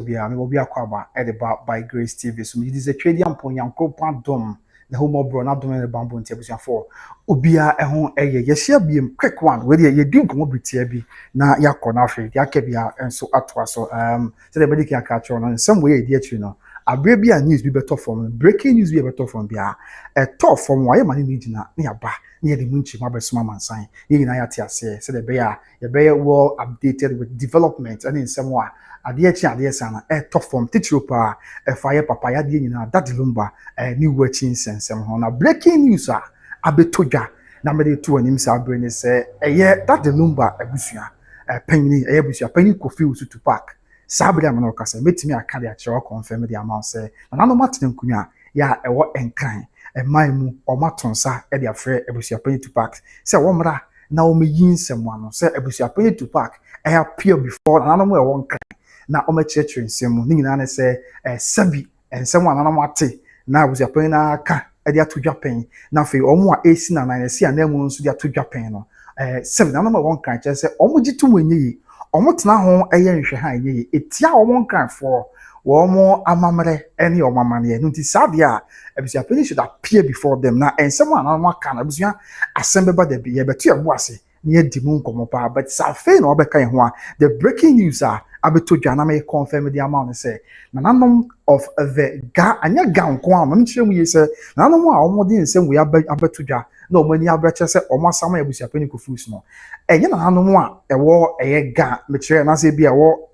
Obia, me Obia Kwaba, Edeba by Grace TV. So it is a trading point, Yankro Dom, the home of Brona Dom and the Bamboo and Tables for Obia, a home, a yes, be quick one, whether you do come up with TB, now Yakonafi, Yakebia, and so atwa. So, so the medical catch on in some way, dear, you know. A baby news be better from breaking news be better from Bia, a top from why money need nearby. Near the Munchi Mabesma man sign. You know, say the bear, the bear well updated with development and in some way. Adeɛ kyi adeɛ sana top form teacher pa fire papaya de nyina that Lumba new watching sense ho na breaking news abetodwa na me de to anim sa abre ne sɛ that Lumba abusua panyin abusua panyin kofi usu to park sabra me no kasa metimi aka de akyewa confirm de amount sɛ na no matene nkunya ya ɛwɔ enkran man mu omatonsa de afrɛ abusua panyin to park sɛ wɔmra na wɔmeyi nsɛm ano sɛ abusua panyin to park appear before na no mo ɛwɔ nkran na omechechire nsemu ni nyina ne se sabi ensemu ananam ate na abusuapan na aka de atodwapen na fe omo a esi na nan esi anamu nso de atodwapen no sabi na no won kan che se omo gitu wanyi omo tena ho eye nhwe ha enyi etia omo kan for omo amamre ene omo amane no nti sabe a abusuapan should appear before them na ensemu ananam aka na abusua asembe ba da bi ye beto ebo ase near Dimun Komopa, but Safe no Bekai, the breaking news abeto Janame confirm the amount say, none of the Anya gown quam, I'm sure we say, none of our more than same we abetuja, no many abecha say, or more summer with your penny fusno. And you know, no more a war a ga, mature, and I say be a war.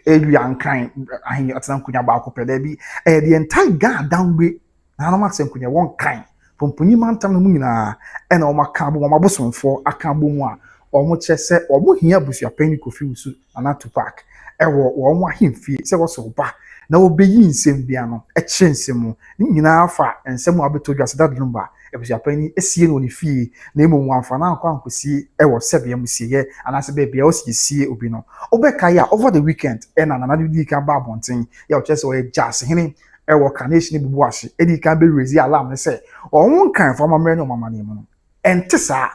Young kind, I hear at some Kunya Bako Pedebi, the entire Ga-Adangbe, Nanamas and Kunya one kind. Pompuni mantam no nyina ena o makabo o mabosomfo akabo mu a o mo chese o mo hia Abusuapanin kofi usu anato park ewo wo mo ahemfie se wo so ba na obeyi nsem bia no e kye nsem nyina afa nsem abetodwa se that Lumba Abusuapanin esie no ne fie na emu amfa na akwa ankosi ewo sebe amusie anase be bia o sie obi no obeka ya over the weekend ena na di ka ba bonten ya o chese o e jase hene ewo carnation bubu ase edi kan be raise alarm ne say omo kan for mamre no mamane mu no ente sa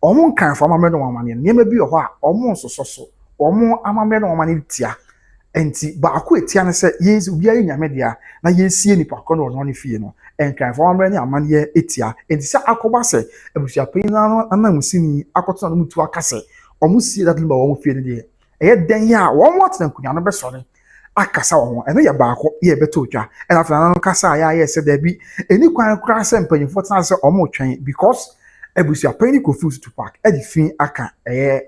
omo kan for mamre no mamane niam bi ho a omo sososo omo amamre no mamane tia enti ba akọ etia ne say yes obi ayi nyame dia na yesie nipa kọ no ne fie no enkan for mamre ne amane etia enti sa akoba say Abusuapanin na anamusini akoto na mutu akase omo sie that Lumba omo fie ne dia den ya omo atena kunya no be sore akasa wo eno ya baako ye beto twa ena afana no kasa ya ye se da bi eni kwan kra se mpanyimfo tena se omo twen because Abusuapanin confused to park e di fin aka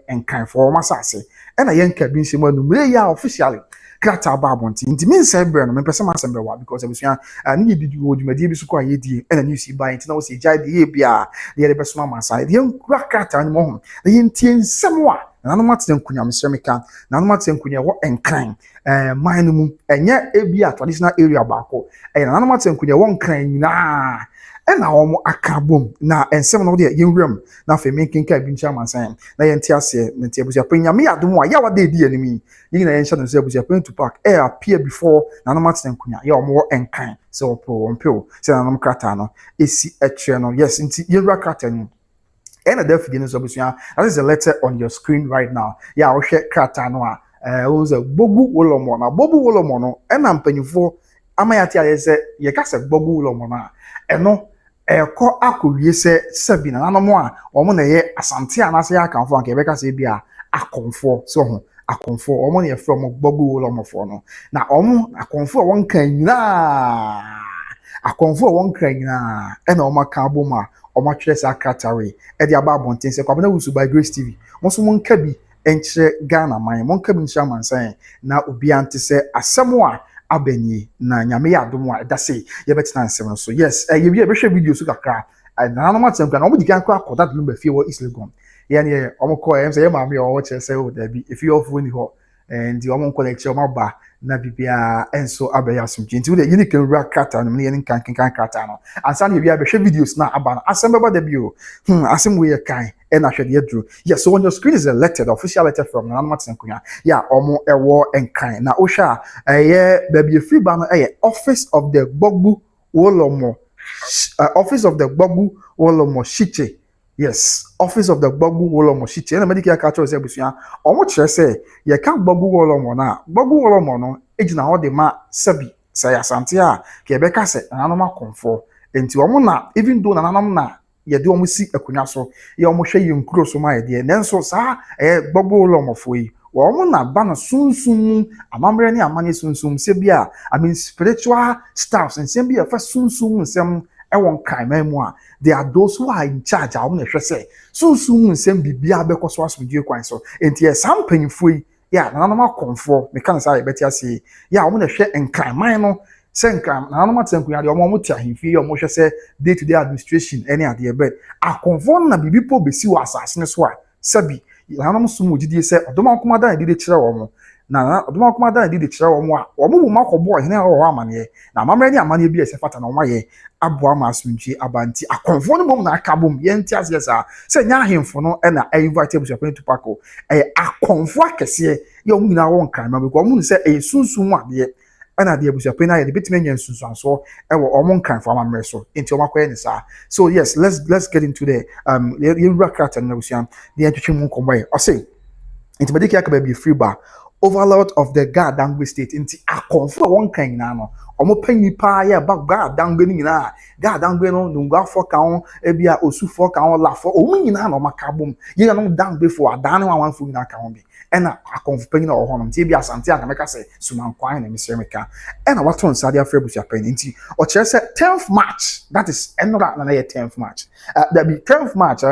enkan for masase ena ye nka bi nsemu anumre ya officially krata ba abonti nti min se bre no mepese ma sembe wa because abusua ani bi du odumadi bi so kwa ye di ena news ba nti na wo se jai di ye bia de ye beso ma sa de nkura krata ni mo ho de ye ntie nsem wa na no matse nkunya mesremika na no matse nkunya wo enkran man mu enye ebi a traditional area baako na no matse nkunya wo nkran nyina ena omo akabom na ensem no de yenwram na fe menkenka bi ncha mansan na ye ntia ase ntia Abusuapanin nyame adom a ya wada edi animi yina ye ncha no se Abusuapanin to park appear before na no matse nkunya ya omo enkan so pro se na no krata no esi etwe no yes nti yenwra krata ni and the definition of Abusua, that is a letter on your screen right now. Yeah, I'll share krata no was a bogu wolomo na bogu wolomo no and mpanyufo amayati ale se ye ka se bogu wolomo na eno ko akowie se sabina na no mo a omo na ye asante anase ya kanfo anka be ka se bia akonfo so ho akonfo omo na ye from bogu wolomo fo no na omo akonfo won kan nyina akonfo won kan nyina ena omo ka aboma omo twere sa kratawe e dia ba bonten se kwabena wusu by Grace TV mo so mon ka bi enkyere Ghana man mon ka bi nhyira mansan na obi ante se asemo a abani na nyame ya adom a da se ye betina nsem so yes ye bi e be hwe video so kakra na no matem kan omo di kan kwa that Lumba fie wo East Legon ye ne omo ko em se ye maame o che se o da bi if you off ni ho and the omo collect omo ba na bibia enso abaya asumji nti we yini kan wura krata no ne kan krata no ansa na bia be hwe videos na aba no asem beba da bio asem we kan e na hwede adru yes so on your screen is a letter, the official letter from Nana Matsenkunya ya omo ewo enkan na ohwa ba bia free ba no office of the Gbogbu Wolomo office of the Gbogbu Wolomo Shiche. Yes, office of the Gbogbu Wolomo Shiche. Na medical culture say Abusua omo kire say ye ka Gbogbu Wolomo na Gbogbu Wolomo no ejina ho de ma sabi say asante a ke beka se nananom akonfo enti omo na even though nananom na ye de omo si akunwa so ye omo hwe ye nkuro so ma ye de nenso sa gbogbo lomofo yi omo na ba na sunsun amamre ne amane sunsun se bia I mean spiritual staffs and se bia fa sunsun nsem ewon kan mamu a they are those who are in charge a omo na hwe se sunsun nsem bibia bekoso asomdwe kwan so enti e sampanyfo yi ya nananom akonfo me kan say beti ase ya omo na hwe nkranman no se nkran nananom atenku ya de omo ti ahemfie omo hwe se day to day administration any ade be akonfo na bibipo besi wa asase ne so a sabi nananom sumu gidie se odomakomada na de kire omo na odomakomada na de kire omo a omo bu makobo hene ho amane na amamre ni amane bi ese fata na omo ye aboa ma asunchi abanti akonfo no mom na akabom ye nti ase sa se nya ahemfo no na invite Abusuapanin to pako akonfo akese ye omo nyina won kan ma because omo se sunsun ade ana de Abusuapanin aye de betime nya sunsun so ewo omo kan fo amamre so nti omo akoye ni sa so yes let's get into the you record and Abusuan the entwetwe mu kombo o say nti mediki akaba bi free bar overlord of the Ga-Adangbe state nti akonfo won kan nyina no omo panyi pa ya ba Ga-Adangbe ni nyina Ga-Adangbe no ngafo kan ebia osufo kan lafo omo nyina no makabom ye no dangbe fo adan no anfo nyina kan bi ena akonfo panyi na oho no nti ebia asante aka meka se sumankwan na mesremeka ena waton sade afre Abusuapanin nti o kire se 10th March that is enora na 10th March that be 10th March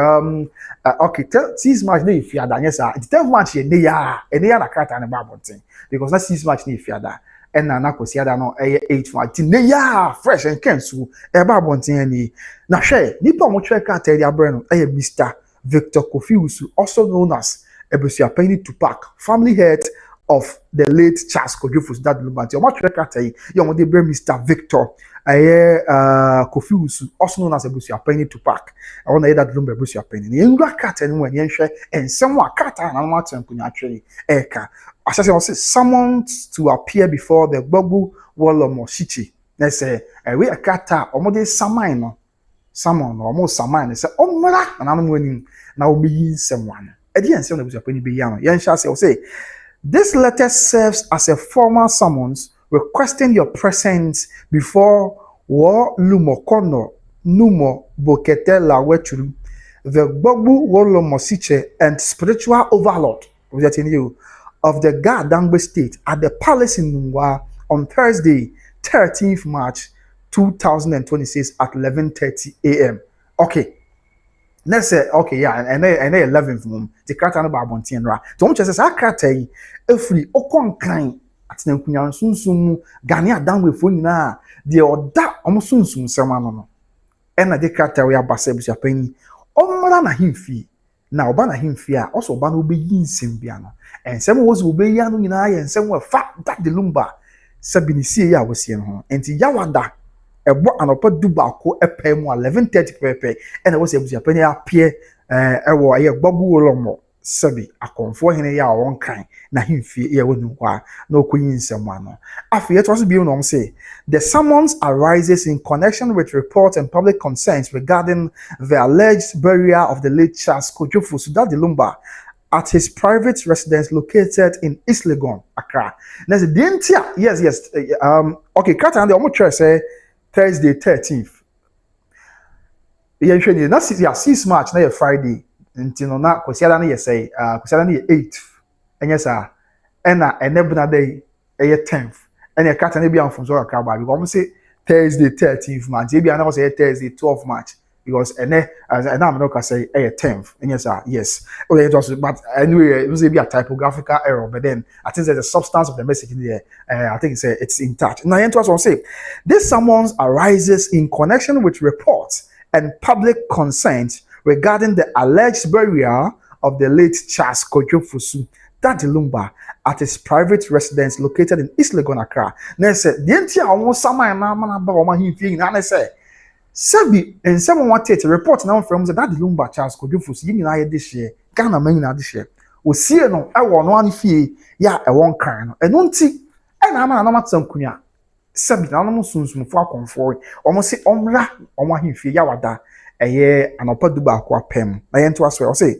okay 6th March na ifiada nyesa 10th March ye ne ya na krata na babonten because na 6th March na ifiada ena na kwosiada no 8th March ne ya fresh and kensu babonten ani na hwe nipa mo twe krata ri abre no Mr. Victor Kofiusu also known as Abusuapanin Tupac, family head of the late Charles Kojofusu that Lumba. You must record you want the Mr. Victor Kofiusu, also known as Abusuapanin Tupac. I want to hear that Lumba Abusuapanin. You got cat anywhere you share and someone cat and I'm not saying actually eka. As I say, summoned to appear before the Babu Wolomo Shichi. They say we a kata omode samai someone almost samai say omra and I'm winning now be someone. This letter serves as a formal summons requesting your presence before War Lumokono Numo Bokete Lawechuru, the Bobu Wolomosiche and spiritual overlord of the Ga-Adangbe state at the palace in Lumba on Thursday, 13th March 2026 at 11:30 a.m. Okay. Let's say okay, yeah, and 11th mum. The krata no ba abonten ra. To mche say krata yi efri okon kan atena kunyan sunsun Ga-Adangbe fo nyina de oda omo sunsun sema no. Na de krata we abasa Abusuapanin. Omra na himfi. Na oba na himfi a also oba no obeyi nsem bia no. Ensem wo zo obeyi anu nyina ye ensem we fa that the Lumba sabinisie ya wosie no. Enti yawada ebo anopa dubako epemu 11:30 pepe ena wo se Abusuapanin appear ewo aye gbabu olomo sabi akonfo hene ya won kan na himfie ye wonu kwa na okoyi nsem ano afi it was be no say the summons arises in connection with reports and public concerns regarding the alleged burial of the late Charles Kojofusu that the Lumba at his private residence located in East Legon, Accra. Now the yes okay kata and the omo say Thursday 13th. Yeah, sure. Na 6 March na Friday. Until na kwasiada na say kwasiada na 8th. Enya sa ena enebuna day 10th. Enya kata na bia mfunzo akra ba because say Thursday 13th March. Bia na say Thursday 12th March because ena am no ka say 10th. Enya sa yes. Okay, it was but anyway it was a typographical error but then I think there's a substance of the message in there. I think it's in touch. Now it was say this summons arises in connection with reports and public concerns regarding the alleged burial of the late Charles Kojofusu that the Lumba at his private residence located in East Legon, Accra. Now said the entire almost summer and na ba oma himfi na say Sabi and someone wanted to report now from that the Lumba Charles Kojofusu nyina ye this year Ghana man nyina this year o sie no e wo no an fie ya e won kan no eno nti e na ama na matsam kunya sabi na no sunsun fo akonfo omo se omra omo ahemfie ya wada eye anopa duba akwa pem na ye nto aso o say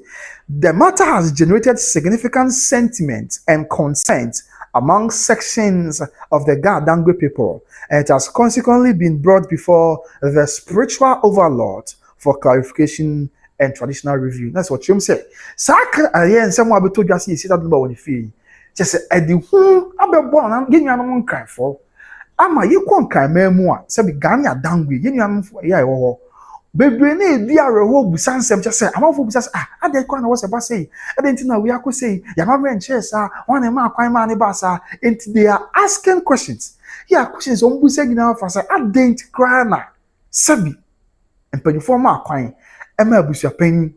the matter has generated significant sentiment and consent among sections of the Ga-Adangbe people, and it has consequently been brought before the spiritual overlord for clarification and traditional review. That's what you say. Saka ayen someone be told you see that number on the fee. Just say edi hu abebo na genu anum nkan for. Ama ye kon kan memu a se be Ga-Adangbe genu anum for ya ewo ho. Bebre na edi areho busan sem just say amafo busan ade kwa na wo se ba say ade ntina we akọ say ya ma menche sa one ma kwan ma ne ba sa enti they are asking questions. Yeah, questions on busa gina fa say ade nti kra na sabi empanyfo ma kwan ema Abusuapanin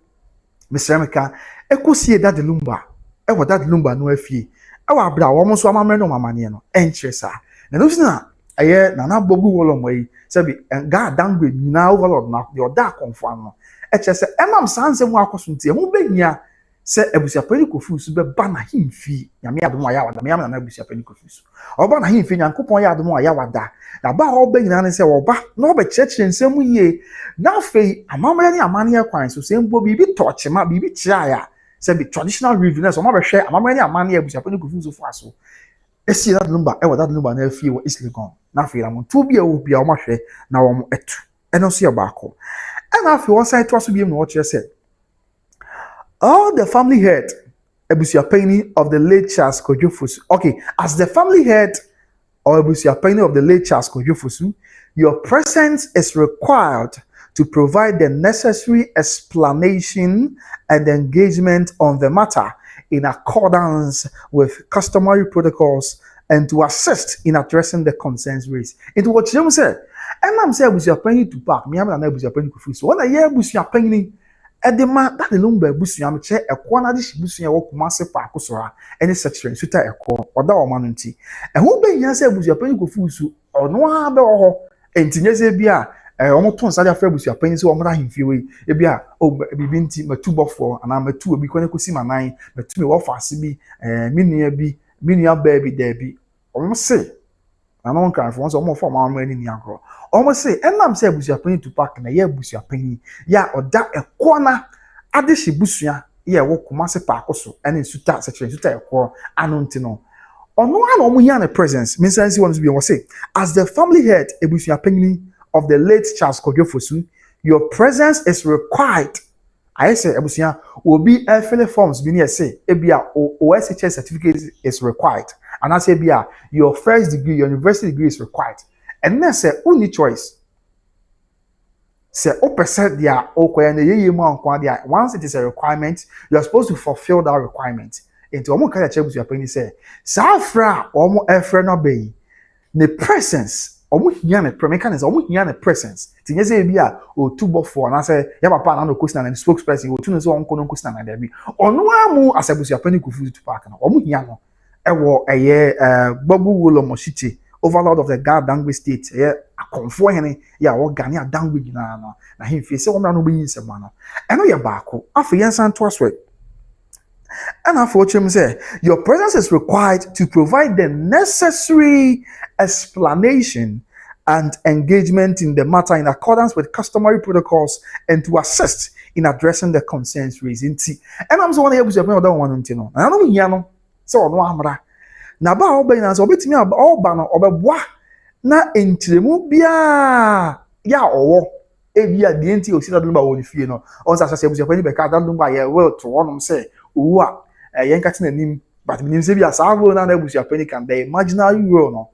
Mr. ekosie that Lumba ewo that Lumba no afie ewo abra wo mo so amamre no mamane no enche sa na no sina aye na na bogu wolo moyi sabi Ga-Adangbe nyina overlord na the oda konfo no eche se emam sanse mu akoso ntie mu behia se Abusuapanin kofusu be ba na himfi nyame adom aya wada me na Abusuapanin kofusu oba na himfi nyankopon ya adom aya wada na ba ho be nyina ne se oba na oba cheche nsem yie na fei amamre ne amane akwan so se mbo bibi tochema bibi chia ya se be traditional review na so ma be hwe amamre ne amane Abusuapanin kofusu fo aso esi that Lumba e that Lumba na afie wo islegon na fei la mo to bia wo bia o ma hwe na wo mo etu eno so ye baako and afei one side to aso bia no wo kire se all the family head Abusuapanin of the late Charles Kojofosu. Okay, as the family head or Abusuapanin of the late Charles Kojofosu, your presence is required to provide the necessary explanation and engagement on the matter in accordance with customary protocols and to assist in addressing the concerns raised. Into what you said, and I'm saying Abusuapanin to park, me am na Abusuapanin Kojofosu. When I hear Abusuapanin edema that the Lumba Abusua me che ekwo na de Abusua wo Kumase Akosua any section suta ekwo oda o manu nti ehun be nya se Abusuapanin Kofusu ono a be ho entinye se bia omo ton sa dia fra Abusuapanin se omo ra himfie we e bia o bibi nti matu bofo ana matu obi kwane kosi manan matu me wo fase bi minua ba bi da bi omo se na no kan for so omo for ma ma ni Angr omo say enam say Abusuapanin to park na ye Abusuapanin ya oda ekona ade hye busua ye wo Kumase Akosua ene suta section suta ekwo anu nti no ono ana omo hia na presence me say one be we say as the family head Abusuapanin of the late Charles Kojofosu, your presence is required. I say Abusuan will be fill forms be near say ebia OSHS certificate is required and I say bia your first degree your university degree is required. And then say only choice. Say percent dia okoya na yeye mu ankwa dia once it is a requirement you are supposed to fulfill that requirement. Into omo ka ya Abusuapanin say safra omo efre no be the presence omo hia na mechanism omo hia na presence tinye say bia o tubo for na say ya papa na no question na spokesperson o tunu so onko no question na there bi ono amu as Abusuapanin Kofusu to park na omo hia no ewo eye babu wolo mo shite overlord of the Ga-Adangbe state Asantehene wo Ga-Adangbe gina no na himfie se womra no beyin se no eno ye baako afa yensan to aswe and after say your presence is required to provide the necessary explanation and engagement in the matter in accordance with customary protocols and to assist in addressing the concerns raised. And I'm so one Abusuapanin oda one nti no na no hia no se ono amra na ba oba na so obetimi oba no obeboa na entiremu bia ya owo ebia de nti o si da Lumba woni fie no on sa se Abusuapanin be ka da Lumba ye will to wonom say owu a yen ka tenanim but minim se bia sa wo na Abusuapanin kan the imaginary world no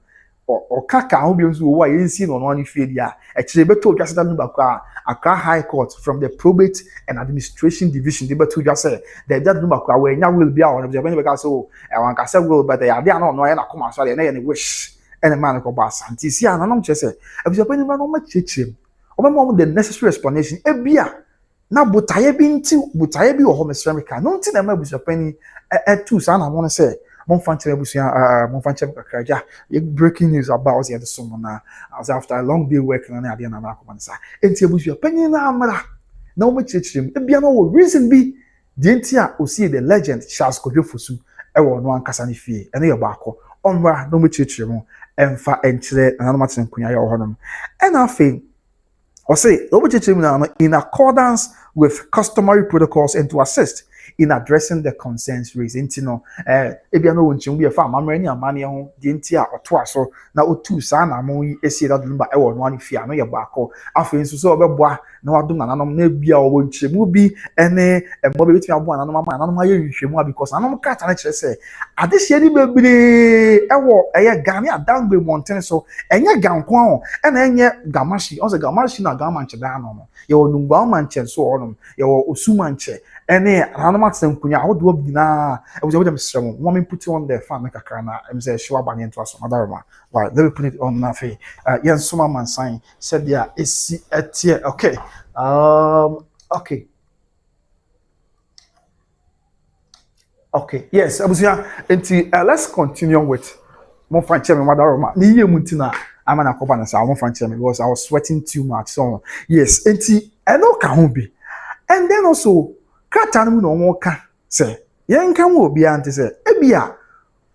o kaka ho bi nso owu a yen si no no ani fie dia e kire beto dwa se da Lumba kwa Accra High Court from the Probate and Administration Division. They beto just say that Lumba kwa we nya will be on Abusuapanin be ka so e wan ka say will but they are there no ya na come so na ye wish and a man ko ba santi si ana no che say Abusuapanin no ma chechim o the necessary explanation e bia na botaye bi wo ho Mr. no nti na ma Abusuapanin tu sa na won say mon fanche Abusua mon fanche kakraja breaking news about the someone na as after a long day work na ade na akoma nsa enti Abusuapanin na amra na o ma chechim e bia no wo reason bi de enti a o see the legend Charles Kojofosu e wo no ankasa ne fie ene ye baako onwa no ma chechim emfa enchire na no maten kunya ya wo honom and afi or say in accordance with customary protocols and to assist in addressing the concerns raised. Nti no ebia no wonchim bi fa amamre ni amane ho de nti a oto aso na otu saa na mo yi esi da Lumba e wo no ani fia no ye baako afa nso so obeboa na wadom nananom na bia wo nchemu bi ene emo be betimi abo nananom ama nananom aye nhwehwemu because nananom ka ta na kire se ade hye ni bebre e wo eye Ga-Adangbe mountain so enye gankwa ho ena enye gamashi on se gamashi na gamanche da no ye wo Lumba manche so onom ye wo osumanche ene nananom atsenkunya wo do bina e wo dem sremo wo me put on the fan kakra na em say Serwaa bani into aso madaroma right let me put it on na fe yen soma man sign said there esi etie okay okay yes abusia enti let's continue with mo franche me madaroma ni ye muntina I'm an akoba na sa mo franche me because I was sweating too much so yes enti eno ka ho bi and then also krata no no ka say yen kan wo bia ante say ebia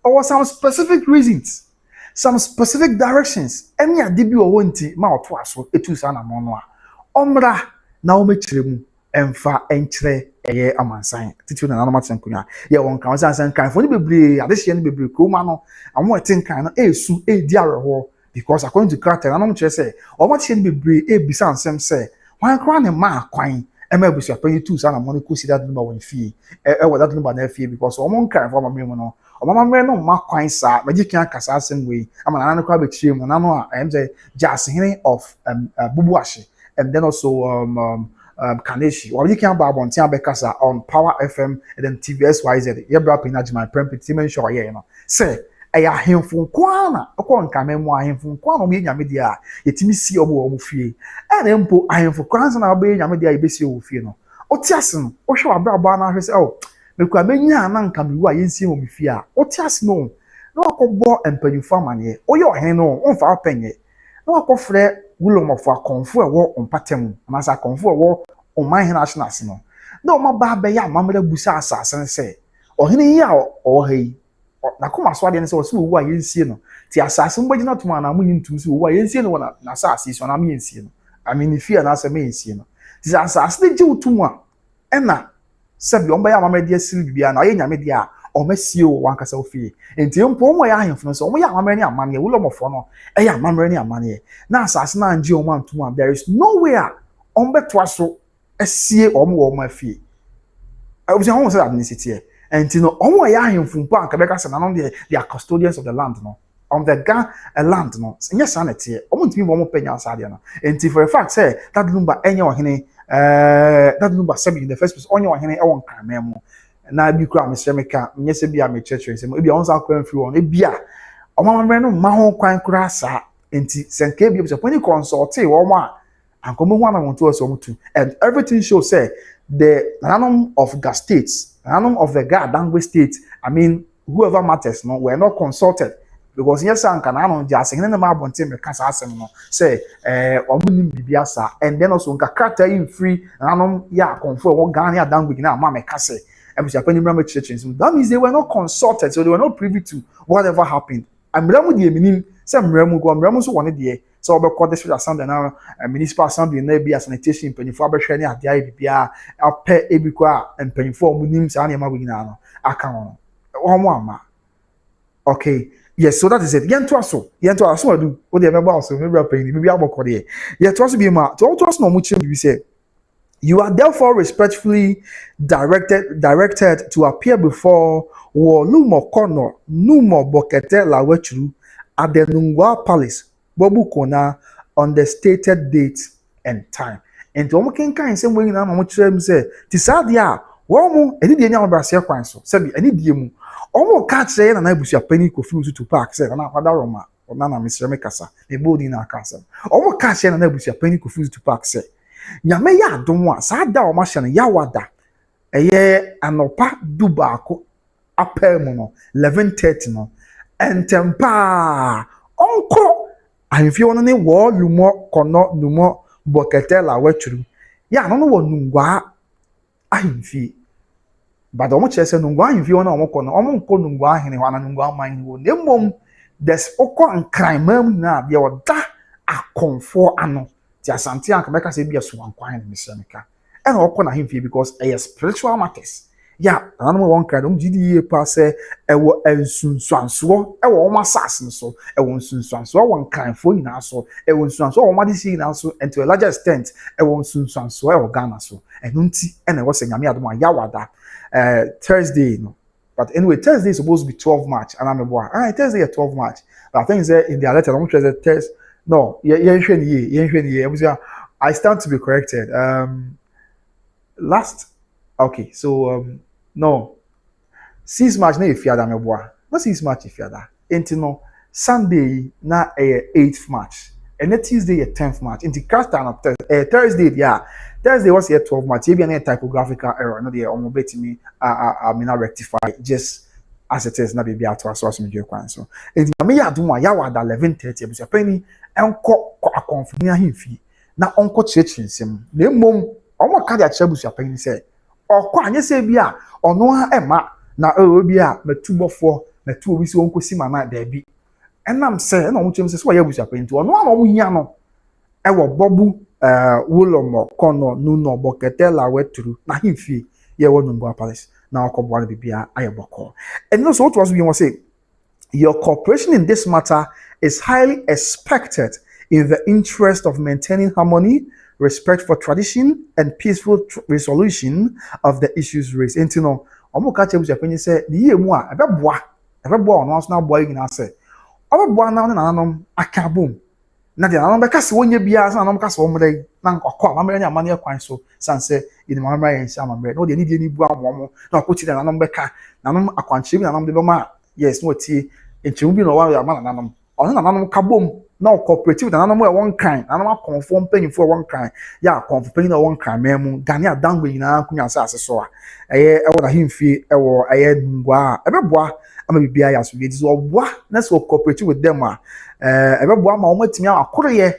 or some specific reasons some specific directions any adibi o wonti ma oto aso etu sa na mo no a omra na o mechire mu emfa enchire eye amansan titi na nanom atenkunya ye won kan san kan fo ni bebre adehye ni bebre kroma no amo etenkan no esu edi areho because according to character nanom kire say o ma tie ni bebre e bisa ansem say wan kra ne ma kwan ema Abusuapanin tu sa na mo ni ko si that Lumba won fie e wo that Lumba na fie because o mo kan fo ma me mu no o ma me no ma kwan sa magi kan kasa asem we ama na na kwa be chire mu na no a em say Asantehene of Bubuashi and then also Kaneshi. What you can about on Tiambekasa on Power FM and then TVSYZ. You brought in my prempitim show, you know. Say, I am from Kwana, a corn camemo, I am from Kwana, media, yet me see obo fee. And empo, I am for Kwans and I'll be Yamedia, Bessie, Fino. O Tiason, or show a brabana, oh, the Quamenia and can be why you see me fear. O Tias no, no, I could bore and penny for money, or your hand on for a penny. No, I could flare. Willow for comfort war on patem, and as I comfort war on my national no. No, my baba ya, mamma busa assassin say, or any yaw or hey, or Nakuma Swadian so why you see no. The assassin, but not one, I'm willing to see why you see no one assassin on a mean scene. I mean, if you are not a main scene. This assassin do to one. Emma said, Yon by a mamma dear Sylvia, and I ain't a media. Or Messio one castle fee. And Tim Pomo ya influence, or my money, will of honor, a young mamma money. Now, Sassana and Geo 1 to 1, there is nowhere on bet twasso a sea or more my fee. I was almost at ethnicity, and to know all my young from Quebec and on they are custodians of the land, no. On the land, no. Yes, sanity, almost be one more penny outside, and for a fact, say that Lumba any or henny, that Lumba said in the first place, on your henny, I won't come memo. Na bi kura me semeka nyese bia me church se mo bia onsa kwan free on e bia o mama me no ma ho kwan kura sa enti senke bia so poni consult e wo ma ankomo hu na won to so mutu and everything shows say the ranum of Ga states ranum of the Ga-Adangbe state I mean whoever matters no were not consulted because yes an kana no ja Asantehene na ma bonte me kasa asem no say omunim bibia sa and then also nka character in free ranum ya confirm wo Ga-Adangbe na ma me kase Abusuapanin churches. That means they were not consulted, so they were not privy to whatever happened. I'm Ramu the meaning some Ramu go Ramu so one day. So about call this assembly now, municipal assembly na be sanitation penny for abeshani at the IBPA, I'll pay Ebikwa and penny for Munims and Yamawina. Account. One. Okay. Yes, so that is it. Yen to aso do what they remember also maybe paying maybe about call here. Yet to also be ma to us no much we say. You are therefore respectfully directed to appear before Wolumo Kono Numo Bokete Lawechuru at the Nungwa Palace, Bobu Kona, on the stated date and time. And to Omoken kind same way na Mamuchem say, Tisadia, Womo, any day now Brasia Kwanso, Sabi, any diemu. Omo catch say and Abusuapanin kofuzu to park, said, and Roma, or Nana Mr. Mekasa, a body in our castle. Omo catch say and Abusuapanin kofuzu to park, say. Nyame ya adom a saa da o ma hye no yawada eye anopa dubaako apel no 11:30 no entempa onko ahemfie wono ne wo lumo kono numo bokete la wachuru ya no wo nungwa ahemfie bada o mo chese nungwa ahemfie wono o mo kono o mo nko nungwa ahene ho ana nungwa man ho nemom des okọ nkran mam na de o da akonfo ano ti Asantehene ka make say bia so wankwan ne semeka and okọ na hemfie because spiritual matters Yeah, nananom wɔn nkran wɔn gidi yie pa sɛ ɛwɔ nsunsuansoɔ ɛwɔ wɔn asase so ɛwɔ nsunsuansoɔ wɔn nkranfoɔ nyinaa so ɛwɔ nsunsuansoɔ wɔn ade si nyinaa so and to a larger extent ɛwɔ nsunsuansoɔ ɛwɔ Ghana so ɛno nti ɛna ɛwɔ sɛ nyame adom a yawada Thursday no. But anyway, Thursday is supposed to be 12 March. And I'm like, Thursday is 12 March. But I think in the letter, I'm sure the test. No, I stand to be corrected. Okay, so no, 6 March na if yada meboa. Not 6 March if yada. Enti no Sunday na 8th March. And then Tuesday 10th March. Enti cast on Thursday, yeah. Thursday was here 12 March. Maybe a typographical error. No, they almost bet me. I mean, I rectify just as it is. Na baby at us was me kwan so. And me ya do my yawa da 11:30. Abusuapanin enko akonfini ahimfi. Na onko church nsem. Na mom omo ka dia kire abusuapanin say. Okwa anye say bia ono ha ema na obi a metubofo metu obi si onko si mana da bi. Enam say na omo chem say so ya abusuapanin to ono na omo hia no. Ewo bobu Wulomo kono nuno bokete la wetru na himfi ye Lumba palace na okobwa bibia ayeboko. And also what was we want to say, your cooperation in this matter is highly expected in the interest of maintaining harmony, respect for tradition, and peaceful resolution of the issues raised. And you know, omo ka chebu when you say the ye mu a ebeboa no so na boa yin ase obeboa na no nanom akabom na de nanom beka se wonye bia na nanom ka se omre na nkokọ amre nya amane kwan so sanse yin mamra yen sha amre no de ni ni bu amomo na okochi de nanom beka nanom akwanche bi nanom de bema yes no tie enchemu bi no wa ya ma nanom ono nanom kabom na cooperative na nanom e won kan nanom akonfo mpanyimfo e won kan ya akonfo panyin e won kan memu Ga-Adangbe nyina kunya asase so a eye e wona himfie e wo eye ngwa ebeboa ama bibia ya so yedi so oboa na so cooperative with them a ebeboa ma omatimi akoroye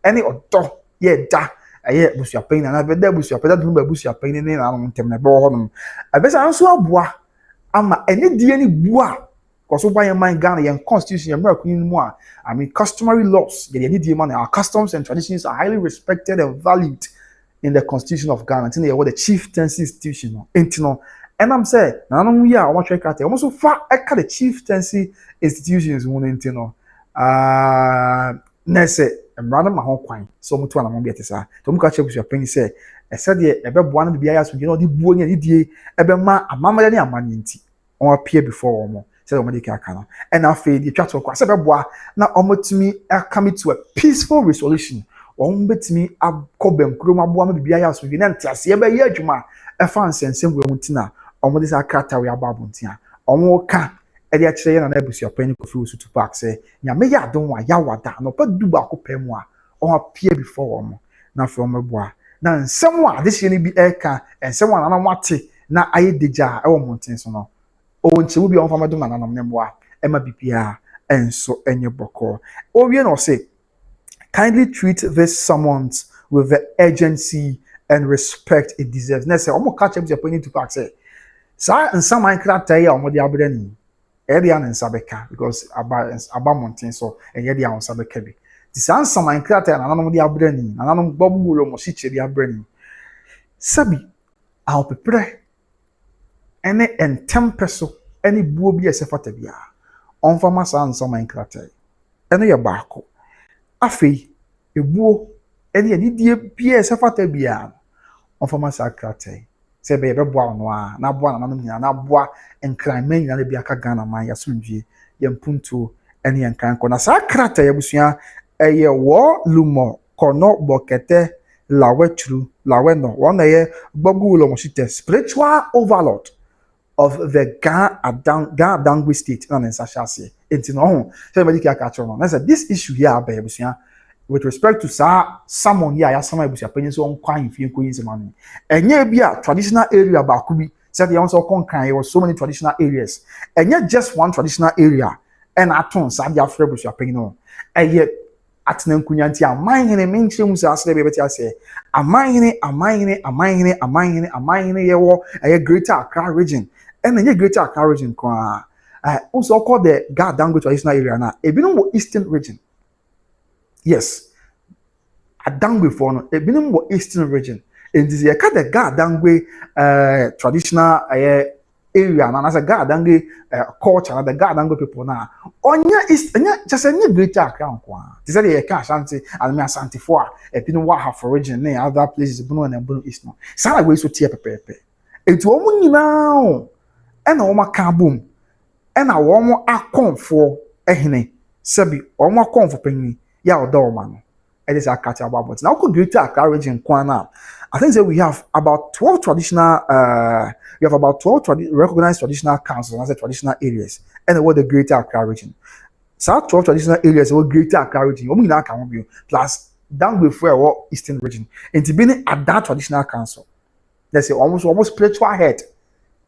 ene odo ye da eye Abusuapanin na beda Abusuapanin da Abusuapanin ne na nanom ntem na be wo honom abesa nso aboa ama ene die ni bua because why your mind Ghana and constitution American more. I mean customary laws. Our customs and traditions are highly respected and valued in the constitution of Ghana. Until you the chieftaincy institution. And I'm saying, I want to check out. I'm also far the chieftaincy institutions one Nese and rather my home coin. So much one among the other. Don't catch up with your penny say. I said the ebe one of the bias you know the boy and the ebe ma a mama than a man on appear before more. Said Omedika Kana. And after the chat of Quasabwa, now omotimi are coming to a peaceful resolution. Bet me a cobem, Kroma Buama Bias with Venantias, Yaba Yajuma, a fancy and simple Muntina, Omodis Akataria Babuntia, Omoka, Edia Chay and Abusuapanin Kofu to Park say, Yamea don't want Yawada, no but do Bako Pemwa, or appear before them. Now from a bois. Now someone this year be Eka and someone I don't want to now I deja our mountains no. Onche will be on famadu na nanom nemwa ema bibia enso enye boko owie no say kindly treat this summons with the urgency and respect it deserves. Na say omo catch up Japan to pack say sa nsa man krata ya omo de abrani e de an nsa beka because aba mountain so enye de an nsa beka bi ti sa nsa man krata na nanom de abrani na nanom gbobu lo mo si che de abrani sabi a opepre ene entempeso ene buo bi esefata bia onfama sa nsama nkratai ene ye baako afei ebuo ene ye didie bia esefata bia onfama sa kratai se be beboa no a na boa na nanom na boa enkranman nyina bia ka Ghana man yasomdwie ye mpunto ene ye nkranko na sa kratai abusua eye wo lumo kono bokete lawetru laweno wona ye gbogu lo mo spiritual overlord of the Ga-Adangbe state and in Sashasi. It's no this issue here, baby, with respect to someone here, some Abusuapanin so on crying for money. And yeah, be a traditional area about Kubi said the also conquer was so many traditional areas, and yet just one traditional area. And I told Sadia Abusuapanin, and yet at Nankunyanti, a mine and a mention was asked, I say, a mine, a greater Accra region. And then greater Accra region, also called the Ga-Adangbe traditional area now. A bit eastern region. Yes, Adangbe for no. A bit eastern region. And this is the Ga-Adangbe traditional area, and as a Ga-Adangbe culture, and the Ga-Adangbe people now. Onya is just a new greater account. This is the Asante and me Asante for a pin what have origin near other places, Bruno and Bruno is no. Sana way so tear pepe. It's woman now, and a woman can boom, and a woman are come for ehne, Sabi, or more come for penny, ya or dorman. It is a catch about now could greater account region Kwana. I think that we have about 12 traditional, we have about 12 recognized traditional councils, as traditional areas, and what the greater Accra region. So 12 traditional areas, what greater Accra region, what we now can be plus down before what Eastern region, and to be at that traditional council. Let's say almost spiritual head.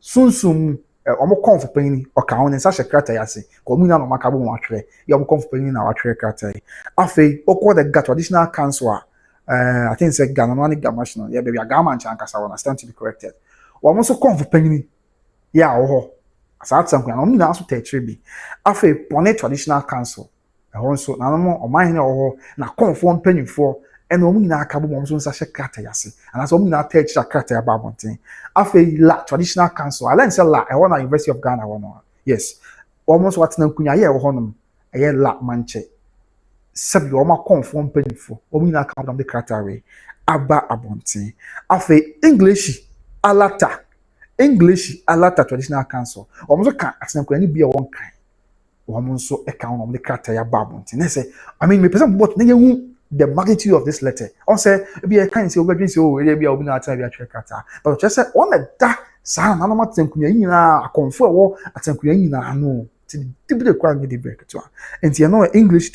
Soon, almost comfort penny or count and such a character. I say, Communal Macabo Matre, you're comfort penny in our character. Afe, or the traditional council. I think it's a Ganamani Gamashno. Yeah, baby, a Gaman Chankas. I understand to be corrected. Or also come for penny. Yeah, oh, as I something, I'm not to take tribute. After Pone traditional council, a also Nanamo or mine or now conform penny for and Omina Cabo such a catayasi, and as Omina takes a catay about one thing. After La traditional council, I learned a lot. I want to University of Ghana. Yes, almost what's no Kunya or Honum, a year la manche. Sabi oma conform penifo omi na account of the category aba abonti afi English alata traditional council omo so kan asenko ni bia won kan omo so account of the category aba abonti na say I mean me person but na hu the magnitude of this letter on say bia kan say ogadwin say o bia obi na ata bia twerɛ kata but just say on da sa na no matenkunya nyina akonfo ewo atenkunya nyina no the quite get the break to and you know English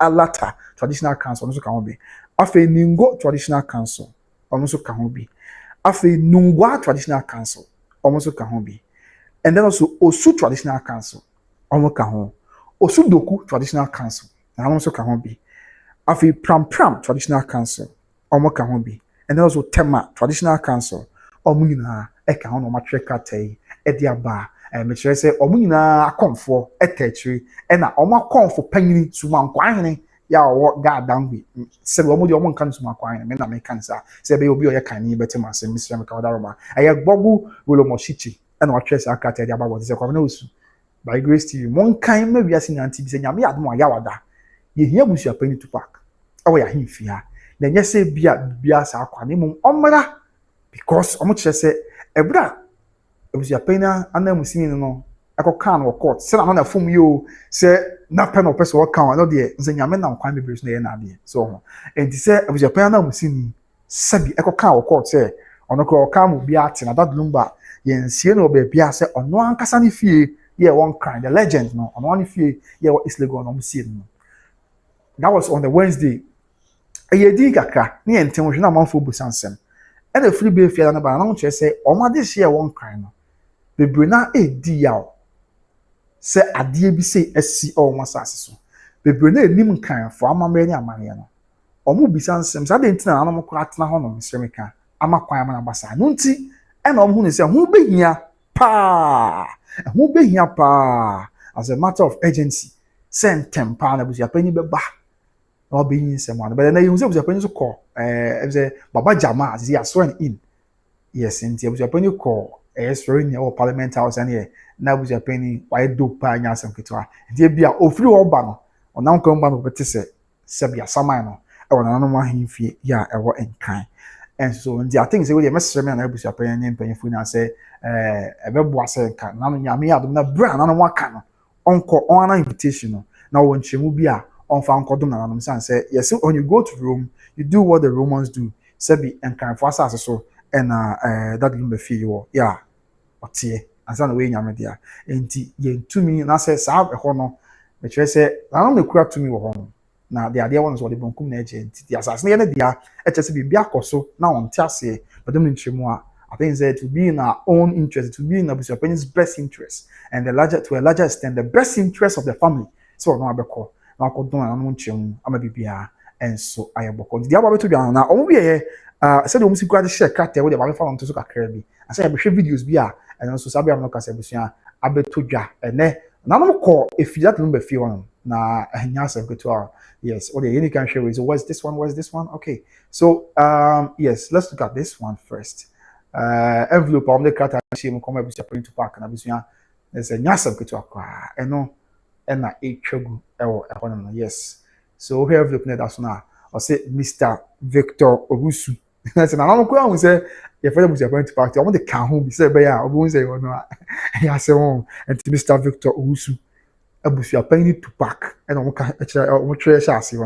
alata traditional council also can be afe ningo traditional council also can be afe nungwa traditional council also can be and then also osu traditional council also can osu doku traditional council also can be afe pram traditional council also can be and then also tema traditional council omuna e kan no matreka tai e dia ba me sure say omuna akonfo etachiri e na omakonfo panyini suma nkwanhene ya wo Ga-Adangbe se wo modi omon kan suma nkwanhene me na me kan sa se be obi oye kan ni betem asem misra me ka wadaroma aye gbogu wolo mochichi e na watwe sa akata dia ba bo se kwa na osu by Grace TV mon kan ma wiase nyanti bi se nyame adom ayawada ye hia Abusuapanin tupak awo ya himfia na nye se bia sa akwa ne mum omra because omo kire se ebra Abusuapanin anamusini no ekokan wo court se na fom yo se na pen no person wo kan no de nse nyame na nkwan bebre so na ye na de so ho enti se Abusuapanin anamusini sabi ekokan wo court se ono ko kan mu bia ate na that Lumba ye nsie no be bia se ono ankasa ne fie ye one kind the legend no ono ne fie ye wo islego no musie no that was on the Wednesday eyedi kakra ne enten wo hwe na manfo busansem and the free be fia na ba na nche se o ma de share one kind no bebre na edi yaw se ade bi se asi o ma sase so bebre na enim kan fo amamre ni amane no o mu bisansem sa de ntina na mo ko atena ho no misremika amakwan ama na basa no nti e na o hu ne se hu behia pa as a matter of urgency send tempa na Abusuapanin be ba no be yin se mo no but na yin se Abusuapanin so call say baba jama as he are sworn in yes nti Abusuapanin call sworn in our parliament house and here na Abusuapanin why do pa nya asem ketwa nti bia ofiri wo ba no onam kan ba no bete se bia saman no e wona no ma himfie ya e wo enkan and so nti I think say we dey message me na Abusuapanin ne mpanyifu na say ebebo ase kan na no nyame adom na bra na no waka no onko on an invitation no na wo nchemu bia on fa nkodom na no san say yes when you go to Rome you do what the Romans do sabi enkan for asase so and that Lumba fee you yeah otie ansa na we nyame dia enti ye ntumi na say sa e ho no me kire say na no kura tumi wo ho no na de ade won so de bonkum na eje enti dia asase na ye na dia e kire say bibia koso na on tiase but dem nchemu a I think that to be in our own interest, to be in Abusuapanin's best interest, and to a larger extent, the best interest of the family. So no abeko, no akodon anu nchemu, ama bibia, and so ayaboko. The other way to be now, omo be said omo si kwade share karte we dey ba fa on to so kakra bi. I say be share videos bi and also sabi am no kase busua abeto dwa ene na no ko if that Lumba fee one na nyasem ketewa. Yes, okay, you can share with. So what's this one? What's this one? Okay. So yes, let's look at this one first. Envelope on the card shame come Abusuapanin to park na Abusua. There's a nyasem ketewa kwa. Eno na etwagu ewo ehon no. Yes. So here envelope na that's na. I say Mr. Victor Owusu. I said, I'm going to say, your friend was going to party. I want to come home. He said, but yeah, I'm going to say, oh no. I said, oh, and Mr. Victor Owusu. Abusuapanin to park. And I'm going to say,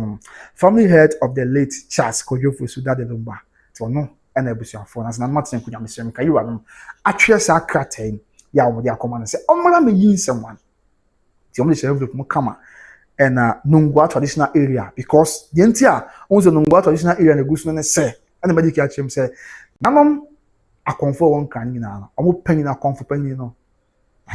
family head of the late Charles Kojofu Suda de Lumba. So no, and Abusuapanin. As I'm not saying, could you miss him? Can you run? Actually, I can't. Yeah, with their command and say, oh, man, I'm use someone. The only share of more come and Nungwa traditional area because the entire owns the Nungwa traditional area and the Gusman say, and the medical catch him say, Namam, I confer one can now. I'm penny na comfort penny, you know.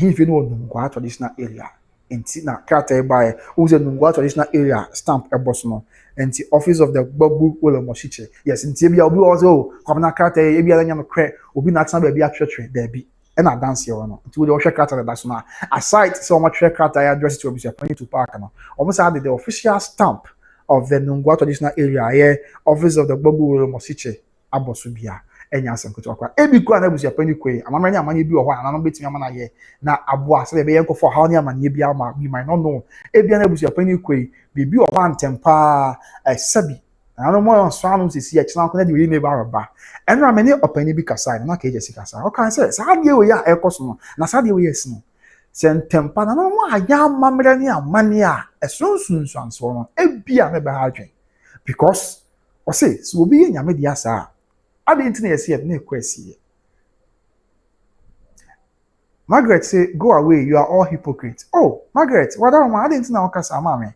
If you know Nungwa traditional area, and Tina Carter by who's the Nungwa traditional area stamp a bossno, and the office of the Babu Willow Moshiche. Yes, in Tibia will be also, Commander Carter, Abiana Craig, will be not some baby at church, there be. And I dance here no. Nti we dey hwe kata that's na. Aside so much hwe kata I address to Abusuapanin to park no. Almost had the official stamp of the Nungwa traditional area here, office of the Bogu Mosiche Abosubia. Enya asem kutu akwa. Ebi kwa na Abusuapanin kwe. Amamani amani bi ohwa na no betimi amana ye. Na aboa se be yenko for how ni amani bi ama we might not know. Ebi na Abusuapanin kwe bibi ohwa ntempa sabi. I don't know swanu sisi akina ko na de we neighbor ba. And I many opinion be kasa na ke jesi kasa. O kan say sa de we ya ekoso no. Na sa de we yes no. Se ntempa na no aya mamre ni amane a esunsun so no. Ebia me be ha adwen. Because o say so obi ye nyame dia sa. Ade nti na yesi e na ekwasi. Margaret say go away, you are all hypocrites. Oh, Margaret, what are ma ade nti na o kasa ma me.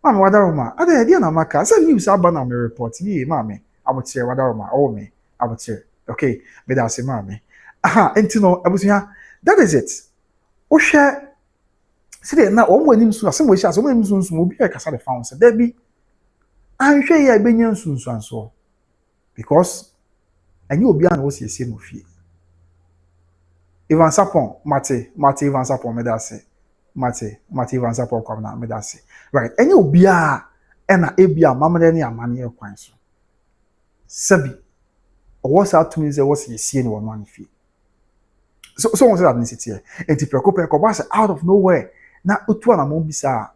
Mama wadaroma ade dia na maka say news aba na me report ye mama abotire wadaroma oh me abotire okay me da say mama aha enti no abusua that is it o hwe say na o mo anim so asem we hye asem anim so obi e kasa de found say there be anhwe ya benya nsunsu anso because anyi obi an wo siesie no fie Ivan Sapon Mate Ivan Sapon me da say Mate Ivan Sapon kwa na me da say right any obia ena ebia mamre ne amane e kwan so sabi what's out to me say what's you see in one fee so what's that necessity enti prekope ko ba out of nowhere na otu na mo bisa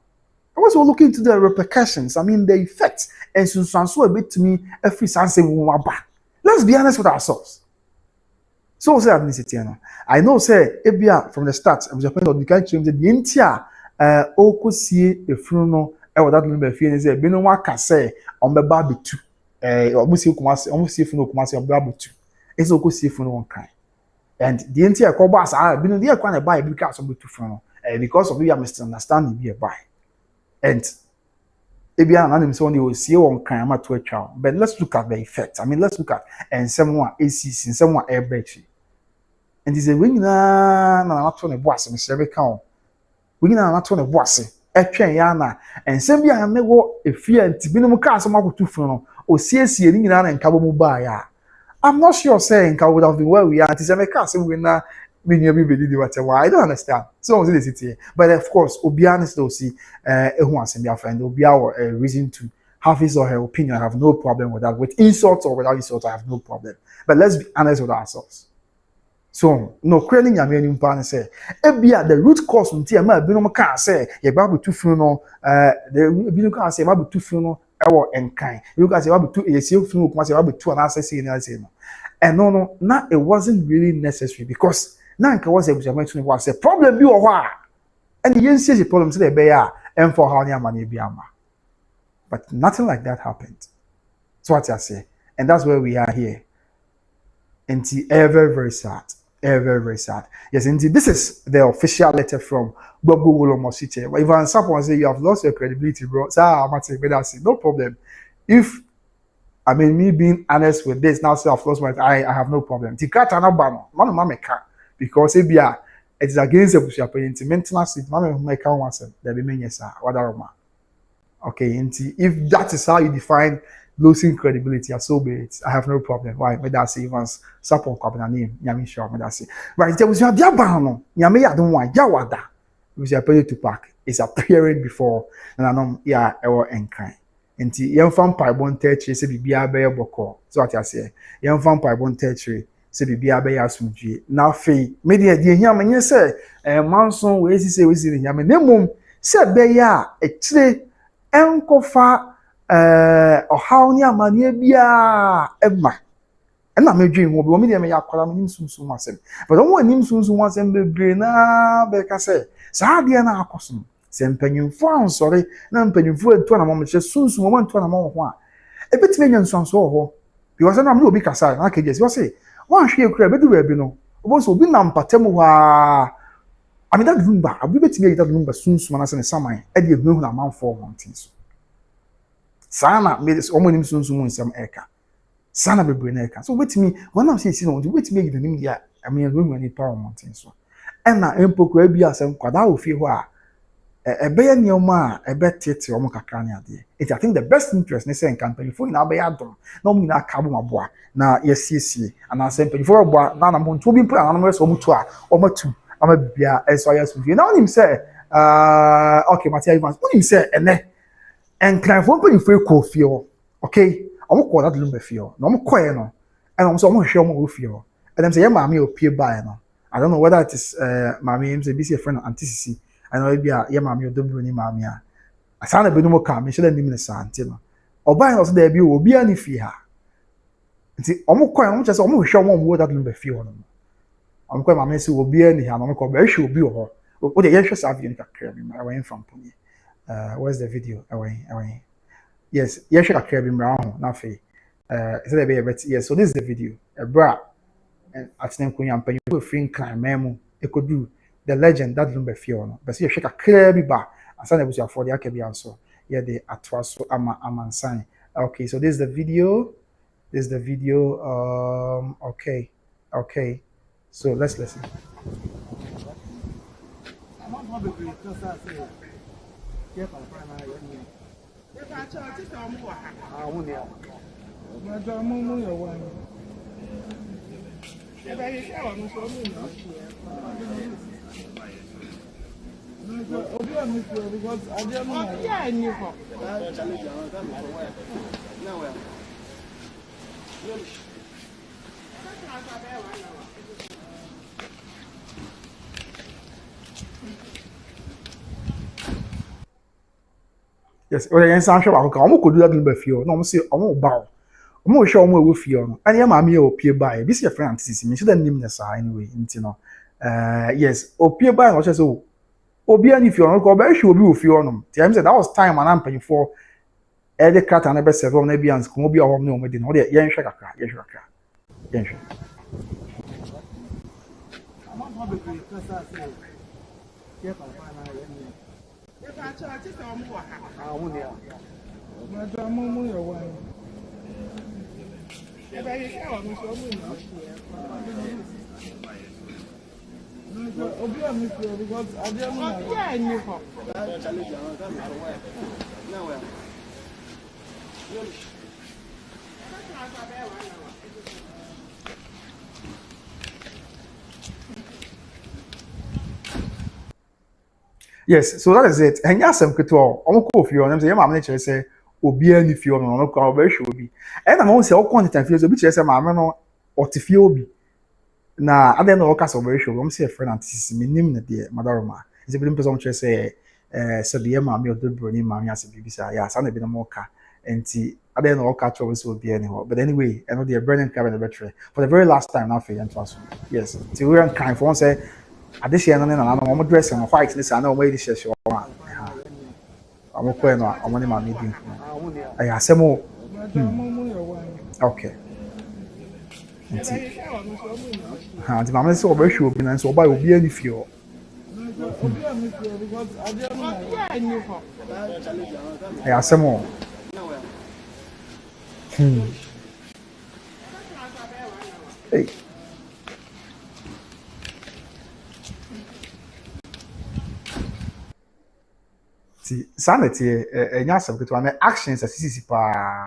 I was looking into the repercussions I mean the effects and so a bit to me every sanse we ba let's be honest with ourselves so what's that necessity no I know say ebia from the start I'm just point the kind change the entire okusie efunu no e wada do be fie ne say bi no waka say on be ba betu omusie kumase omusie funu kumase on be ba betu eso okusie funu won kan and the entire ko ba sa bi no dey kwa na buy bi ka so betu funu because of you misunderstanding be buy and ebia na nim say on dey sie won kan ama to atwa but let's look at the effect I mean let's look at and someone ACC someone airback and is a win na to ne boss me se be kan we na to ne boase etwen ya na ensem bia na wo efia ntibinum ka so makotu fun no osiesie ni nyina na nkabo mu ba ya I'm not sure saying I would have been where we are until me ka so we na me nua bi bedi whatever I don't understand so on the city but of course obi honest though see ehu asem bia friend obi our reason to have his or her opinion I have no problem with that with insults or without insults I have no problem but let's be honest with ourselves. So no credit nyame ani mpa say ebia the root cause unti e ma binom ka say ye ba betu funu no the binom ka say ba betu funu no ewo enkan you ka say ba betu ye see funu kuma say ba betu na say na say no and no na it wasn't really necessary because na nka was Abusuapanin tuni was a problem bi wo ho a and yen see the problem say be ya and for how nyama na bi ama but nothing like that happened so what I say and that's where we are here and very sad. Very sad. Yes, indeed. This is the official letter from Bogu Wolomosite. But Ivan Sapon say you have lost your credibility, bro. No problem. If I mean me being honest with this, now say I've lost my I have no problem. Tikata na bano. Mano mameka. Because it is against the Abusuapanin maintenance it mama make one say there be many sir. Wadaroma. Okay, if that is how you define losing credibility, so be it. I have no problem. Why? Me that say Evans Sapon kwabena name. Nyame sure me that say. Right, there was your diabano. Nyame ya don't want yawada. Abusuapanin to pack is appearing before nananom ya ewo enkran. Nti yɛmfa mpaebɔ ntakyire sɛ biribiara bɛyɛ bɔkɔɔ. So ate aseɛ. Yɛmfa mpaebɔ ntakyire sɛ biribiara bɛyɛ asomdwie. Na afei, me deɛ hia me nyɛ sɛ manso wei sisi ne hia me. Na mmom sɛ bɛyɛ a akyire ɛnkɔfa ɔhaw ne amanneɛ biara ɛma. Ɛna medwen ho bi wɔ me deɛ meyɛ akwara me nim sunsun asɛm. But ɔmo anim sunsun asɛm bebree na bɛka sɛ saa adeɛ na akɔ so. Sɛ mpanyinfo ansɔre na mpanyinfo atu na mɔmɔ kyɛ sunsun wɔn atu na mɔmɔ ho a ebetumi anya nsuanso wɔ hɔ. Because na me obi kasa na kegye si wɔ se wɔn ahwe ekura bedu baabi no obo so obi nam patam hɔ a amida Lumba abi betumi ayi da Lumba sunsun na sɛ ne saman ɛde ehunu na amanfo wɔn tin so. Saa na me ɔmo anim sunsun mu nsɛm ɛka. Sana bebree na ɛka. So betumi wɔn nam sɛ esi no betumi ayi da nim deɛ amenya ehunu ni pa wɔn tin so. Ɛna mpokura bi asɛm kwadaa ofie hɔ a ɛbɛyɛ nneɛma a ɛbɛtete ɔmo kakra ne adeɛ. I think the best interest ne sɛ nka mpanyinfo nyinaa bɛyɛ adom na ɔmo nyinaa ka bom aboa na yɛsiesie anaasɛ mpanyinfo aboa na anam nto bi mpo anam sɛ ɔmo to a ɔmo atu ama bibia ɛso ayɛ asomdwie. Na onim sɛ okay Matia Evans onim sɛ ɛnɛ nkranfo mpanyinfo ekɔ fie hɔ okay ɔmo kɔ that Lumba fie hɔ na ɔmo kɔɛ no ɛna ɔmo sɛ ɔmo hwehwɛ ɔmo wɔ fie hɔ ɛnam sɛ yɛ maame a opie bae no I don't know whether it is maame yɛm sɛ bi si friend Auntie Sisi I know maybe a maame Odobroni maame a asana be no mo ka me hyɛ nim ne sante no ɔbaa no so da bi obi ani fie ha nti ɔmo kɔ ɔmo kyɛ sɛ ɔmo hwehwɛ ɔmo wo that Lumba fie hɔ no ɔmo kɔ maame sɛ obi ani ha no ɔmo kɔ bɛ hwɛ obi wɔ hɔ o de yɛhwɛ saa video no kakra bi ma ɛwɛn from pony where's the video ɛwɛn yes yɛhwɛ kakra bi mra ho na afei is that be bet yes so this is the video bra atene nkonya mpanyin free clan memo ekodu the legend that Lumba fie hɔ no bɛ sɛ yɛhwɛ kakra bi ba asana abusuafo de aka bi anso yɛ de atoa so ama amansan. Okay, so this is the video okay so let's listen. Yes, well, yes, I'm sure I'm could do that Lumba fie. No, I'm say I'm bow. I'm sure I'm with fie no. And yeah, mammy opie by. This your friend Auntie Sisi. Me should name the sign anyway. You know. Yes, opie by. I was so. Obi ani fie no ko ba hwe obi wo fie no. Time said that was time an ampan for e de krata na be serve na bia nsko obi a hom ne omedi no de yen hwe kakra yen hwe yes, so that is it. And yes, I'm keto. I'm cool for you. I'm saying, I'm not say obi ani fie no no kwa ba hwe obi. And I'm say o content fie so obi kire say maame no otifie obi. Na ade no o kasa obi hwe. I'm say friend Auntie Sisi me nim na de madaroma. Is be person kire say so the maame Odobroni maame ase bibisa ya sa na be no mo ka. Enti ade no o ka cho so obi ani ho. But anyway, I know the burning cabin the battery. For the very last time now for you to yes. Ti we ran kind for one say adehye no na no dress no white ni sa na o ma edihye hye o ha amo ko no amo ne ma me din fu ay asemo okay ha di mama se o ba hwe obi na so o ba obi ani fie o ay asemo hey sanity enya asem keto na actions asisi pa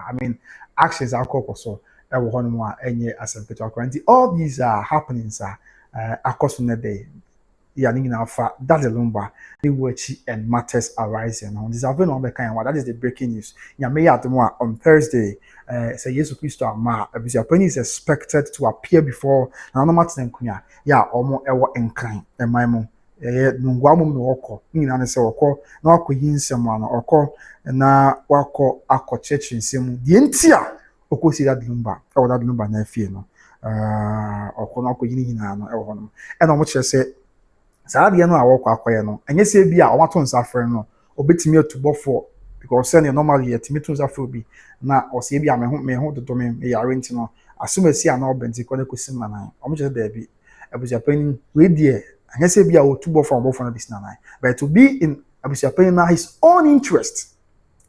I mean actions akoko so e wo hono a enye asem keto akwanti all these are happenings akoso na day ya ni nyina fa that's the Lumba ni wachi and matters arising now this have no be kan that is the breaking news nyame ya adom on Thursday say Jesus Christ ama Abusuapanin is expected to appear before na no matter nkunya ya omo ewo enkran eman mu nungwa mu no okọ nyina ne se okọ na akọyi nsem ano okọ na wakọ akọchechi nsem die ntia okosi that Lumba or that Lumba na afie no okọ na akọyi nyina no ewo no e na omo kire se saa de no awọ kwakoye no enye se bi a omato nsafre no obetimi atubofo because say normally yetimi to nsafre bi na o se bi a me ho dodo me yare nti no asomasi a na obenti ko na kosim na nan omo kire da bi Abusuapanin we die enye se bi a otubofo obofo na bisna nan but to be in Abusuapanin na his own interest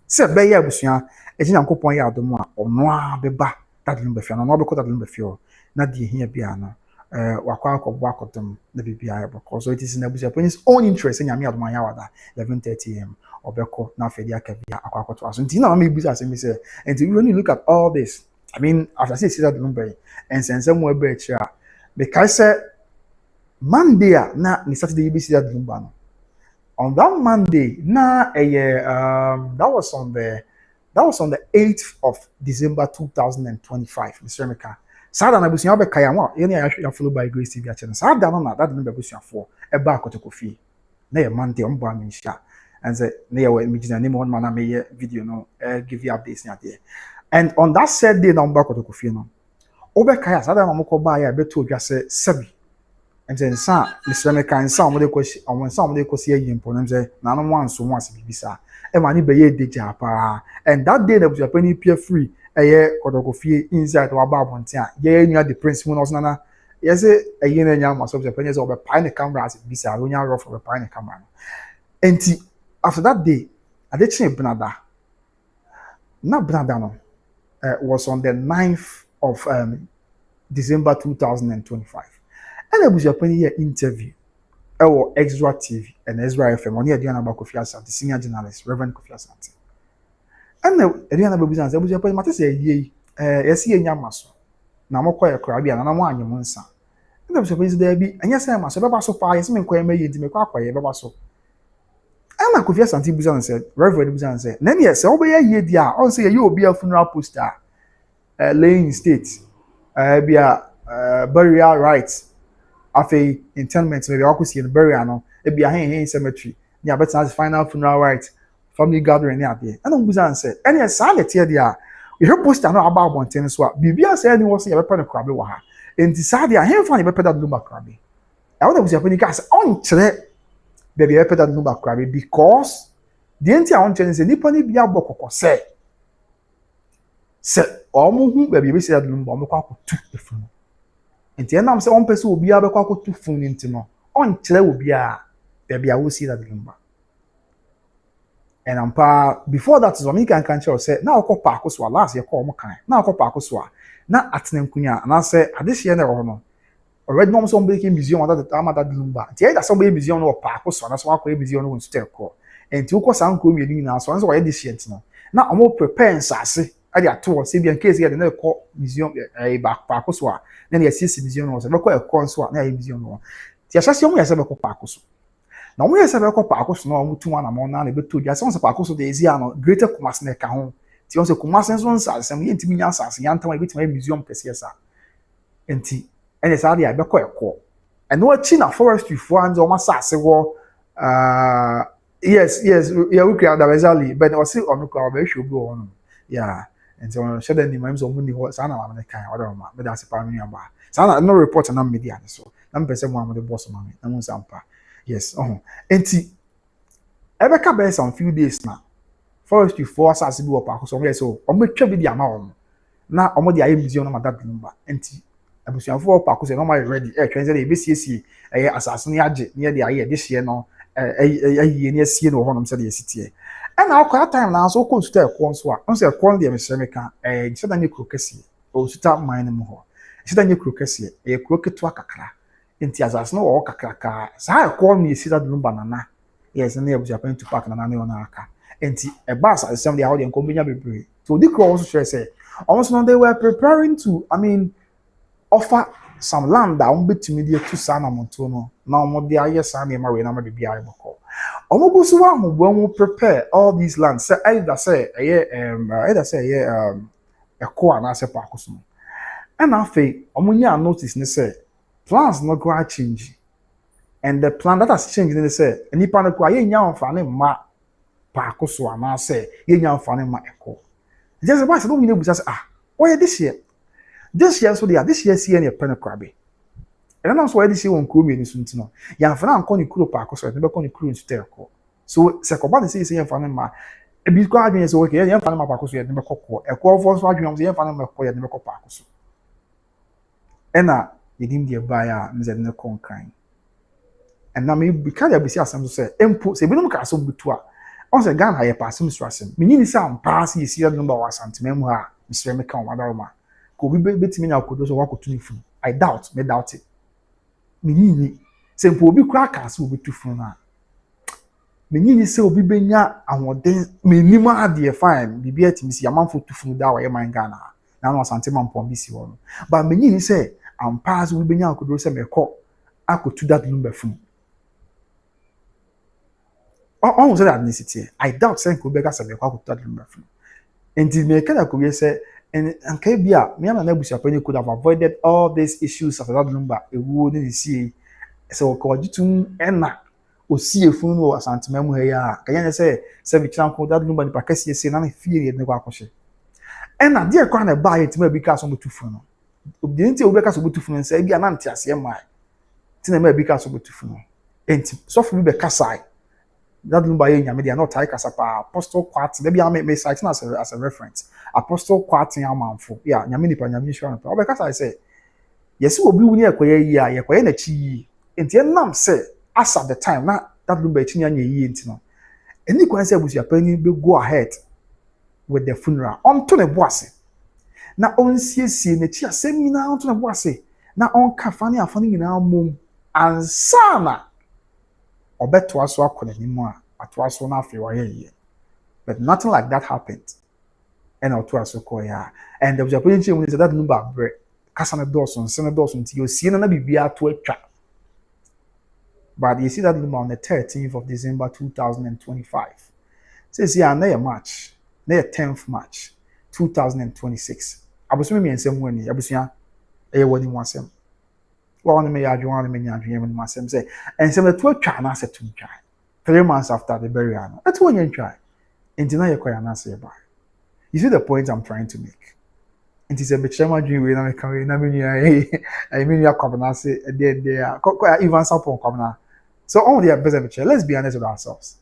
se be ya abusua eji Nyankopon ya adom a ono a beba dadlum be fia no be ko dadlum be fia na die hia bi a no wakwa akọbọ akọdom na bibia ya bọkọ so it is in Abusuapanin's own interest in yami adoma ya wada 11:30 am obeko na afedi akabia akwa akọto aso nti na ma mebusa asem be say and when you look at all this I mean after say that Lumba and sense mo ebe echa because say Monday na ni Saturday you see that Lumba no on that Monday na that was on the 8th of December 2025 Mr. Meka Sada na busua be kaya mo ye na ya follow by Grace TV channel sada no na that no be busua for e ba akotokofie na ye Monday on bo amenhia and say na ye we imagine na mo na me video no give you updates na there and on that said day na on ba akotokofie no obe kaya sada na mo ko ba ya be to odwa se sebi and then sa Mr. Meka nsa mo de kosi on nsa mo de kosi yimpo na say na no mo anso mo asibisa e ma ni be ye deja pa and that day na Abusuapanin appear free eye kodokofie inside wa ba abonte a ye nya the principal no so na ye say eye na nya maso Abusuapanin say obe pai ne camera as bisa ro nya rough obe pai ne camera no enti after that day adechi Benada na Benada no was on the 9th of December 2025 and Abusuapanin here interview ewo Extra TV and Ezra FM on here Diana Kofi Asante senior journalist Reverend Kofi Asante and Eliana Babuzan say Abusuapanin mate say ye yesi enya maso na mokọ ye kra bia na mo anyem nsa and Abusuapanin say there bi anya say maso beba so pa yesi me nkọ ema ye nti me kwa akọ ye beba so and Kofi Asante Buzan say Reverend Buzan say na me say obe ye dia on say ye obi a funeral poster laying state bia burial rights afei internment maybe akosi in burial no bia hen cemetery nya better as final funeral rights family gathering near there and Buzan say any say na tie dia we hear poster no about bonten so bibia say any was say be krabe wa ha enti say dia hen fa ne be that Lumba krabe e wona Abusuapanin ka say on kire be be that Lumba krabe because the enti a on kire say nipa ni bia bokoko say omo hu be be say that Lumba omo kwa akotu efunu enti enam say on person obi abekwa akotu funu enti no on kire obi a be be a wo see that Lumba. And before that is when can tell say na okopa Akosua last year call mo kan na okopa Akosua na atenenkunya and I say this year na no already no some breaking museum that time that Lumba tie that some museum no pa Akosua na so akọ museum no won call and ti ukọ san ko mi ni na so why this year no na omo prepare nsase e dey ato say bi in case here na call museum pa Akosua na dey see museum no so be call e call so na museum no ti asase omo ya se be call pa Akosua na we say be ko Akosua na omutu na mo na be to dia say on Akosua dey ezi ano greater Kumasi na ka ho ti on say Kumasi so nsasem ye ntimi nya nsase ya ntam be tima museum kese sa enti ene sa dia be ko ekọ and no chi na forestry fo and o masase wo yes yeah we create that exactly but o say o me ko be hwe bi o no yeah and so share the name so muni ho sa na ma me kan o ma me da se pa me aba sa na no report na media so na me pese mo am the boss ma me na mo sampa. Yes, enti ebeka be some few days na forestry force as bi opa so yes so o metwa bi di ama o na o mo di aye museum na madad Lumba enti abusuafo opa so no ma ready twen say dey be siesie asase ne age ne dey aye dey hye no aye ne asie no ho no say dey sitie and na akwa time na so ko nsuta ekwo nso a on say ekwo dey Mr. say da nye krokesi o suta mine mo ho say da nye krokesi kroketo akakra enti asase no wo kakraka sa ekwo mi esi da Lumba nana yes na Abusuapanin to park nana ne ona aka enti e ba sa sem dey how dey nkombenya bebre so the cross share say almost now they were preparing to offer some land that won't be to me to sana montono. Now more the aye sana marina may be able. Omogusuwa when we prepare all these lands. Say either say a core and answer parkusum. And after omunya notice ne say plans not go change. And the plan that has changed they say nipa no kwa ye nya amfane ma Akosua na say ye nya amfane ma eko. Just why say no we say why this year? This year so they are this year see any pen krabe. And that's why this year won kuro me ni suntino. Ya amfane anko ni kuro pa Akosua, ne be ko ni kuro nti eko. So se ko ba dey say amfane ma e bi ko adwen say okay ye amfane ma pa Akosua ne be kokko. Eko fo so adwen say ye amfane ma eko ye ne be ko pa Akosua. Ena yedim de ba ya nze ne konkan. And now me because I be see asem say empo say bi no ka so butu a on say Ghana ye pass me so asem me ni say am pass ye see that number was Asantehene mu ha Mr. Meka on Madaroma ko bi betimi na kodo so wakotu ni fun I doubt it me ni say empo obi kura ka so obetu fun na me ni say obi benya ahoden me ni ma ade fine bibia timi si amanfo tu fun da wa ye man Ghana na no Asantehene man pon bi si wo but me ni say am pass obi benya kodo say me ko akotu that Lumba fun. On that ethnicity, I doubt saying Quebec as a local to that Lumba. And the American could say, and Kabia, me and Abusuapanin could have avoided all these issues of that Lumba, a wooden see. So, called you to Enna, or see a phone or Asantehene here. Can you say, Savichan called that Lumba, the Pacassia, say, none of fear in the Wakoshe. And I dear kind of buy it maybe because of the phone. Didn't you because of the phone and say, be an auntie as your mind? Tina may because of the phone. And so for me, the Kasai. That Lumba ye nyame they are not tie kasapa apostle kwat maybe I may cite as a reference apostle kwat yamanfo yeah nyame nipa nyame sure no because I say yes obi wuni ekoye yi a yekoye na chi yi enti enam say as at the time na that Lumba chi nya yi enti no eni kwan say Abusuapanin be go ahead with the funeral on to ne boase na on siesie na chi asem nyina on to ne boase na on ka fane afane nyina mom ansana obeto aso akona nimu a ato aso na afi wa ye but nothing like that happened and ato aso ko ya and the Abusuapanin che when that Lumba bre kasa na doso nti you see na bibia ato atwa but you see that Lumba on the 13th of December 2025 says yeah na March na 10th March 2026 abusumi mi ensem wani abusua wani mu asem one me adwan me nyadwen me masem say and say to atwa na say to twa 3 months after the burial that's when you try enti na yekoya na say ba you see the point I'm trying to make enti say be chema dwen we na me kan we na me nua I mean you kwabna say there even support kwabna so all the business let's be honest with ourselves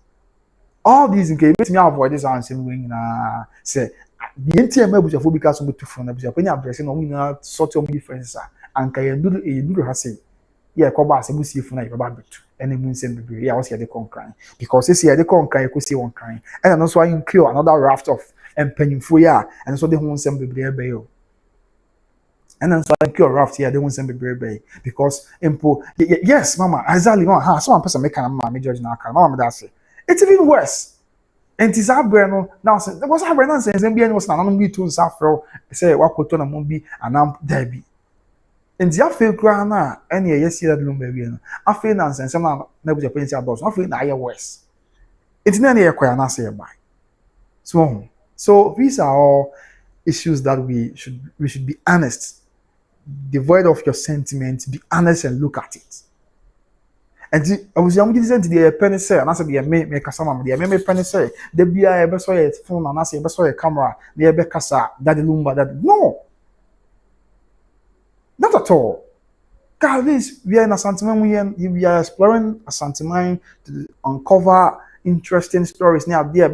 all these in case me avoid this answer we na say the enti ma Abusuafo because so to phone Abusuapanin address no we na sort of difference anka yenduru ha say yeah ko ba asebusi fu na yo ba betu ene mu nsem bebre ya wo se de konkran because this year de konkran ko see one kan and no so I incur another raft of empanyimfo ya and so de hu nsem bebre be yo and then so I incur raft here de hu nsem bebre be because impo yes mama azali mama ha so one person make am ma judge na aka mama that say it's even worse and is abre no now say there was abre na say nsem bia ni was na no bi to nsafro say wakoto na mo bi anam da bi and the affair grana any yes that Lumba we no affair na nsense na Abusuapanin say ados affair na aye worse it's na na yekoya na say buy so these are all issues that we should be honest, devoid of your sentiments, be honest and look at it. And I was young to the penny say and I said me kasama me penny say the bia ebe so your phone and I say ebe so your camera the ebe kasa that Lumba that no. Not at all. God, we are in Asantehene. We are exploring Asantehene to uncover interesting stories. Now, there,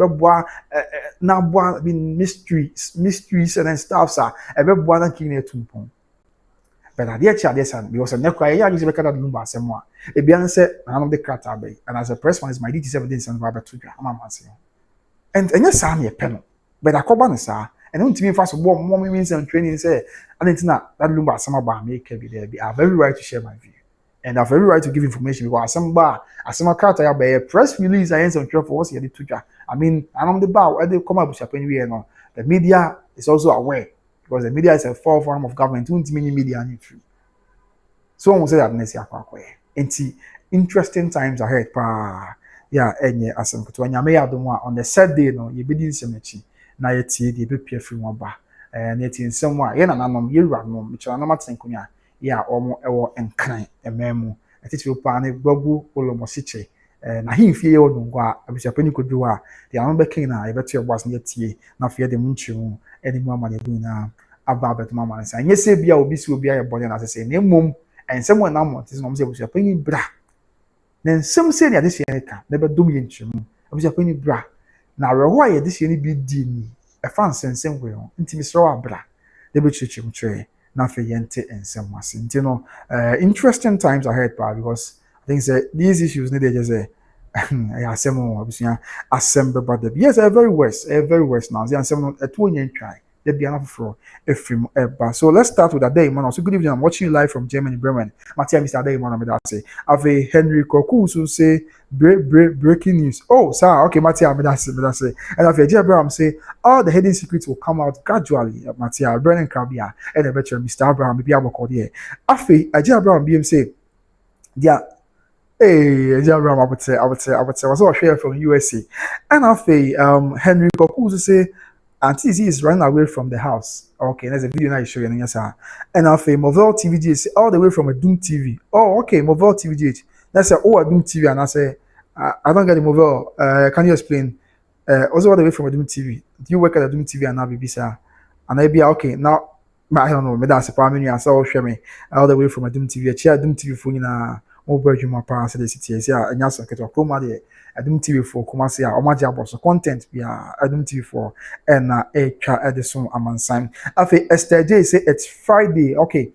now, mysteries and then stuff. Sir, everyone that came here to me. But I did share this one because I never quite used to record Lumba somewhere. A beyond said, I'm the cratabe, and as a press one is my duty 17 and Robert to I'm and yes, I'm a pen, but I call sir. And don't me fast more means and training say, and it's not that Lumba some bar make be there. I have every right to share my view. And I have every right to give information because some bar, as some cat I have a press release I answer for what's the Twitter. I mean, I'm on the bar where they come up with Japan no. The media is also aware because the media is a form of government, don't mean media and free. so one say that next year akwa enti interesting times ahead pa yeah enye asem kuto nyame ya dom a on the third day no ye bedi nsem achi na ye tie de be pia free one ba na tie nsem a ye na nanom ye wura no me cha na matenkunya ya omo ewo enkran ememu atiti pa ne gbagu olomosiche na himfie ye odungo a abusuapani kodu a de an be kin na ye beto ye boas na ye tie na fie de munchimu eni mu amane du na aba bet mama nsa nye se bia obi si obi aye bone na sese na emom ensem we na mo tisi no mo se abusuapani bra na nsem se ne de se ka na be dom ye nchimu abusuapani bra na reho aye de se ne bi di ni e fa nsensem we ho ntimi sro abra de be chichim chwe na fe yente ensem wase nti no interesting times ahead pa because I think say these issues need just say asem abusuya asem be bad yes very worse now the asem no eto onye try the be enough for efrim eba. So let's start with Ade man. So good evening, I'm watching you live from Germany, Bremen. Matia Mr. Ade man, I say have a Henry Koku so say breaking news. Oh sir, okay Matia me that say and have a Abraham say all the hidden secrets will come out gradually. Matia Brennan Krabia and a better Mr. Abraham be able to here. Afi Abraham BM say yeah. Hey, Abraham, I would say, was all share from USA. And after Henry Koku say Auntie Z is running away from the house. Okay, there's a video now you show you. Yes, sir. And after Mobile TVGH all the way from a Doom TV. Oh, okay, Mobile TVGH. That's a a Doom TV, and I say I don't get the Mobile. Can you explain? Also all the way from a Doom TV. Do you work at a Doom TV and now be sir? And I be okay now. I don't know. Maybe that's a primary answer. I'll share me all the way from a Doom TV. I share Doom TV for you now. Mobile Juma Pass the city. Yeah, and yes, I get a coma there. Adum TV for Kumasi a omaji aboso content bia Adum TV for and twa edison amansan afi Esther J say it's Friday okay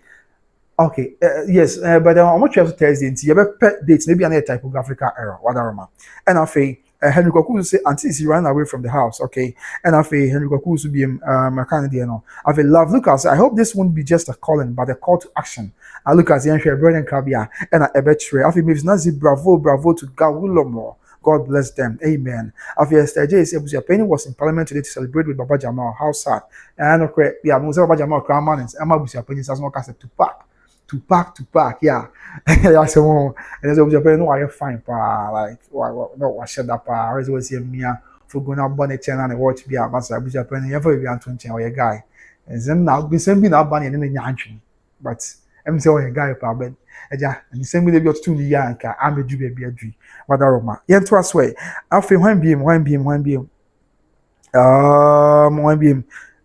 yes but I'm much Thursday nti you be date maybe an typographical error wadaroma and afi Henry Kwaku say until he ran away from the house okay and afi Henry Kwaku so be mechanic there no afi love Lucas I hope this won't be just a calling but a call to action. I look at the share Brennan Krabia and a betre afi Mavis Nazi bravo to Gawulomo. God bless them. Amen. After yesterday, Abusuapani was in Parliament today to celebrate with Baba Jamal. How sad. And I know correct. Yeah, Moses Baba Jamal Kraman and Emma Abusuapani has not cast to pack. Yeah. I said, oh, and there's Abusuapani. No, I fine pa like no, I said that pa. I always see me for going out bonnet channel and watch be a master Abusuapani. Ever be on 20 or a guy. And then now be sending out bunny and then the but I'm saying a guy pa ben. Eja and the same way they got 2 years anka amedu baby adwi wadaroma yento aswe afi when biem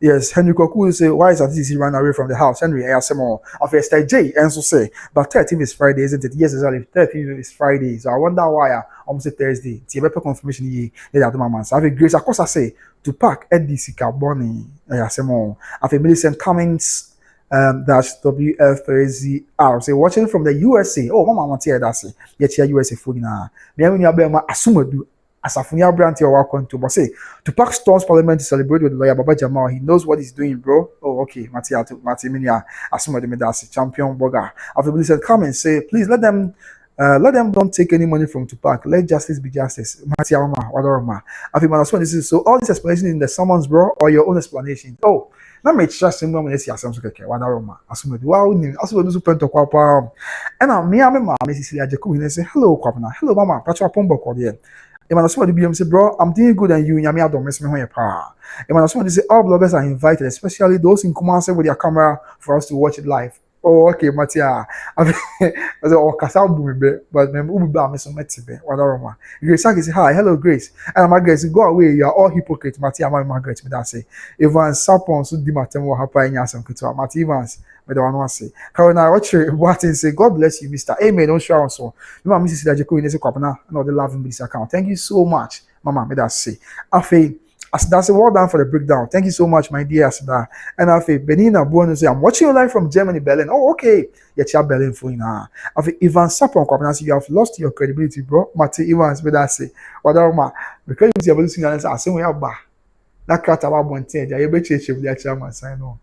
yes Henry Koku say why is that he ran away from the house Henry asemo of Esther J and so say but 13th is Friday isn't it yes exactly 13th is Friday so I wonder why almost Thursday ti be confirmation ye they are man so have Grace-Akosua say to pack edc carboni asemo of Millicent Cummings that's WF3ZR. Say watching from the USA. Oh, mama, want to hear that? Say, yet here USA food na. Me when you be ma asumadu. Asafunia Branti or welcome to but say to Park Storms Parliament to celebrate with lawyer Baba Jamal. He knows what he's doing, bro. Oh, okay. Matiminia Asumadu Medasi, champion burger. After he said, come and say, please let them don't take any money from Tupac. Let justice be justice. Matiama, Wadaroma. After this is so all this explanation in the summons, bro, or your own explanation. Oh. Na me trust him when see asem so keke wadaroma asumadu wa uni asumadu so pento kwapa and me ma Mrs. Ajeku he say hello kwapna hello mama pacho pombo ko there e man asumadu bi say bro I'm doing good and you nyame adom me ho ye pa e man asumadu say all bloggers are invited especially those in Kumasi with their camera for us to watch it live. Oh, okay, Matia. I was all Casal Bube, but me Uba Miss Metibe, Wadaroma. Grace say hi, hello Grace. And my Grace, go away, you are all hypocrites, Matia, my Margaret, me that say. Evans Sapon, so di Matemo Hapa in Yasam Kutua, Mati Evans, me the one who say. Carolina, what say, God bless you, Mr. Amen, don't show so. You want Mrs. Dajaku in this Kopana, no, the love in this account. Thank you so much, Mama, me that say. Afe. That's a well done for the breakdown. Thank you so much, my dear Asada. And Afi Benina Buono say, I'm watching you live from Germany, Berlin. Oh, okay. Yet you're Berlin for you now. Afi Ivan Sapon Kwapana, you have lost your credibility, bro. Mati Evans, but I say, Wadaroma, because you're listening and I say, we have ba. That cat about one thing, you bet you with the chairman sign on.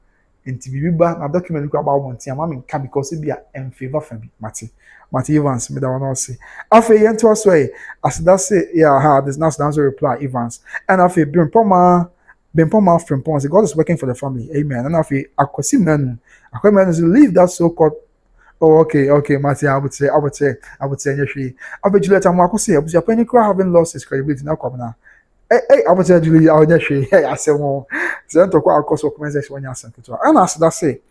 In TV, na document about one thing, I'm in because it be in favor for me, Mati Evans, me that one say. Afi yento aswe, as that say, yeah, there's not answer reply Evans. And afi Bimpoma Frimpong, God is working for the family, amen. And afi Akosi Menu, leave that so-called Oh, okay, Martin. I would say, actually, I bet Juliet and Marco say, Abusuapanin having lost his credibility now, come now. I would say, Julie, I would actually, hey, I say, well, so to quite across comments when you ask to and as that say,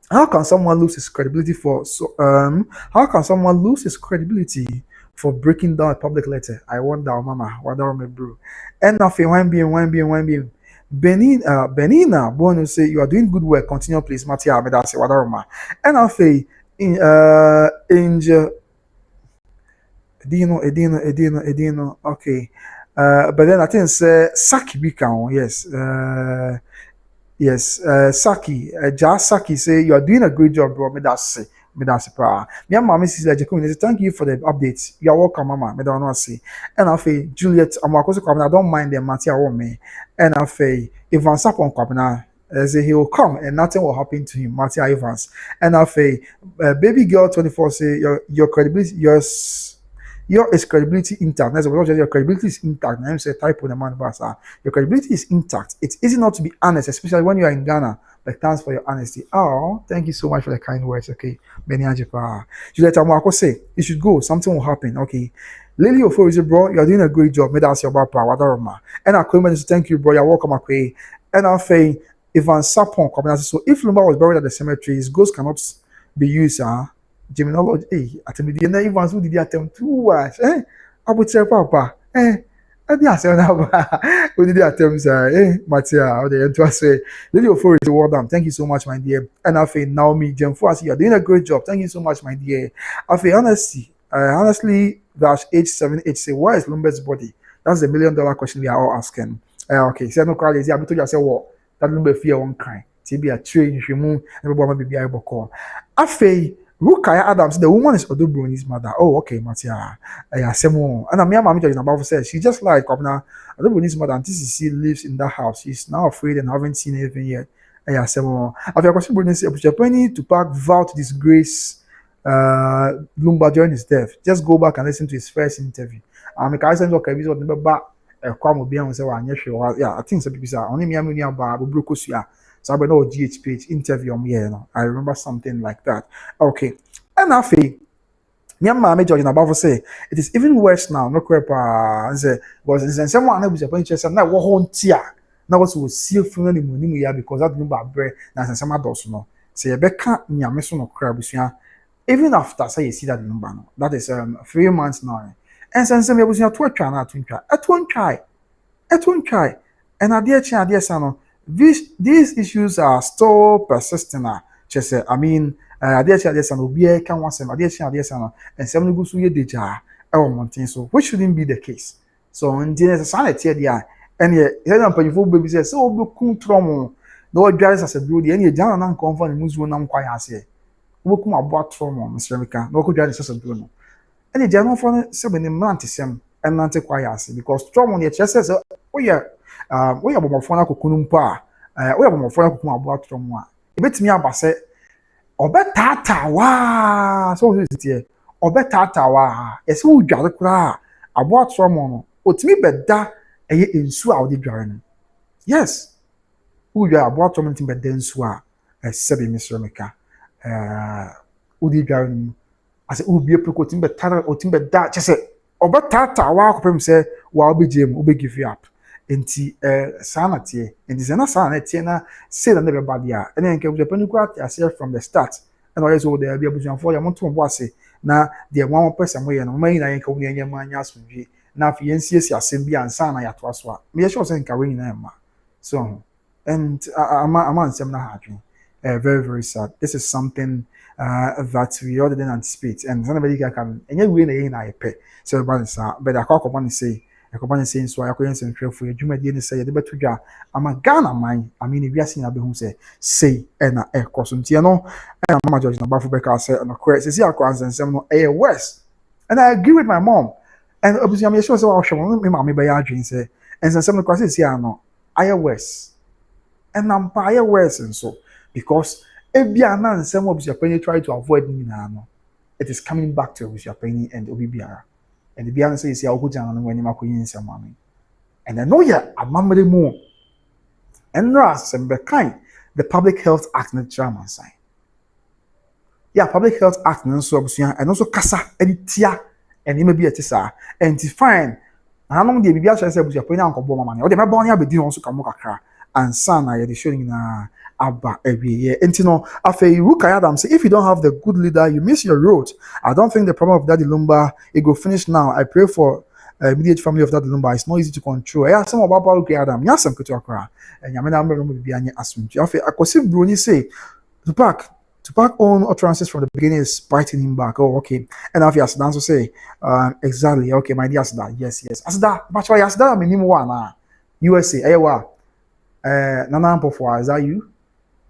how can someone lose his credibility for how can someone lose his credibility for breaking down a public letter? I wonder, Mama, what are me, bro? And nothing, when being. Benina, born to say you are doing good work. Continue, please, Matia. Me that say what are ma. And I say in Angel, Edino. Okay, but then I think say Saki Bikao. Yes, yes, Saki, Saki say you are doing a great job, bro. Me that's pa. Me and mommy says like thank you for the updates. You are welcome, mama. Me don't know say. And I say Juliet, I'm also coming. I don't mind them, Matia or me. And I say Evans up on Kwabena. Say he will come and nothing will happen to him, Matia Evans. And I say, baby girl 24 say your credibility, your is credibility intact. That's what your credibility is intact. I'm say type on the man basa. Your credibility is intact. It's easy not to be honest, especially when you are in Ghana. Like thanks for your honesty. Oh, thank you so much for the kind words. Okay, Benny Ajipa. Juliet Amwako say you should go. Something will happen. Okay. Lily Ofo, bro, you're doing a great job. Made us your papa, wadaroma. And I come thank you, bro. You're welcome, okay. And I say Ivan Sapon come so if Lumba was buried at the cemetery, his ghost cannot be used, Geminology, at the end, Evans who did attempt too much, I would say, Papa, I didn't say now. Who did the attempts, Matia, or the end say, Lily Ofo is well done. Thank you so much, my dear. And I say, Naomi, Jemfo, you're doing a great job. Thank you so much, my dear. I say, honestly, dash H78 say, where is Lumba's body? That's the $1 million question we are all asking. Okay, say no crowd is here. I told you, I say, what? That Lumba fear one kind. To be a train, if you move, everybody may be able to call. I say, Rukaya Adams, the woman is Odobroni's mother. Oh, okay, Matia. I say more. And I'm your mommy judging about said she just like Governor Odobroni's mother, and TCC lives in that house. She's now afraid and haven't seen anything yet. I say more. After question, Bruni say, Abusuapanin to pack vow to disgrace Lumba during his death. Just go back and listen to his first interview. I send okay, this was never back. Kwame Bian say, yeah, I think some people say, only me and Abusuapanin. So I know GHPH interview me, I remember something like that. Okay. And I feel me and my major in above say it is even worse now. No crap say because someone who was a bunch of now what tia. Now was see from the money because that number bread na some adults no. Say you beka nyame so no crap even after say you see that number no. That is 3 months now. And since me was to try. And idea no. These issues are still persistent. Just I mean, ideas and obi can want some ideas and some go so ye deja mountain so which shouldn't be the case. So in the sanity there and here na panyfo baby say so obi kun trom no dware as a build and ye jana na nkonfo ne muzu na nkwa ya ase obi kun abo trom Mr. Mika no ko dware as a build no and ye jana for se be ne mantisem and nante kwa ya ase because trom ne che say we are bomofo na kokunu mpo a we are bomofo na kokunu abo atro mu a ebetimi aba se obetata wa so we sit here obetata wa ese wo dware kura abo atro mu no otimi beda eye ensu a odi dware no yes wo dware abo atro mu timi beda ensu a sebe Mr. Meka odi dware no ase obi epoko timi beta otimi beda chese obetata wa akopem se wa obegem obegi up enti sana tie enti sana sana tie na say na be bad ya ene nke Abusuapanin kwat ase from the start and always wo there be abusuafo ya monto mbo ase na the one person mo ye no man na yenka wo nya manya asomdwe na afi yensie asem bi ansa na ya to aso a me sure say nka we nyina ma so and ama nsem na ha adwen very very sad. This is something that we all didn't anticipate and somebody can enye we na yin na yepe so everybody say but akwa say Ekobani saying so I couldn't send for you. Juma didn't say the betuja. I'm a Ghana mine. I mean, if you are seeing a behum say and a cosumtiano and Mama George and Bafubeka said and a correct says and some a west. And I agree with my mom. And obviously I'm sure so I'll show me mammy by our dream say and some crosses here no I west and I'm by west and so because if you are not some of your penny try to avoid me now, it is coming back to your penny and Obibiara. And the Bian says, "I will go down when you are in some money." And I know ya a mamma more. And Ras and Bekind, the Public Health Act, the German sign. yeah, Public Health Act and so and also kasa any tia and it may be a tisa and to find how long the BBI says Abusuapanin and Kobo money or the Maboni Abedi also come kakra and son I showing na Abba every year. And you know, after you Ga-Adangbe say if you don't have the good leader, you miss your road. I don't think the problem of Daddy Lumba it go finish now. I pray for immediate family of Daddy Lumba. It's not easy to control. I have some about Ga-Adangbe. Yes, I'm going to akra. And Yamina will be any assumption. After Bruni say Tupac own utterances from the beginning is biting him back. Oh, okay. And after Asda also say, exactly. Okay, my dear Asda. Yes. Asda, but why Asda? I mean, one USA. Ewa. Nana Pofwa, is that you?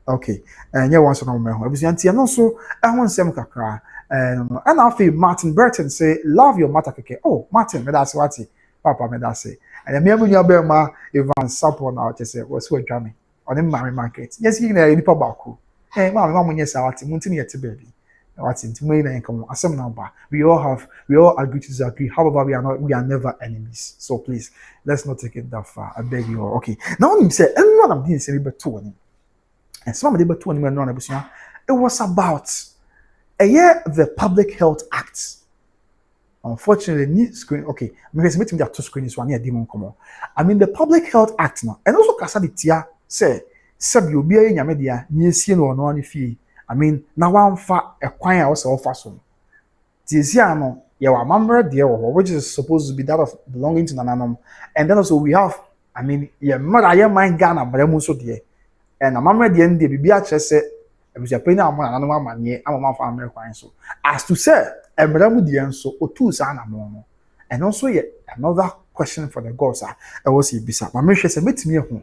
Okay. And yeah, once on my home. And also, I want some kakra. And after Martin Burton say, love your mata keke. Oh, Martin, me that's what Papa me that's say. And me when you be ma Evan support now to say, what's what jammy on the market. Yes, you know, nipa baku. Hey, mama, yes, I want to yet baby. What's into me and come some number. We all agree to disagree. However, we are never enemies. So please, let's not take it that far. I beg you all. Okay. Now you say, and one of these say but two. And some of the but two it was about a year the Public Health Act. Unfortunately, screen okay. Because meeting there two screens one year demon come on. I mean the Public Health Act now, and also kasa the tia say. Sabi obi aye nyame dia na esie no no ne fie I mean na wamfa ekwan a wo se wo fa so tiesia no ye wa mamre de wo which is supposed to be that of belonging to nananom and then also we have I mean ye mara ye man Ghana maramu so de and mamre de ndie bibia kire se Abusuapanin amon nananom amane amama fa amre kwan so as to say emramu de nso otu sa na mo no and also ye another question for the gods I was bisa mamre hwe se metimi ehu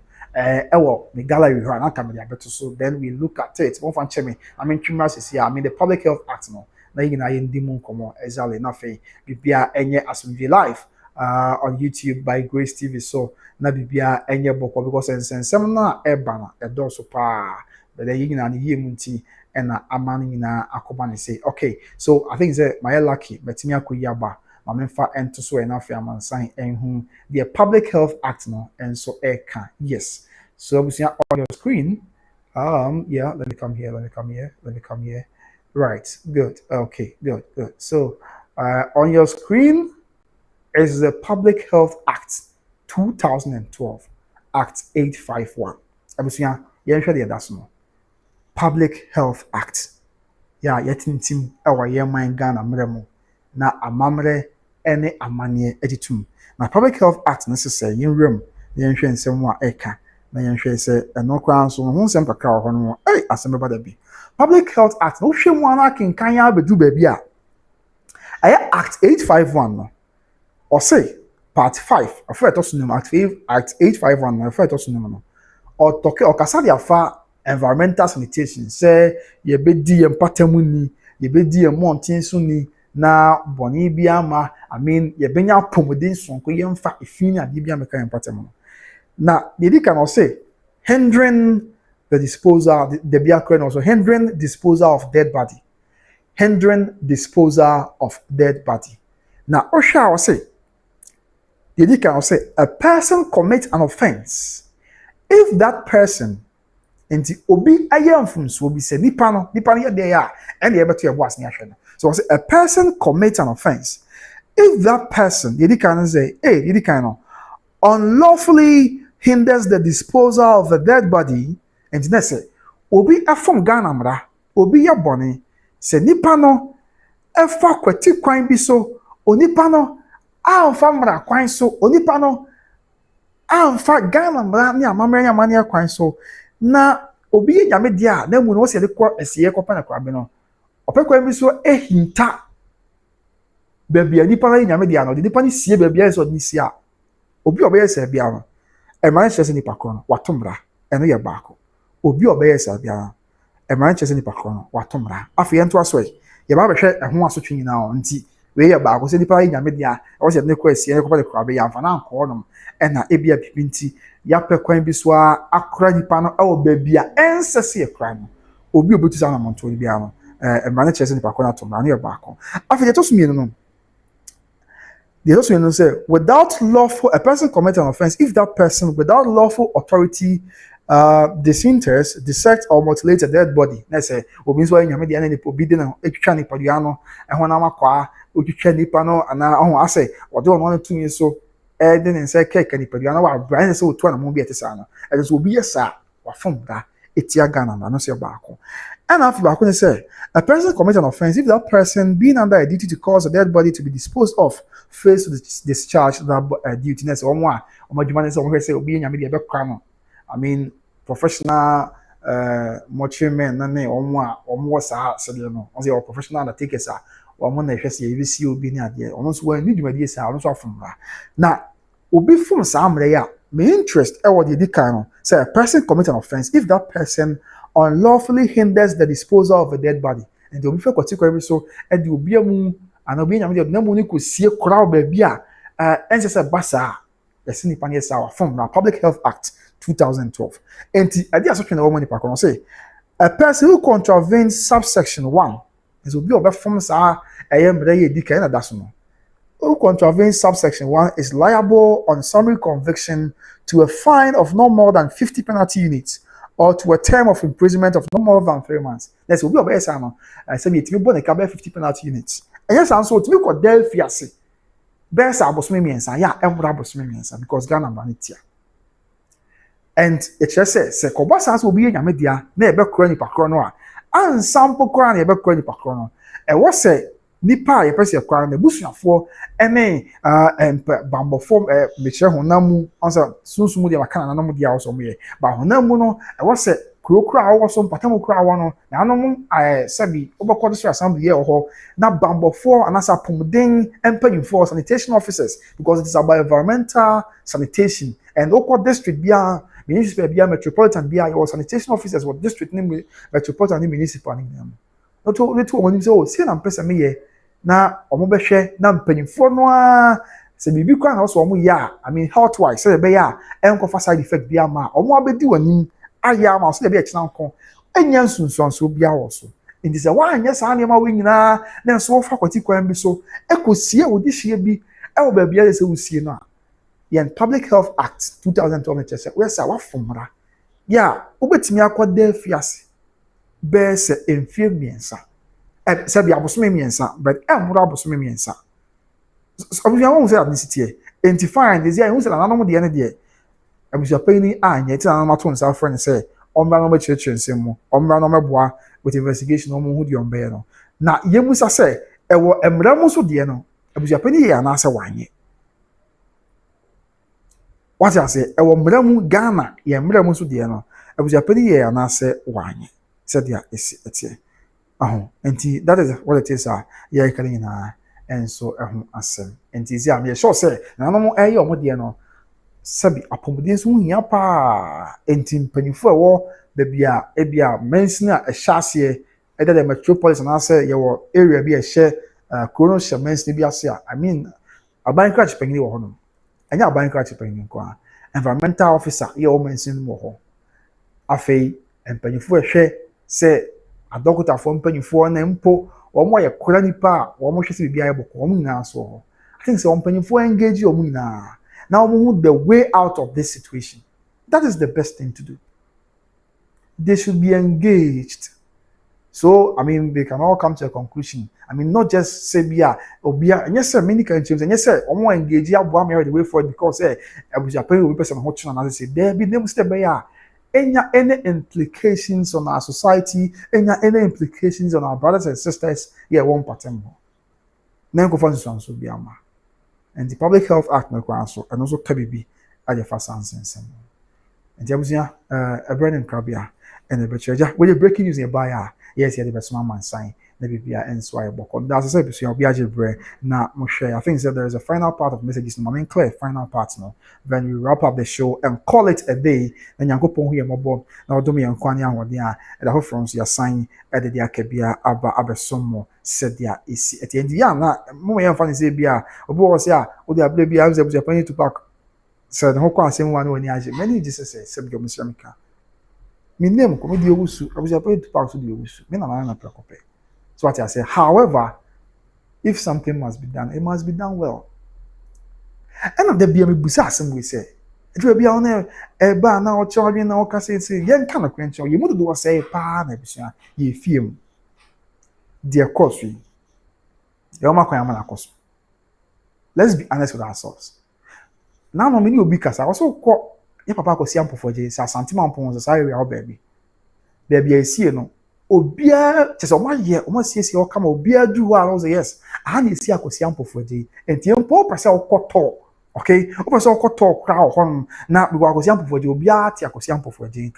the gallery here and camera better so then we look at it one fan chemi I mean trimmers is here I mean the Public Health Act no na yina yin demon komo exactly na fe bibia enye asumdwe live on YouTube by Grace TV so na bibia enye boko because ensensem na eba na edo so pa but then yina ni yemunti na amani na akoba ne say okay so I think say my lucky betimi akoyaba Mamfa and to so enough sign and the Public Health Act no and so yes. So we see on your screen. Yeah, let me come here. Right, good. Okay, good. So on your screen is the Public Health Act 2012, Act 851. I was yeah, that's no. Public Health Act. Yeah, team our year mind Ghana mremo. Na amamre ene amanye editum na Public Health Act necessary in room the yenhwe nsem wa eka na yenhwe se eno kwan so ho nsem kakra ho no asem ba da bi Public Health Act no hwe mu ana kenkan ya bedu ba bi a aya Act 851 no or say part 5 of it also no Act 851 no for it also no or toke or kasa dia fa environmental sanitation say ye bedi empatamu ni ye bedi montin so ni na boni bia ma I mean ye benya pomodin sonko ye mfa efini ade bia meka empatem na ye can say hindering the disposal the bia can also hindering disposal of dead body na osha say ye can say a person commits an offense if that person enti obi ayamfumso obi se nipa no ye dey ya and ye beto ye boas ne ahwe no so a person commits an offense if that person unlawfully hinders the disposal of the dead body and say obi afom Ghana mra obi ya bone se nipa no efa kwati kwan bi so onipa no amfa mra kwan so onipa no amfa Ghana mra ne amamra amane kwan so na obi nyame dia na mu no se de ko asiye ko pa na kwa bi no opekwa bi so ehinta bebia nipa na nyame dia no de nipa ni sie bebia so ni sia obi obeyesa bia no e man chese nipa ko no watomra eno ye baako obi obeyesa bia e man chese nipa ko no watomra afi ento aso ye ba behwe eho asotwe nyina o nti we ye baako se nipa nyame dia o se ne ko asie ko pa de kwa be ya mfa na anko no ena ebia bibi nti ya pekwan bi so akora nipa no e wo bebia ensese ye kra no obi obetu sa na monto bia no man chese nipa ko na tomra no ye baako afi je to so mienu no the also say without lawful a person commits an offense if that person without lawful authority dissenters dissect or mutilate a dead body. Let's say, Obins why Yamadi and Obidin, Echani Padiano, and when I'm a qua, Uchani Pano, and now I say, or don't want to so, Eden and say, Cake and Padiano, or Brian so to a movie at the Sana, and this will be a sa, or from that, it's your gun, and not your barco. And after I couldn't say, a person commits an offense if that person being under a duty to cause a dead body to be disposed of fails to discharge that duty. Next, or more, or my demand is on say, being a media background. I mean, professional mortuary men, or more, sir, said you know, or professional undertakers are, or one that has a VCU being at the almost when you do this, I also from that. Now, Obi from some layer, my interest, or the decano, say a person commits an offense if that person unlawfully hinders the disposal of a dead body. And the obi for particular so and the obi amu and obi nyame na mu ni ko sie crowd baby a ense se basa the sini pan yes our from the Public Health Act 2012. And the idea so na woman pa say a person who contravenes subsection 1 is obi obi from sa eyemre ye dika na daso no. Who contravenes subsection 1 is liable on summary conviction to a fine of no more than 50 penalty units or to a term of imprisonment of no more than 3 months. That's what we are saying. I said, "You born a 50 penalty units." And yes, and so to be called Delphi, best Abosumi miensa, yeah, Abosumi miensa because Ghana manitia. And it just says, "Se kobasa will be in your media, never crony pacrono, and sample crown never crony pacrono." And what say? Nipa ye pese kwa na busuafo ene bambo form meche honamu onsa sunsumu de makana na namu dia oso mo ye ba honamu no e wo se krokra awo so patamu kra awo no na anomu sabi obekọ district assembly ye ho na bambo for anasa pomden empanyimfo sanitation officers because it is about environmental sanitation and local district bia municipal bia metropolitan bia your sanitation officers what district name metropolitan municipal name no to woni so see na mpesa me ye na omo behwe na mpanyimfo no a se bibi kwa na so omo ya I mean health wise se be ya enkofa side effect bia ma omo abedi wanim aya ma so de be e kina nko enya nsunsuanso bia wo so ndi se wa anya sa ne ma we nyina na so fa kwati kwan bi so ekosie odihie bi e wo ba bia se wosie no a yen Public Health Act 2012 chese we sa wa fomra ya obetimi akoda fiase be se enfie miensa sabi abosome miensa but emura abosome miensa abusua won say ethnicity enti fine dey say who say nanom de ne de Abusuapanin anya ti nanom ato nsa friend say omra no machirechire nsem mu omra no meboa with investigation omo hu de ombe no na yemusa say ewo emra mu so de no Abusuapanin ye anase wanye what I say ewo mra mu Ghana ye mra mu so de no Abusuapanin ye anase wanye said ya etie and that is what it is. Yeah, and so asem. And is ya sure say na no eh omo de no sabi apomuden so hia pa enti mpanifo ewo bebia ebia mensina a hyase either the metropolis and say your area be a share corona shamens ni bi ase I mean aban crash pengini wo ho no anya aban crash pengini ko environmental officer ye o mensin mo ho afei mpanifo ehwe say a doctor for mpanyifo na mpo omo ye kora nipa omo hwese bibia ye boko omo nyina so I think so mpanyifo engage omo nyina now omo the way out of this situation. That is the best thing to do. They should be engaged. So I mean they can all come to a conclusion. I mean not just say bia obia and yes sir many can change and yes sir omo engage aboa me the way forward because Abusuapanin will be person hot na say there be name step by any implications on our society, any implications on our brothers and sisters, yeah, one pattern more. Nenko fancy so be ama. And the Public Health Act no so and also KBB at the first answer. And Jabusia a Brennan Crabia and the Bechaja. When you breaking news nearby, yes, yeah, the best man sign. Maybe be and swire book. That's a say, be a bread. Now, Moshe, I think that there is a final part of messages. I mean, clear final part now. When we wrap up the show and call it a day, then you go pon here, Mobo. Now, do me and Kwanya or there, and the whole from your sign at the Diakabia, Abba Somo, said there is at the end. Yeah, now, more funny say, Bia, or was ya, or the baby, I was able to pack. Said the whole same one when he many Jesus says, Seb Gomishamika. Me name, Comedy Usu, I was able to pack to the Usu, men are not preoccupied. So what I say, however, if something must be done, it must be done well. And of the BM Busa, some we say, It will be on a bar now, charging now, Cassie, young kind of quench, you would do a say, pa, ye film. Dear Cosby, Ga-Adangbe. Let's be honest with ourselves. Now, no many will be cast. I also call your papa was young for Jay, Asantehene upon the side of baby. Baby, I see no. Obia, just 1 year, almost yes, you'll come, Obia do what I was yes. I had see I was young for Jay, and the poor person talk. Okay, open so talk crowd home. Now we was young for Jay, Obia, I was young for Jay,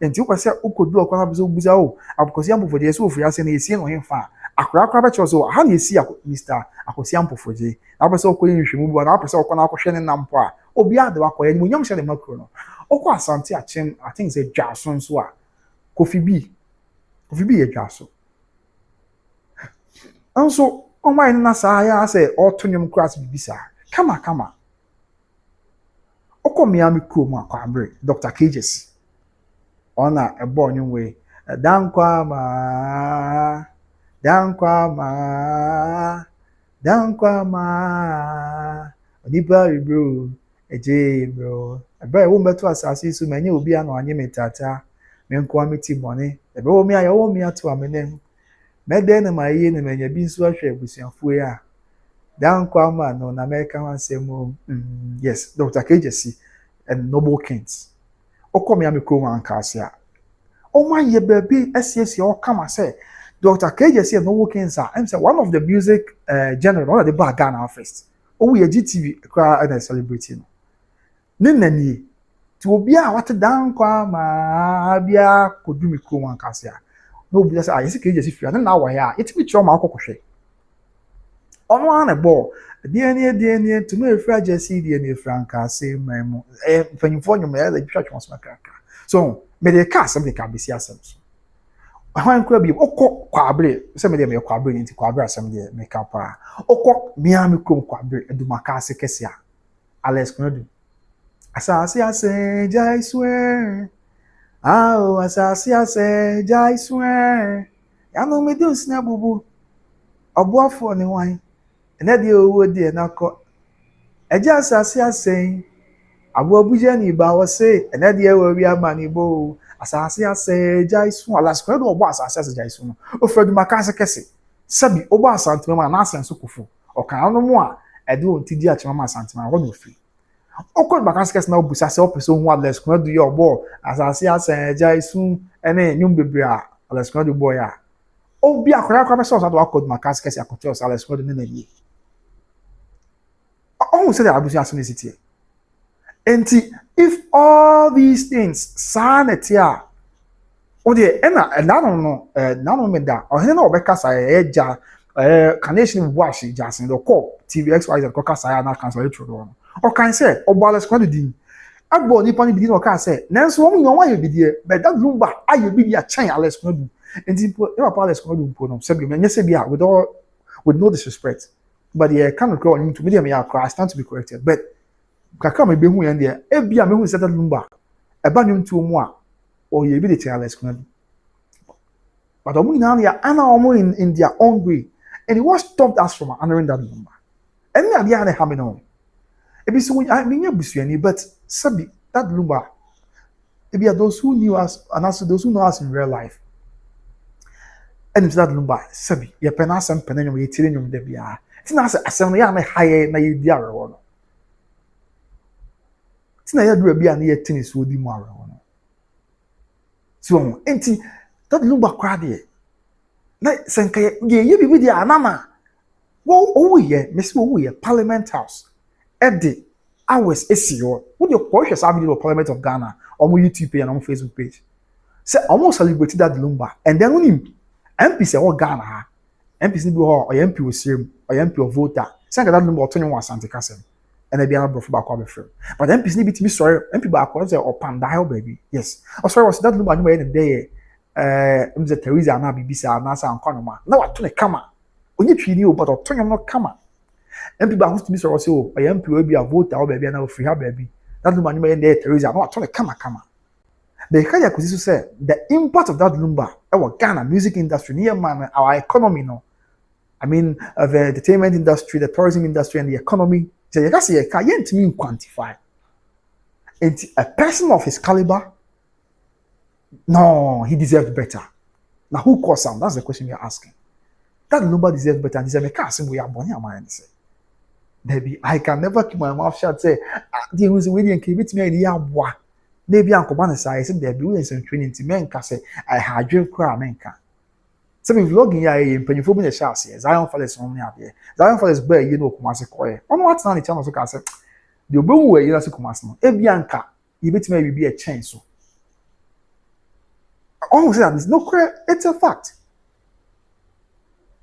and you was who could do a corner of Buzo, I was young for Jay, so for us and he's seeing him far. Akra so how you see Mr. Akosiampo for Jay. I was so queen, she moved on up so can question and nampa. Obia the Wako, and when young Shelly Macron. Oko Asante Achem, I think it's a Jason Swa. Kofi B a Jaso. And so, on my Nasaya, I say, Autonium Cross Bisa. Come on. Oko Miami Kuma, Angr, Dr. Cages. Honor a born way. Dankwama. Onipa bro, eje bro. Ebe wo meto asase so manye obi ano anye metata. Me nko ameti bone. Ebe wo mi ayo wo mi ato amenem. Mede na maye na manya bi nso ahwe abusuafo ya. Dankwama no na American ansem. Yes, Dr. KJC and Noble Kings. Okomi amikro ankasa. O man ye baby SCC o kama say Dr. KJC and Noble Kings I'm say one of the music genre one of the bag Ghana first. Oh we GTV kwa na celebrating. Ninani to obi a what down kwa ma bia kodumi kro ankasa. No be say yes KJC fi na wa ya it be choma akokohwe. Ono an ebo DNA to me fra JC DNA franka say memo fanifo nyom ya da twatwa smaka. So me dey ka some dey ka be si asem so. Ahwan kura bi okọ kwabre se me dey me kwabre nti kwabre asem dey make up a okọ miami krom kwabre edumaka ase kese a Alex Konodu asase ase jai swear asase ase jai swear ya no me dey nsina bubu obuafo ni wan ene dey owo dey na ko eja asase ase Abu Abuja ni ba wo say ene dey ewo wi amani bo asase ase jaisu Alex Konodu obo asase ase jaisu no ofredu makase kese sabi obo Asantehene ma na asenso kufu okan no mo a ede onti di achema ma Asantehene wo no free okon makase kese na obusa se opeso hu Alex Konodu ye obo asase ase jaisu ene nyum bebre a Alex Konodu boy a obi akora akora so do akod makase kese akote o Alex Konodu na nie oh say the Abusuapanin city. And if all these things sanity are oh dear no me da or he no obeka sa eja carnation wash jasin do call TVXYZ ko kasa na cancel it do or can say Alex Konodu din agbo ni pani bidin o ka say nanso wo nyon wa ye bidie but that Lumba aye bidie chain Alex Konodu and e pa Alex Konodu mpo no sebi me nyese bia with no disrespect but yeah can go on to medium ya I stand to be corrected but kaka me behu yan dia e bia me hu set Lumba e ba nyum tu mu a o ye bi de Alex Konodu but omu na ya ana omu in their own way and it was stopped us from honoring that Lumba and me ade ane ha me no e bi so me nya busuani but sabi that Lumba e bia those who knew us and also those who know us in real life and that Lumba sabi ye pena asem pena nyum ye tire nyum de bia tina asem ya na haye na ye di arewo no tina ya dura bia na ye tini so di mu arewo no so enti that Lumba kwa de na senka ye bibi di anama wo ye mesi wo ye Parliament House edi hours esio wo de kwahwe sa video Parliament of Ghana on YouTube page and on Facebook page say almost celebrate that Lumba and then unim MP say o Ghana ha MP ni bi ho o MP wo sirem o MP o voter senka that Lumba otonyo Asante kasem and e bia na brofo ba kwa be frem but MP ni bi timi sorry MP ba kwa say o pandai baby yes o sorry was that Lumba nyuma ye dey mze Teresa na bibisa na sa ankonoma na wato ne kama onye twini o but otonyo no kama MP ba host mi so say o MP we bia voter o baby na free ha baby that Lumba nyuma ye dey Teresa na wato ne kama the kind of say the impact of that Lumba our Ghana music industry near man our economy no I mean the entertainment industry the tourism industry and the economy say you can see you can't mean quantify And a person of his caliber, no, he deserved better. Now who caused him? That's the question you're asking. That Lumba deserves better. And he said, we are born here, Debbie, I can never keep my mouth shut. Say, the who's waiting and keep it me in the maybe Uncle Banasa, I said, Debbie, we are some training to men. Say, I had dream cry, menka. So if logging here, when you fool me the chassis, Zion for this only out there. Zion for this bear, you know, Kumasi Koye. On what's on the channel, so can say, the boom way you are so Kumasno. Ebianca, you bet maybe be a chance. So, almost that is no credit, it's a fact.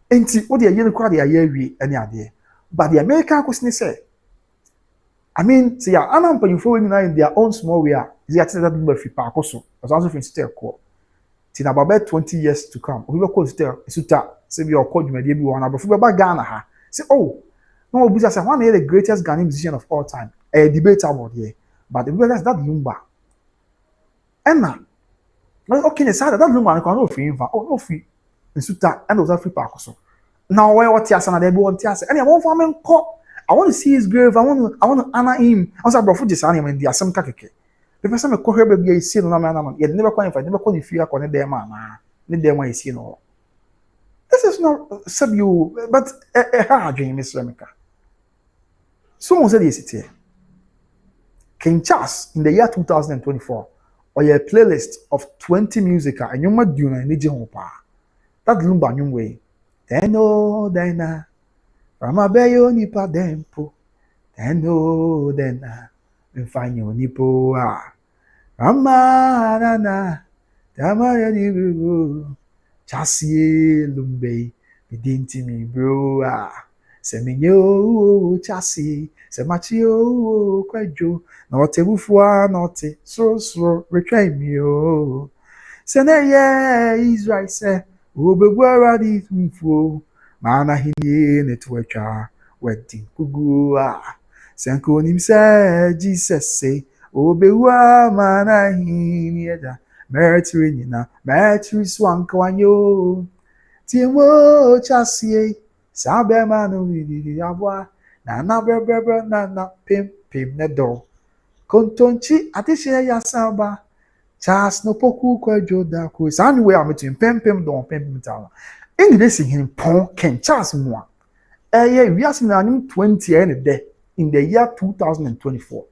And see, what the year crowd, the year any idea. But the American question say, I mean, see, I'm not paying for in their own small way. They are telling that Bürial+Akosua. As also from still call. Till about 20 years to come, we will call still. Suta, say we are called you, maybe one about football Ghana. Say, oh, no, because I one of the greatest Ghanaian musician of all time. A debate about here, but the that's that Lumba. Emma, okay, the side that Lumba I can no free info. Oh, no free. Suta and those Bürial+Akosua. Now where what Tiasa they want Tiasa. And I want for me call. I want to see his grave. I want to honor him. I was about to just honor him in the Assam Kakeke. The person me call her baby is seen no man. Yet never qualify. Never call if you are connected there man. Need them when you see no. This is not sub you, but a hard dream, Miss Remika. Someone said this here. King Charles in the year 2024 or a playlist of 20 music and you might do na nije hopa. That Lumba nyum way. Teno dena Rama beyo nipa dempo Teno dena Mfanyo nipo Rama nana Tama ya nibu Chasi lumbe Bidinti mi bro Seminyo chasi Semachio kwajo Na wote bufwa note So retry mi yo Seneye Israel se Obegwara di mfo Mana hini netwecha Wedding kugua Senko nimse Jesus say Obewa mana hini eja Meritri nina Meritri swankanyo Timo chasye Sabe manu vidi abwa Na brebe na pim nedo Kontonchi atishe ya samba Charles no poku kwa joda ku san we am to pempem don pempem tawa in this him pon Ken Charles mo we are seeing an 20 and day in the year 2024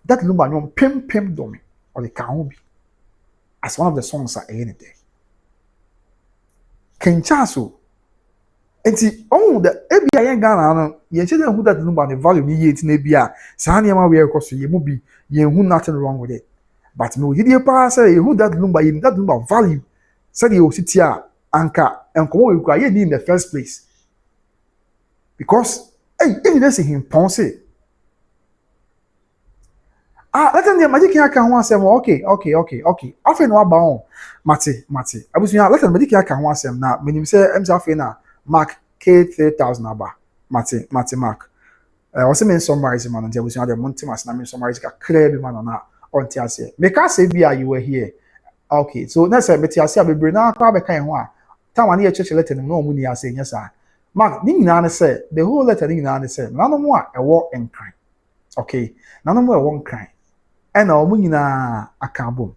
that Lumba no pempem don or the can be as one of the songs are any day Ken Charles enti oh the ebia yen Ghana no ye che who that Lumba the value ni ye ti na bia san ne ma we ekoso ye mu bi ye hu nothing wrong with it. But no, you did pass who that Lumba value. Said you sit here, Anchor, and come over in the first place. Because, hey, if you see him ponce. Let them the magic can once say, okay. After no about Mate. I was let them magic can once say now. When you say MZF Mark K 3000 aba. Mate Mark. I was saying summarize man, and there was another Montimas, and I mean summarize a clear man on that. On Tiasia. Because say you were here. Okay, so that's a bit Tiasia be bring now crab kind one. Time I church letter no money I say yes sir. Mark didn't say the whole letter didn't say none more a war and crime. Okay, none more one crime. And our money na a carbon.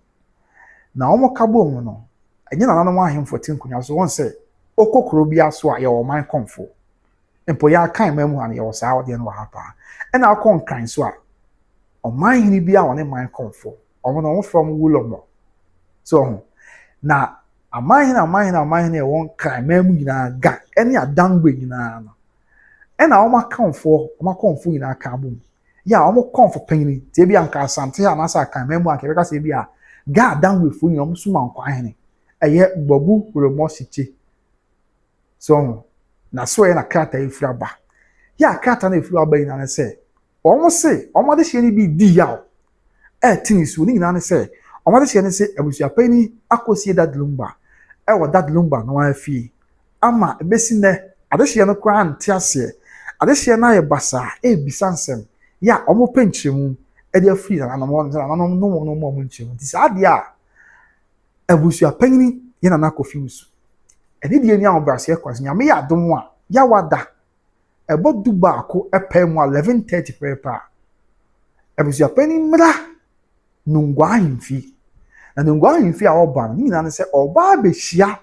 Now more carbon no. And you know one him for tinkunya so one say Oko Krobia so your mind comfort. And poya kind memory your sour then what happen. And I'll con kind so on my bia on my comfort or from Lumba. So now a mine won't cry memu na ga any Ga-Adangbe na and I ma comfort in our carbon. Yeah, almost comfort penny. Tebi anka Asantehene and asa kan memu anka because bia Ga-Adangbe fu nyom suma nkwan eye babu remosity. So na so na krata ifraba. Yeah, krata na ifraba ina say almost say, almost she be D.O. Tennis winning na say, almost she say, Abusuapanin Akosua that Lumba. That Lumba no one fee. Ama besine, adeshe no kwan tiase. Adeshe na ye basa, bisansem. Ya, almost penchemu, dia free na no more munchemu. This adia. Abusuapanin ye na confuse. And it any our brass here kwasi nyame ya domwa. Ya wada. About Duba ko epem 11:30 prepare. Abusuapanin mra nungwa ahemfi. Na nungwa ahemfi a oba no nyina ne sɛ oba behia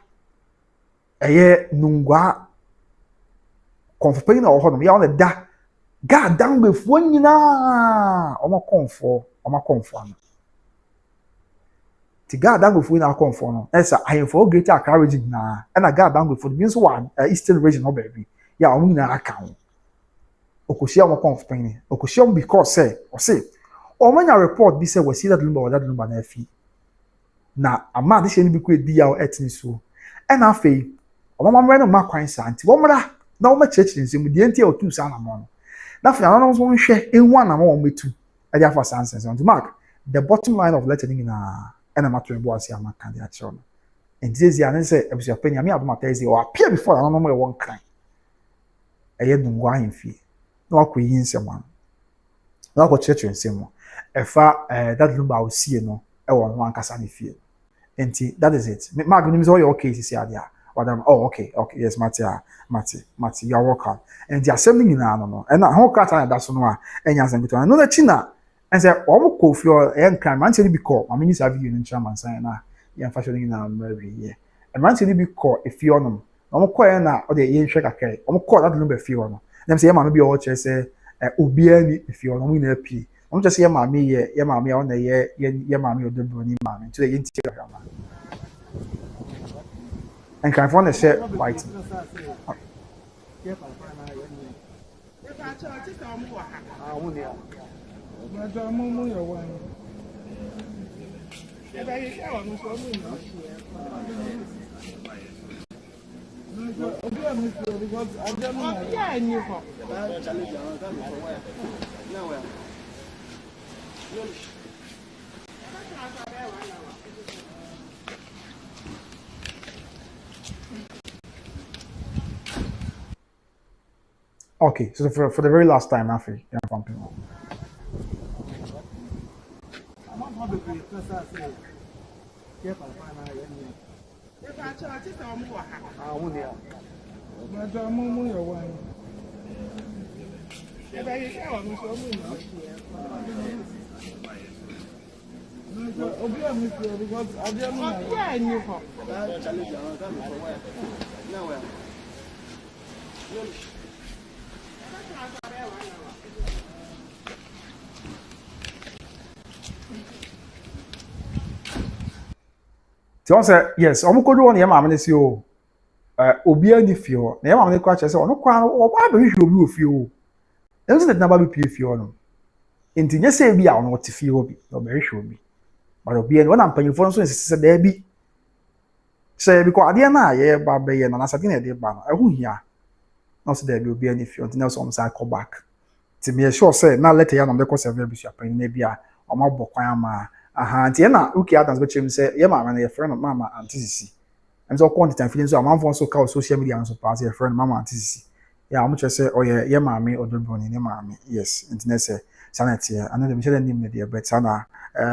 ɛyɛ nungwa konfopanin na ɔhɔ no ya ɔne da Ga-Adangbe fuo nyinaa ɔmo konfo ano. Ti Ga-Adangbe fuo na konfo no ɛsa ahemfo Greater Accra region na ɛna Ga-Adangbe fuo bi nso wɔ Eastern region hɔ baabi ya ɔmo nyinaa aka ho. Okosia ɔmo konfopanin okosia ɔmo because sɛ ɔse ɔmo nya report bi sɛ wasi that Lumba na afi na ama de hyɛ no bi kɔ edi a ɛtene so ɛna afei ɔmo mamrɛ no ma kwan sa nti wɔmra na wɔn kyerɛkyerɛ nsɛm deɛ nti a otu saa na mo no na afei ano nso nhwɛ ehu anam wɔn metu ɛde afa saa nsɛm nti mark the bottom line of letter ni nyinaa ɛna ma to ebo ase ama kan de akyerɛ no nti ezi ane sɛ abusuapanin ame aboma tɛzi o appear before na ano mo ɛwɔ nkran ɛyɛ nungwa ahemfie na wakɔ yi nsɛm ano na wakɔ kyerɛkyerɛ nsɛm no ɛfa that Lumba osie no ɛwɔ ho ankasa ne fie nti that is it mark nim sɛ ɔyɛ okay sisi ade a wadam oh okay yes mate you are welcome and the assembly nyinaa no ɛna ho krata na da so no a ɛnya asɛm bitɔ no na chi na ɛnsɛ ɔmo kɔ fio ɛnkran man sɛ bi kɔ ma mini sa video no nkyɛn mansan na yɛn fa hwɛ no nyinaa mmerɛ wi yɛ man sɛ bi kɔ efio no ɔmo kɔ yɛ na ɔde yɛn hwɛ kakra ɔmo kɔ that Lumba fio no na sɛ yɛ ma no bi ɔwɔ kyerɛ sɛ obiara ni efio no ɔmo nyinaa pie ɔmo kyerɛ sɛ yɛ maame a ɔna yɛ maame Odobroni maame nti yɛ nti kakra ma and can find a share white. Okay, so for the very last time, after you're pumping on. So I said, yes, I'm going to do on your mamma this year. Obia ni fio. Na your mamma kwa kyerɛ sɛ ɔno kwa no ɔba ba hwehwɛ obi ofio. Ɛno sɛ na ba be pie fio no. Enti nye sɛ bi a ɔno ɔte fie obi, na ɔba hwehwɛ obi. But obia no na mpanyimfo no so nsese da bi. Sɛ bi kɔ adeɛ na yɛ ba bɛ yɛ na nasade na yɛde ba no. Ɛho hia. Na ɔsɛ da bi obia ni fio. Enti na ɔsɛ ɔmo sa call back. Ti me sure sɛ na letter ya na ɔmo de kɔ serve Abusuapanin na bi a ɔmo abɔ kwan ama aha nti na Ga-Adangbe bɛkyerɛ mu sɛ yɛ maama no yɛ frɛ no mama Antesisi ɛnso ɔkɔ ntɛtan fili nso amanfoɔ nso ka social media nso paase yɛ frɛ no mama Antesisi yɛ ɔmo kyerɛ sɛ ɔyɛ yɛ maame Odobroni ne maame yes nti na sɛ sana teɛ ana de mehyɛ dɛ nim ne deɛ but sana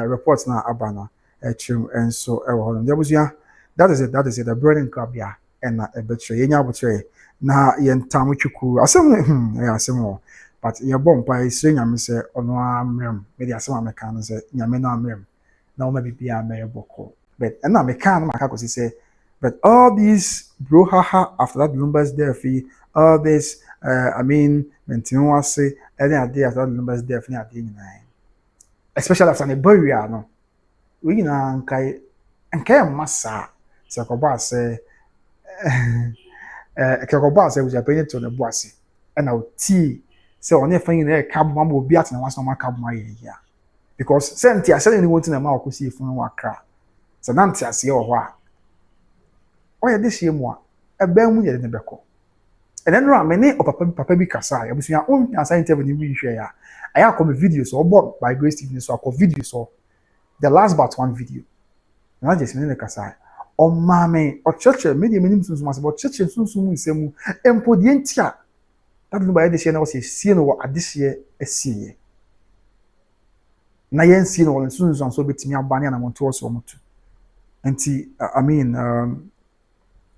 report na aba no ɛkyerɛ nso ɛwɔ hɔ no deɛ abusua that is it the burning crab ya ɛna ɛbɛkyerɛ yɛnya abokyerɛ na yɛn tam twuku asɛm ɛyɛ asɛm wɔ but yɛbɔ mpa yɛsrɛ nyame sɛ ɔno amrɛm mede asɛm a meka no sɛ nyame no amrɛm na woma bibia mɛyɛ bɔkɔ but ɛna meka no maka kɔsi sɛ but all these brouhaha after that Lumba's death all this I mean mentimi wase ɛne ade after that Lumba's death ne ade nyinaa especially after the burial no we nyinaa nkae mma saa sɛ kɔbɔ asɛ kɔbɔ asɛ Abusuapanin to ne bo ase ɛna oti sɛ ɔne fa nyinaa ɛka boma ma obi atena wase na ɔma ka boma yɛ yia because senti asɛ ne wonti na ma ɔkɔsi efunu wa kra sɛ nante ase wɔ hɔ a ɔyɛ de hye mu a ɛbɛn mu yɛ de ne bɛkɔ ɛnɛ no a me ne papa bi kasa a abusua on asa interview ni bi hwɛ ya ayɛ akɔ me video so ɔbɔ by Grace TV so akɔ video so the last but one video na just me ne kasa ɔma me ɔkyerɛkyerɛ media menim sunsun asɛ ɔkyerɛkyerɛ sunsun mu nsɛm empo de ntia that no by de hye na ɔsɛ sie no wɔ adehye asie na yɛn sie no wɔ sunsun so betimi abane na monto so moto nti I mean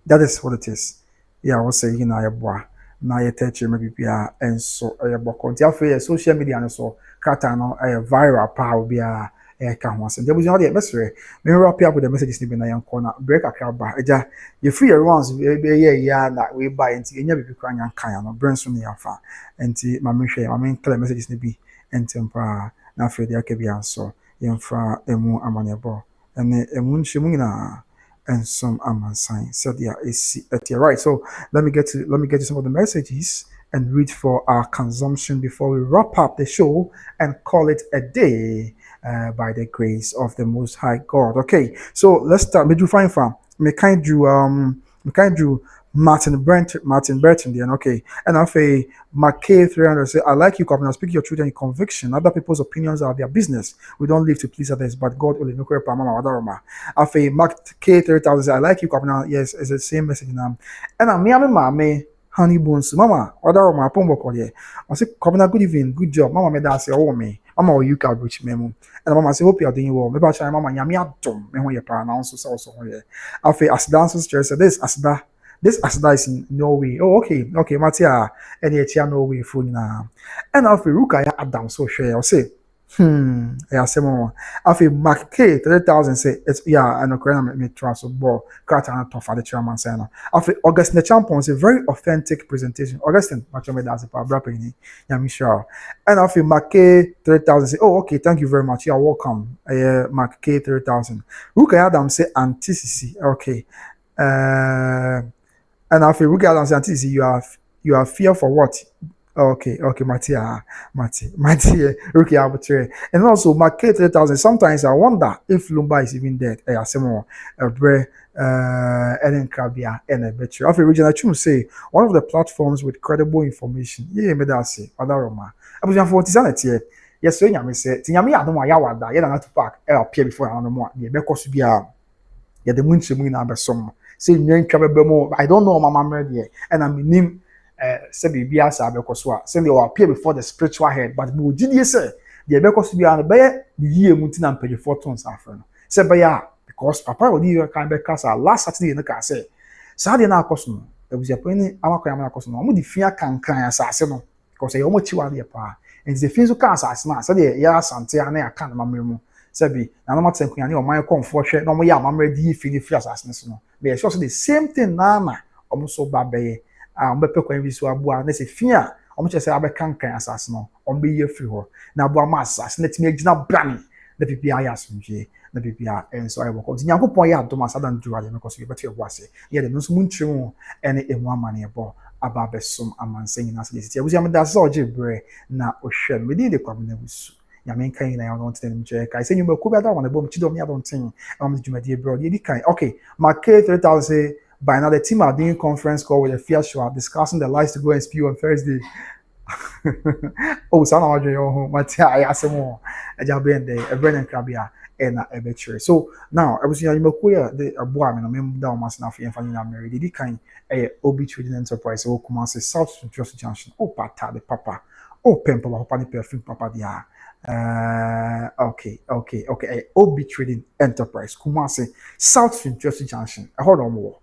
that is what it is yeah I was saying na yɛboa na yɛtɛkyerɛ ma bibia enso ɛyɛ bɔkɔ nti afei social media no so krata no ɛyɛ viral pa obia ɛka ho asɛm deɛ busua deɛ bɛsrɛ me wrap up with the messages ni bi na yɛnkɔ na break akra ba agya yɛfiri yɛ runs bɛyɛ yia na we buy nti ɛnya bibi kora nyanka ya no brɛ nso ne yafa nti ma menhwɛ ma menkla messages ni bi ntem pa na afei deɛ aka bi anso yɛmfa emu amanebɔ ɛne emu nhyɛmu nyinaa ensom amansan sɛdeɛ ɛsi ɛteɛ right so let me get to some of the messages and read for our consumption before we wrap up the show and call it a day by the grace of the Most High God. Okay, so let's start. Did you find fam? Me kind you Martin Burton then okay. And I'll say McKay 300 say I like you, Governor. Speak your truth and conviction. Other people's opinions are their business. We don't live to please others, but God only. No Mama. I'll say Mark K 3000 say I like you, Governor. Yes, it's the same message now. And I'm me honey bones. Mama, Wadaroma Pombo Koye. I say, Governor, good evening, good job. Mama made that say, oh me. Mama or you can reach memo. And mama say, hope you are doing well. Maybe I try mama yami atom. Me when you pronounce so also here. After as dancers chair said this Asda is in Norway. Oh, okay, Matia. And yet Norway full now. And after Ruka Adam so share. I say, yeah, some more. After Mark K 3000 say it's yeah, and okay, me trust of ball. Cut and tough for the chairman saying. After Augustine the champion is a very authentic presentation. Augustine, much of me that's a power brapping. Yeah, me sure. And after Mark K 3000 say, oh, okay, thank you very much. You're welcome. Mark K 3000. Ruka Adam say antithesis. Okay. And after Ruka Adam say antithesis, you are fear for what? Okay, Mati, Ruki arbitrary. And also, Market 3000. Sometimes I wonder if Lumba is even dead. I say more, Ellen Krabia, and a better. After regional, I say one of the platforms with credible information. Yeah, me that say, Adaroma. I was young for sanity. Yes, so you say, Tinyami, I don't want Yawada, yet not to park, appear before I don't know. Yeah, because to be a yeah, the moon should number some. Say, I don't know, Mamma Murdy, and I'm name. Say Bürial+Akosua. Say they will appear before the spiritual head, but we did say the Abekosu be on the year Muntin and pay 4 tons after. Say by because Papa will do kind of casa last Saturday in the car say. Saturday na Akosua. There was a penny Amakayama Akosua. No, the fear can cry assassin because I almost chill the pa. And the things who can't assassin. So the Asantehene I can't remember. Sabi, na no matter when you my comfort, no more ya mamma di feel free assassin. But it's also the same thing, Nana, almost so bad. Bepe kwa nvi so aboa na se fia omo che se abekankan asase no omo be ye free ho na aboa ma asase na timi agina brani na pipi aya asomdwe na pipi a enso ayo ko nyankopon ya adom asada nduwa ye meko so ye beto ebo ase ye de no so muntwem ene emu amane ebo aba besom amanse nyina se deti abusia me da so oje bre na ohwe me di de kwa me na busu nyame kan na ya no ntene mche kai se nyuma ku be da wana bom chidom ya don tin am djumadi bro ye di kan okay mark 3000 by now the team are doing conference call with a fierce show discussing the lights to go and spew on Thursday. Oh, son of your Matia, I asked more. A job in the Brennan Krabia and a better. So now I was in Makuya, the boy, and I remember down my snaffy and finding I'm married. Did kind a OB trading enterprise or commence South Central Junction. Oh, Pata, the papa. Oh, Pempa, Pani perfume, papa, dia. Okay. OB trading enterprise, Kumasi, South Central Junction. Hold on more.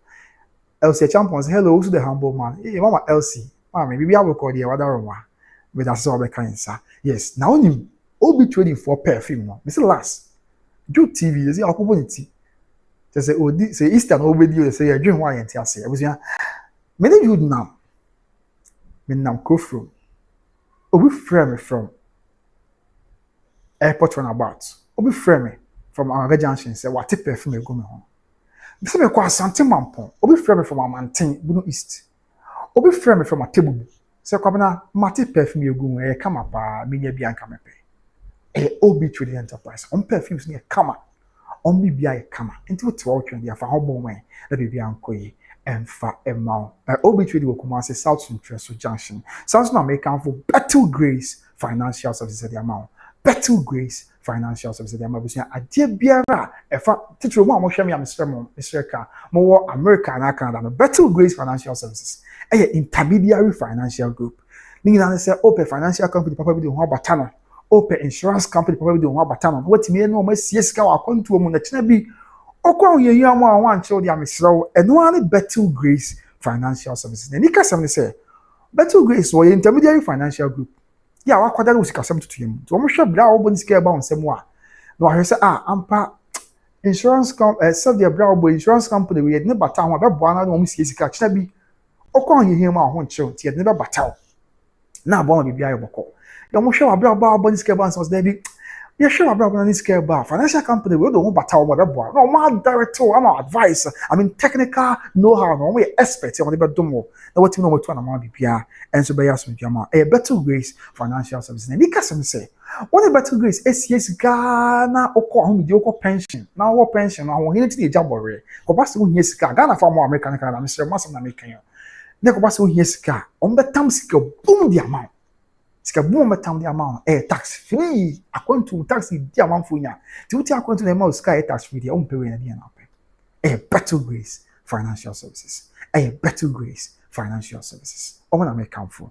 Elsie Champion say hello to the humble man. Hey, Mama Elsie. Mama, maybe I will call you Wadaroma. But that's all the kind, sir. Yes, now you all be trading for perfume now. This is last. Do TV, you see, opportunity. They say, oh, say Eastern obedi, they say, I drink wine and tea. I was here. Many you now. Me now go from. Obi frame from airport runabout. Obi frame from Angr Junction. Say, what perfume you go me home. Bisa me kwa Asante Mampon. Obi frame me from Amanten, Bunu East. Obi frame me from a table. Say kwa na mate perfume egu e kama pa minya bia nka mepe. Obi trading enterprise. On perfumes ne kama. On bibia e kama. Enti wote wa otwe dia fa hobo wen. Na bibia nkoyi emfa emma. Obi trading wo kuma say South Central Junction. Sounds na American for Battle Grace Financial Services the amount. Battle Grace Financial Services the amount. Adie biara efa titiro mo hwe me Mr. Ka mo America na Canada no Battle Grace Financial Services intermediary financial group ni na say open financial company papa bi de ho abata no open insurance company papa bi de ho abata no watimi no ma sie sika wa kontuo mu na kina bi okwa ye amu a wan che o de amesrew eno ani Battle Grace Financial Services ni kasam ni say Better Grace or intermediary financial group. Yeah, what kwada usika sem to him. To mo hwe bra obo nisika ba onsem a. No ahwe se ampa insurance sell the bra obo insurance company we ne bata ho be boa na mo sika kina bi. Okọ hihia ma ho nchew ti ne be bata. Na abo ma bibia yoboko. Ya mo hwe bra obo nisika ba onsem da bi. Yeah, sure, about this care bar. Financial company, we don't want to boy. No, my director, I'm advice. I mean, technical know-how. No, we expert on the bedroom. Now, what you know, what one amount BPR and so by us with Jama. A Better Grace Financial Services. And because some say, what a Better Grace SCS Ghana or home with pension. Now, what pension? Now, we need to be a job already. Because we yes, Ghana for more American, Mr. Master American. Because we yes, on the time, boom the amount. Sika boom metam the amount tax free according to tax the amount for nya ti uti according to the amount sky tax free the on pay na dia na pay Better Grace Financial Services Better Grace Financial Services o na make am for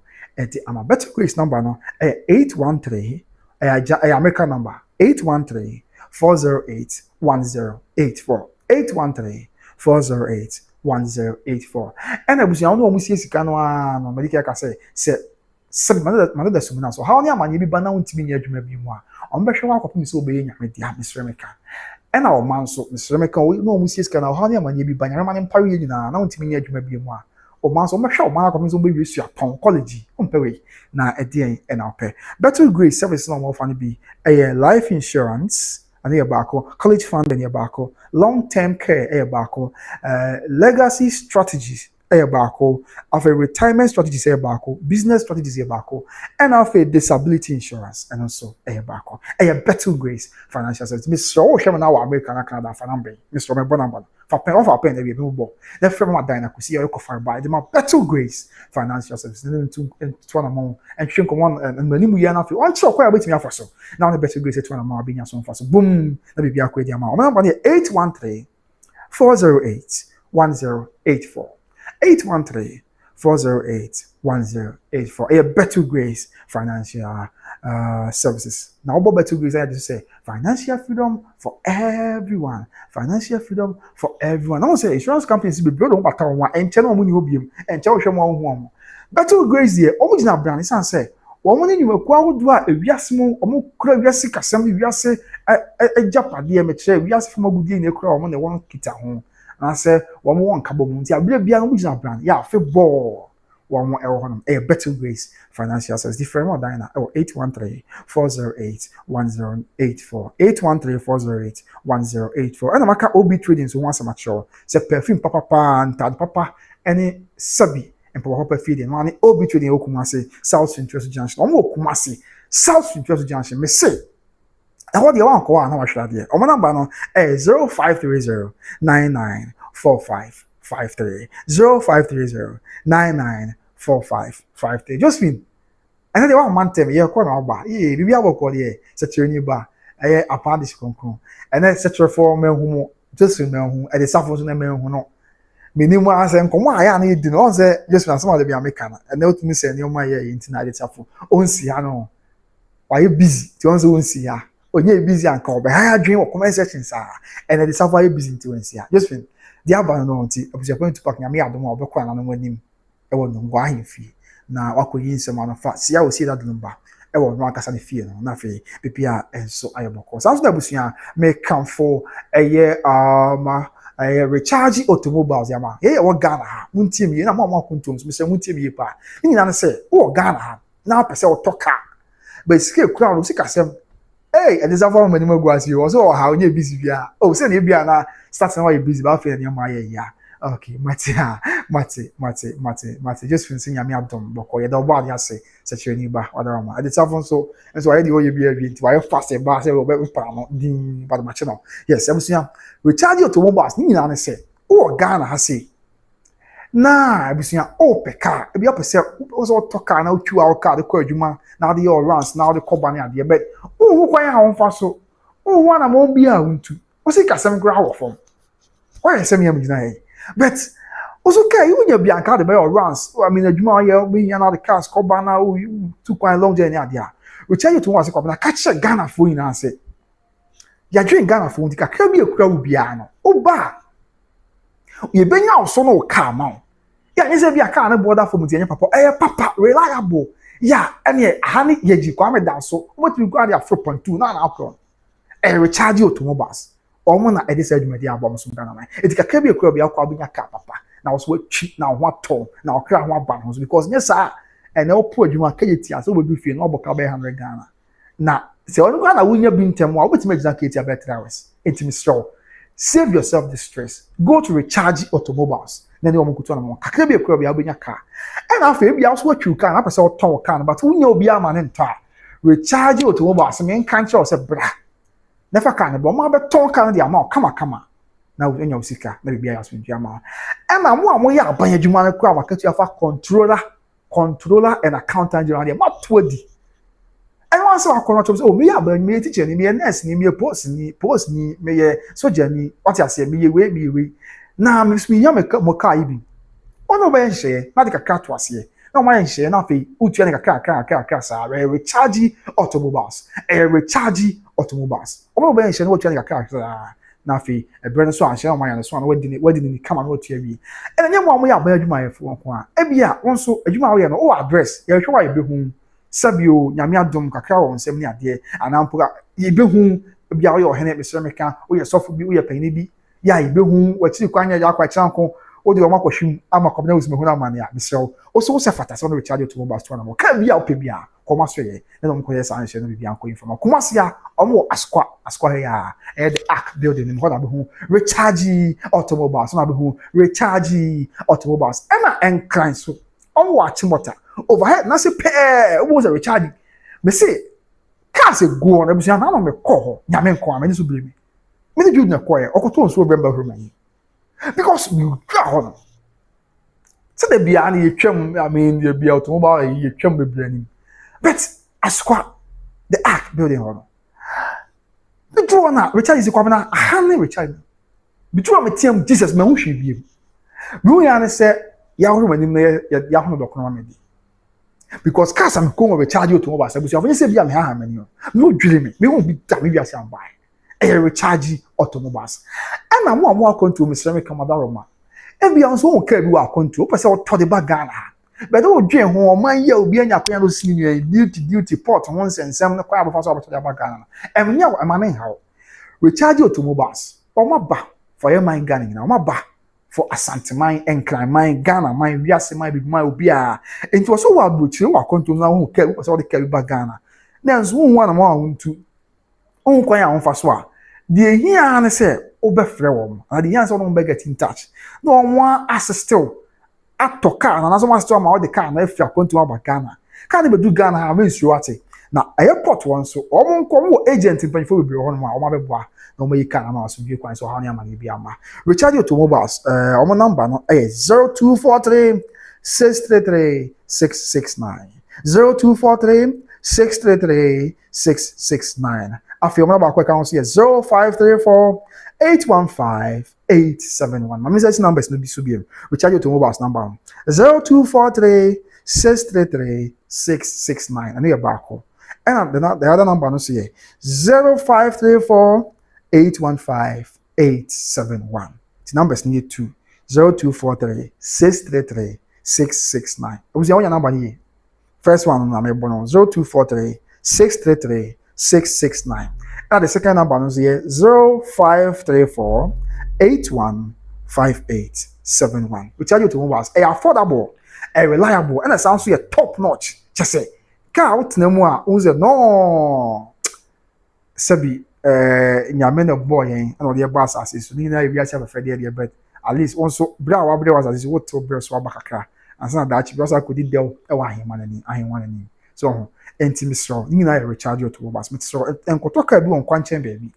am Better Grace number no 813 American number 813 408 1084 813 408 1084 and abusia no omusie sika no no medical ka say sabi manada sumuna so how ni amanye bi bana untimi ni adwuma bi mu a ombehwe wa akopim so obeye nyame dia misremeka ena o man so misremeka no mu sieska na how ni amanye bi banya mane mpare ye nyina na untimi ni adwuma bi mu a o man so ombehwe o man akopim so obeye su apon college ompewe na edien ena ope Better Grace service no mo fa ni bi life insurance and yabako college fund and yabako long term care yabako legacy strategies Bako, of a retirement strategies Bako, business strategies Bako, and of a disability insurance, and also Bako. Better Grace Financial Services. Mr. Oshaman, our American Canada Fanambe, Mr. Bonamban, for pen off our pen, they will be the firm of Dina could see a fire by the Better Grace Financial Services, and to one among and shrink one and Menimuana. I'm sure quite a bit for so. Now the Better Grace at one among being so fast. Boom, let me be a quick amount. 813 408 1084. 813-408-1084. Better Grace Financial Services. Now, about Better Grace, I had to say financial freedom for everyone. Financial freedom for everyone. I want to say insurance companies be built on Bata and channel money obium and tell you one. Better Grace here, original brand is answer. Woman you will do a yasmo, or more crazy assembly, we are say a Japadia metre, we ask from a good in a crowd on the one kita home. I say, one more cabo munti, I believe beyond original brand. Yeah, football. One more error. Better Grace Financial Services. Different more diner. 813-408-1084. 813-408-1084. And I'm a OB trading so once I'm mature. Say perfume papa and tad papa any sabi and papa feeding. One OB trading Okumasi, South Central Junction. Okumasi, South Central Junction. Me say. And what do you want to call now? Should I do? My number no 0530-994553. 0530-994553. Just mean. And then the one man tell me, yeah, call now ba. Yeah, we have a call here. Set your new bar. Upon this conclusion. And then set your for me who just remember who at the South to me who no. Minimum answer come why I need to know say just when some of the be American. And then to me say no my internet it's for. On see no. Why you busy? To answer on see ya. Onye busy and call, but I dream of comment sections and then the suffer busy to NCA. Just when the abandon on tea, I was going to pack me out of more book and I know him. I won't know why he fee. Now I could use some of fat. See, I will see that Lumba. I will not as any fear, nothing. PPR and so I am of course. After that, may come for a year, a recharge automobiles. Yama, hey, what Ghana, Muntim, you know, more contours, Mr. Muntim, pa. You say, oh, Ghana, now per se or talk. But scale crowd of 6 Hey, and this other man go as you also how you busy bia. Oh, say you bia na start now you busy about fear my yeah. Okay, Mate. Just finishing ya me adom boko ye do bad ya say set your neighbor other man. At the telephone so and so I the you be a why fast e ba say we be pa no din bad match no. Yes, abusia recharge your automobiles ni na say. Oh, Ghana ha say. Na abusia oh peka e be apese also talk na utu our car the ko adwuma na the all runs now the company and the but who kwan ha won fa so who wana mo bia untu o se kasem gra wo fom why sem yam gina here but also kai you nya bia car the all runs I mean adwuma ye me ya na the cars company na too quite long journey adia we tell you to one se company catch Ghana for you na say ya dream Ghana for unti kakra bi ekura wo bia no o ba ye benya wo so no car ma Yeah, you say be a car na border for mutia papa. Papa reliable. Yeah, any hani yeji kwa me dan so. What we go there 4.2 na akron. Recharge automobiles. Omo na e dey say adwumadi abom so Ghana man. E dika ka bi ekura bi akwa bi nya car papa. Na wo so twi na ho ato na okra ho aba no because yes sir and na opo adwuma ka yeti ase wo bi fie na oboka be 100 Ghana. Na se onu kwa na wunya bi ntem wa obetima gina ka yeti about 3 hours. Intimi straw. Save yourself the stress. Go to recharge automobiles. Then you want to go kakra bi ekura bi abenya car. And after bi also watchu car na pese o ton car but wunya obi ama ne nta. Recharge automobiles me kan che o se bra. Never can but ma be ton car the amount kama. Na wunya usika na bi aso ntua ma. E na mo ya aban adwuma na kura makatu afa controller and accountant general dey ma to adi. And once I come to say, oh, me aban me teacher ni me nurse ni me post ni me soldier ni what I say me we na me ya me ka ibi ono ba nhye na de kakra to ase na o ma nhye na fe utua ne kakra sa recharge automobiles ono ba nhye na utua ne kakra na fe e bre so anhye o ma ya so na wadi ni kama na otua bi e na nyamo ya ba adwuma yefo nko a e bia wonso adwuma wo ye no o address ye hwe wa ye behu sabio nyame adom kakra wo nsem ne ade anampo ye behu bia wo ye ohene be seremeka wo ye sofo bi wo ye panini bi ya ibehu wachiri kwanya ya kwa chanko odi o makwahwim ama kwabna usmehu na mania misrew o so se fata so no recharge to mobile store na mo ka bia opebia koma so ye na no mko ye san hye no bibia anko informa kuma se ya omo askwa ya the arc building in hoda behu recharge automobiles na behu recharge automobiles ema encline so omo achimota overhead na se pe o mo recharge me say car se go on ebusia na no me ko ho nyame nko amani so blame me dey na choir okoto nso obemba hurumani because we go so the bia na yetwam I mean the bia automobile yetwam bebrani but askwa the arc building ho the draw na recharge is kwam na hanne recharge bitu am tiam Jesus ma hu hwe biem we ya na say ya hurumani na ya hono dokono ma di because cars am ko recharge automobile sabusi afanye say bia me ha mani no dwire me hu bi ta me bia say am buy recharge automobiles and na mo akonto me sere me kamada roma e bia nso won ka bi wa akonto o pese o to de ba Ghana but o dwen ho o man ya obi anya kwanya no senior duty port won sensem ne kwa abofa so abato de ba Ghana emnya o emane ha recharge automobiles o ma ba for your mind Ghana na o ma ba for Asantehene Angr man Ghana man wiase man bi man obi a enti so wa brochire wa akonto na won ka bi pese o de ka bi ba Ghana na nso won wa na mo awontu on kwanya won fa so a the here na say obefre wom and the here say no be get in touch no one still atoka na so still ma the car na afia kontu aba Ghana car na be do Ghana ha me nsuo ate na airport won so omo agent mpanfo be ho no ma omo beboa na omo yi car na so bi kwan so ha na ma bi ama recharge automobiles omo number no 0243 633 669 0243 633 669 after my back account here 0534 815 871. My message number is no be subium. We charge you to mobile's number 0243 633 669. And your back call. And the other number no see 0534 815 871. The number is near 0243 633 669. I was your number here. First one na me bono 0243 633 669. And the second number is here 0534 815871. We tell you to mobiles affordable, reliable, and it sounds so top notch. Just say, car out no more. Unze no. Sabi nyame no boy and all the boss as is ni na we have a friend there but at least also bra wa bra was as what to bra so abakaka. And so that because I could deal a wahimani, I want any. So, intimate straw, you know, I recharge your two bus, but so and Kotoka do on Quanchen baby.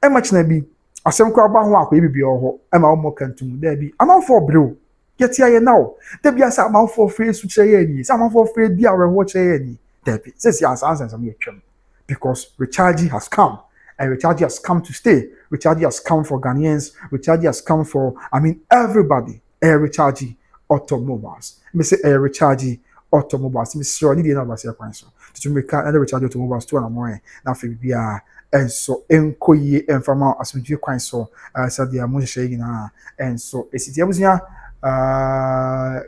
And much nabi, a some crab walk, baby, or am I more canton, there be. I'm all for brew. Get here now. There be a some for free to say any, some for free, dear, and watch any. There be, says yes, answers on your chum. Because recharge has come. And recharge has come to stay. Recharge has come for Ghanaians. Recharge has come for, I mean, everybody. Recharge. Automobiles. Me say recharge automobiles. Me sure ni dey na ba say kwan so. To make car recharge automobiles to na mo na fe bia enso enkoyi enfama asundue kwan so sa dia mo hye yi na enso esiti abusia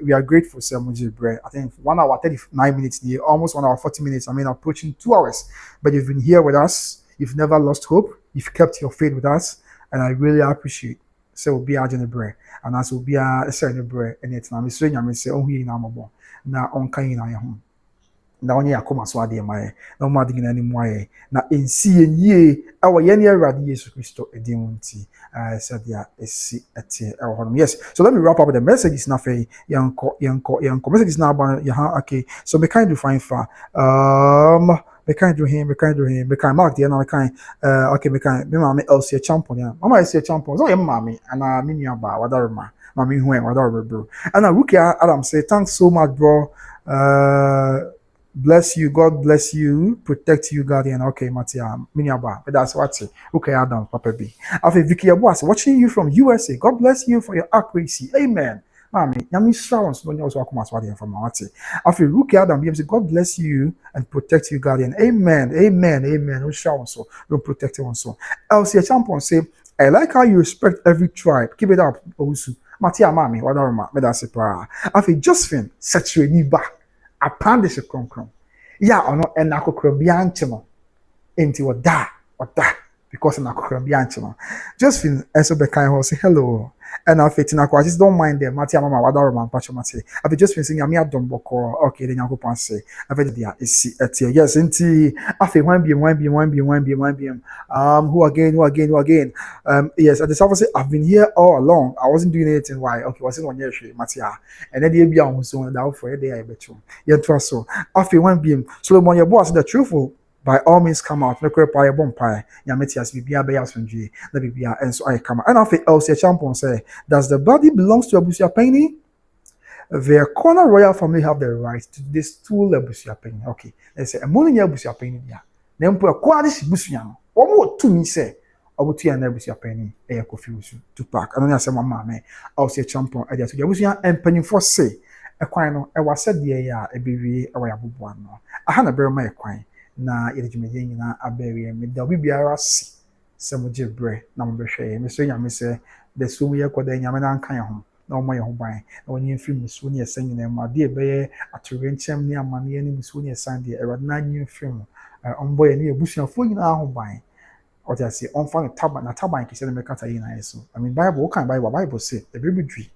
We are grateful, Sir Mujibre. I think 1 hour 39 minutes, almost 1 hour 40 minutes. I mean, approaching 2 hours. But you've been here with us. You've never lost hope. You've kept your faith with us, and I really appreciate. So we'll be out in the bread, and as we'll be a certain bread, and it's now Mister Yamin say, "Oh, he na mabo na on kain na home." Na onye akoma so ade mai na o ma de na ni mu aye na ensi enye awo ye ne awurade Yesu Kristo edin nti said ya esi ete e yes. So let me wrap up with the messages na fe yanko messages na ba ya okay. So me kind of find for me kind do him me kind mark the na kind okay me kind me mama Elsie champion ya mama Elsie champion so ye mama and me nua ba wadarma mama hu en wadarma bro and Rukia Adam say thanks so much bro bless you, God bless you, protect you, guardian. Okay, Matia, Miniaba, but that's what's it. Okay, Adam, Papa B. After Vicky Abuas, watching you from USA. God bless you for your accuracy. Amen. Mommy, Yami Shawans, when you also come as well from Mati. After Ruki Adam, God bless you and protect you, guardian. Amen. Amen. Amen. No Shawans, so don't protect you so. Elsie Champon say, I like how you respect every tribe. Keep it up, Osu. Matia, Mami, whatever, but that's it. After Josephine, saturate me back. Apande se konkron ya ono enakokro bianche no enti oda because enakokro bianche no Josephine eso be kind ho say hello and I fit na kwa just don't mind them matia mama wadaro man pacho mate I just been saying amia domboko okay then yakopon say I fit dia esi etie yes enti afi one biem who again yes at the surface I've been here all along I wasn't doing anything why okay wasn't on your shit matia and then dey bia so that for dey I bet you yet so afi one biem Solomon your boss the truthful by all means come out. No crap by bonfire. Yametias bibia be asundri. The bibia and so I come. And after Elsie Champon say, does the body belongs to Abusuapanin? The corner royal family have the right to this tool Abusuapanin. Okay. They say a morning Abusuapanin. Yeah. Then put a quadis busian. One more to me say. Obutia and Abusuapanin. A confusion to pack. And then I say, Mamma, me. Elsie Champon. I just Abusuan and penny for say. A quino. I was said the air a baby away abuano. I had a bear my quine. Na yedjumeye nyina abere me da obi biara si se mo jebre na mo behwe me so nyame se de so mu yekoda nyame na nkan ho na o mo ye ho ban na onye mfiri musu ne esa nyina ma de beye atore nchem ne amane ne musu ne esa de erad na nyi mfiri mu ombo ye ne ebusuafo nyina ho ban o ja se on fa taban kise ne mekata yi na yeso I mean bible kan bible say the baby dwi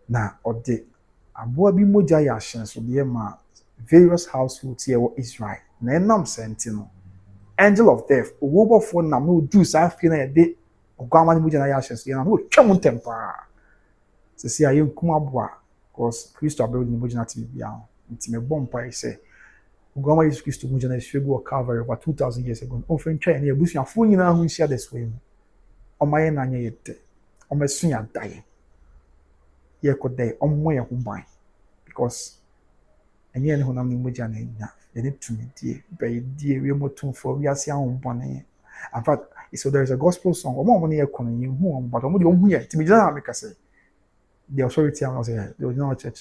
na ode aboa bi moja ya hyen so de ma various households here in Israel. Na enam sentino. Angel of death. Owo for na no do sa fi na de ogwama ni mujana ya hyeso na no twem tempa. Se se aye nkuma boa cause Christo abel ni mujana ti bia. Nti me bompa ise. Ogwama Jesus Christo mujana hwegu o Calvary over 2000 years ago. On friend try na ebusuafo nyina hu hia this way. Omaye na anya yete. Omesunya dai. Ye ko dai ommo ye ho ban because and yen who nam muja na nya ye to me die we motumfo we ase ahombone in fact so there is a gospel song omo mo na ye kono yin hu but omo de omu ye timi jana make say the authority am say the original church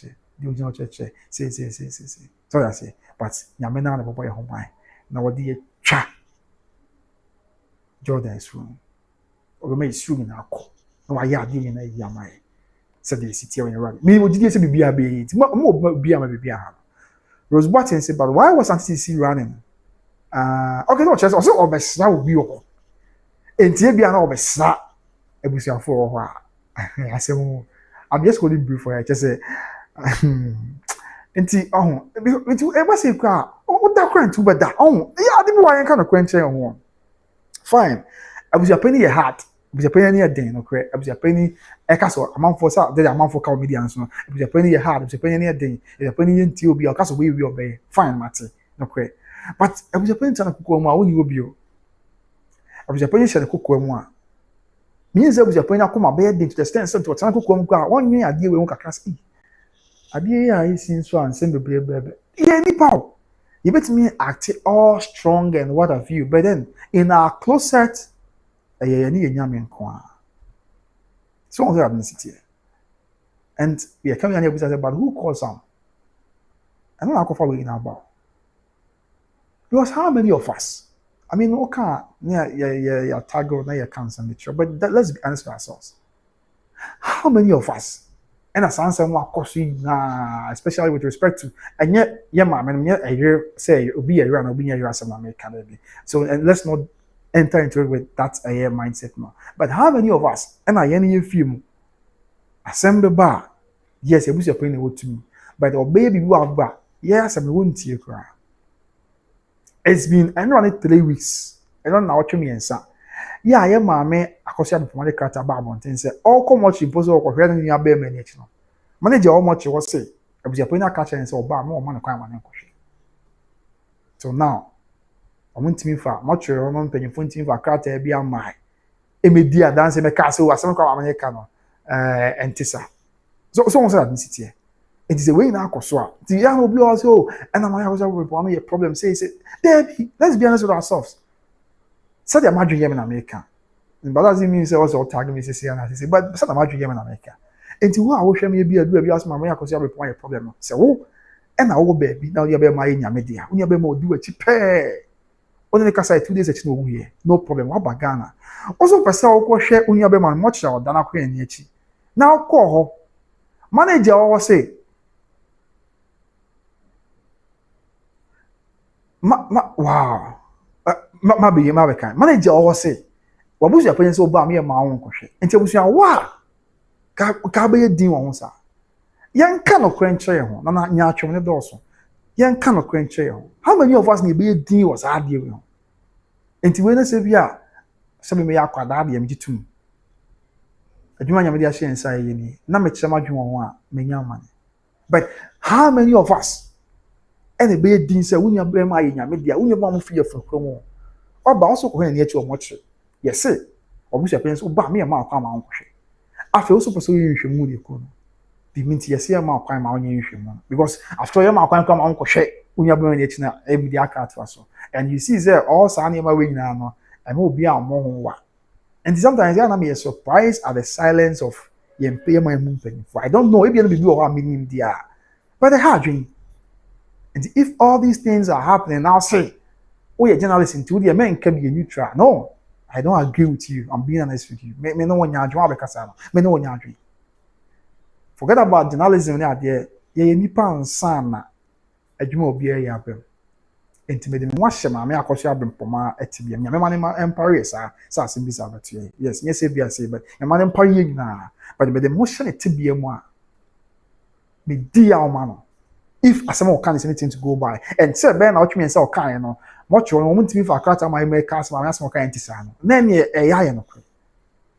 say so that say but nyame na bobo ye ho ban na wo de twa Jordan is room o me isu na akọ na wa ya de na yamai said the city when you run me wo did say bibia be it mo bibia ma bibia Rose Barton said, but why was Asantehene running? Okay, no, chess also obesra will be over. And Tibia no obesra Ebusia for a while. I said, I'm just holding brief for her. Just say, and ever say, what that crying too, but that, oh, yeah, I didn't want kind of quench on. Fine. Abusuapanin your heart. Abusuapanin near den, okay. Abusuapanin Ekaso, among for that, the amount for comedians, no. Abusuapanin your heart, Abusuapanin near den, Abusuapanin in Tiobi, or Castle we will obey. Fine, Matty, okay. But Abusuapanin Tana Kukoma, when you will be. Abusuapanin said a cookwa. Means Abusuapanin come a bed into the stand to a Tanako Kumka, 1 year idea we won't cast e. Idea I seen so and send the baby. Yeah, any power. You bet me act all strong and what have you, but then in our closet. So on the ethnicity. And we are coming here about who calls some. I don't know how we know about. Because how many of us? I mean, okay, yeah, tag or your cancer nature, but let's be honest with ourselves. How many of us and Asantehene na especially with respect to and yet a year say obi a year and obi a year as American baby. So and let's not enter into it with that a year mindset no. But how many of us and I any film assemble bar yes Abusuapanin what to me but the baby who have bar yes I won't see cry. It's been only 3 weeks. I don't know what you mean, sir. Yeah, I am mammy. Akosua before the cat about mountain say all come much impossible for hearing your bare minute. Manager how much you was say. Abusuapanin catch and say, "Oba, no man crime and question." So now, I want to me for much your own penny for cat be a my. Immediate dance me castle was some crime American and Tissa. So one said this here. It is a way now, Akosua. The young will be also, and I'm with one of your problems. Say, Debbie, let's be honest with ourselves. Said the imagine Yemen America. But that doesn't mean also tag me say and I say, but said imagine Yemen America. And to who I wish me be a do ask my Akosua with one problem. So, oh, and I will baby, now you're my in your media. When you're more do it, pay. Only because I 2 days at no here. No problem. What about Ghana? Also, Pascal, share when you're man much than I queen. Now, call her. Manager always say, wow. Maybe American manager always say, "Wabusuapanin so ba me ma won kohwe." Enti abusua wa ka be din won sa. Yan ka no kwenche ho na nya atwem ne dɔɔso. Yan ka no kwenche ho. How many of us na be din was adie we ho? Enti we na se bia se me ya kwada ade am gitum. Adwuma nya me dia hye nsa ye ni. Na me kyerɛ madwuma ho a me nya mane. But how many of us and a be din say wunya be ma ye nya me dia wunya ba mo fi afro mo. Oba also ko hene echi omoche. Yes say. Obusuapanin so ba me ma kwa ma nkohwe. Afi also person yinhwemu ne ko no. Bi minti yes ya ma kwa ma onye yinhwemu. Because after ya ma kwa ma nkohwe, unya be ne echi na e bi aka atwa so. And you see there all sa na ma we nyina no, e ma obi a mo ho wa. And sometimes I am surprised at the silence of yempe ma movement. For I don't know if you be o meaning dia. But the hard dream. And if all these things are happening now say oh, you're journalist into the men can be neutral. No, I don't agree with you. I'm being honest with you. Me no one yajwa because me no one yajwi. Forget about journalism there. Ye nipa ansana adwuma obi ya abem. Enti me de me wahye ma me Akosua abem poma etibia. Me ma ne ma empire sa simbisa abatu. Yes, yes e bia say but me ma ne empire nyina. But me de mo hye ne tibia mu a me di ya o ma no. If asemo can is anything to go by and say ben na otwe me say o kan no much one moment me for akrata my make cast my asemo kan ntisa no na ne e ya ye no kro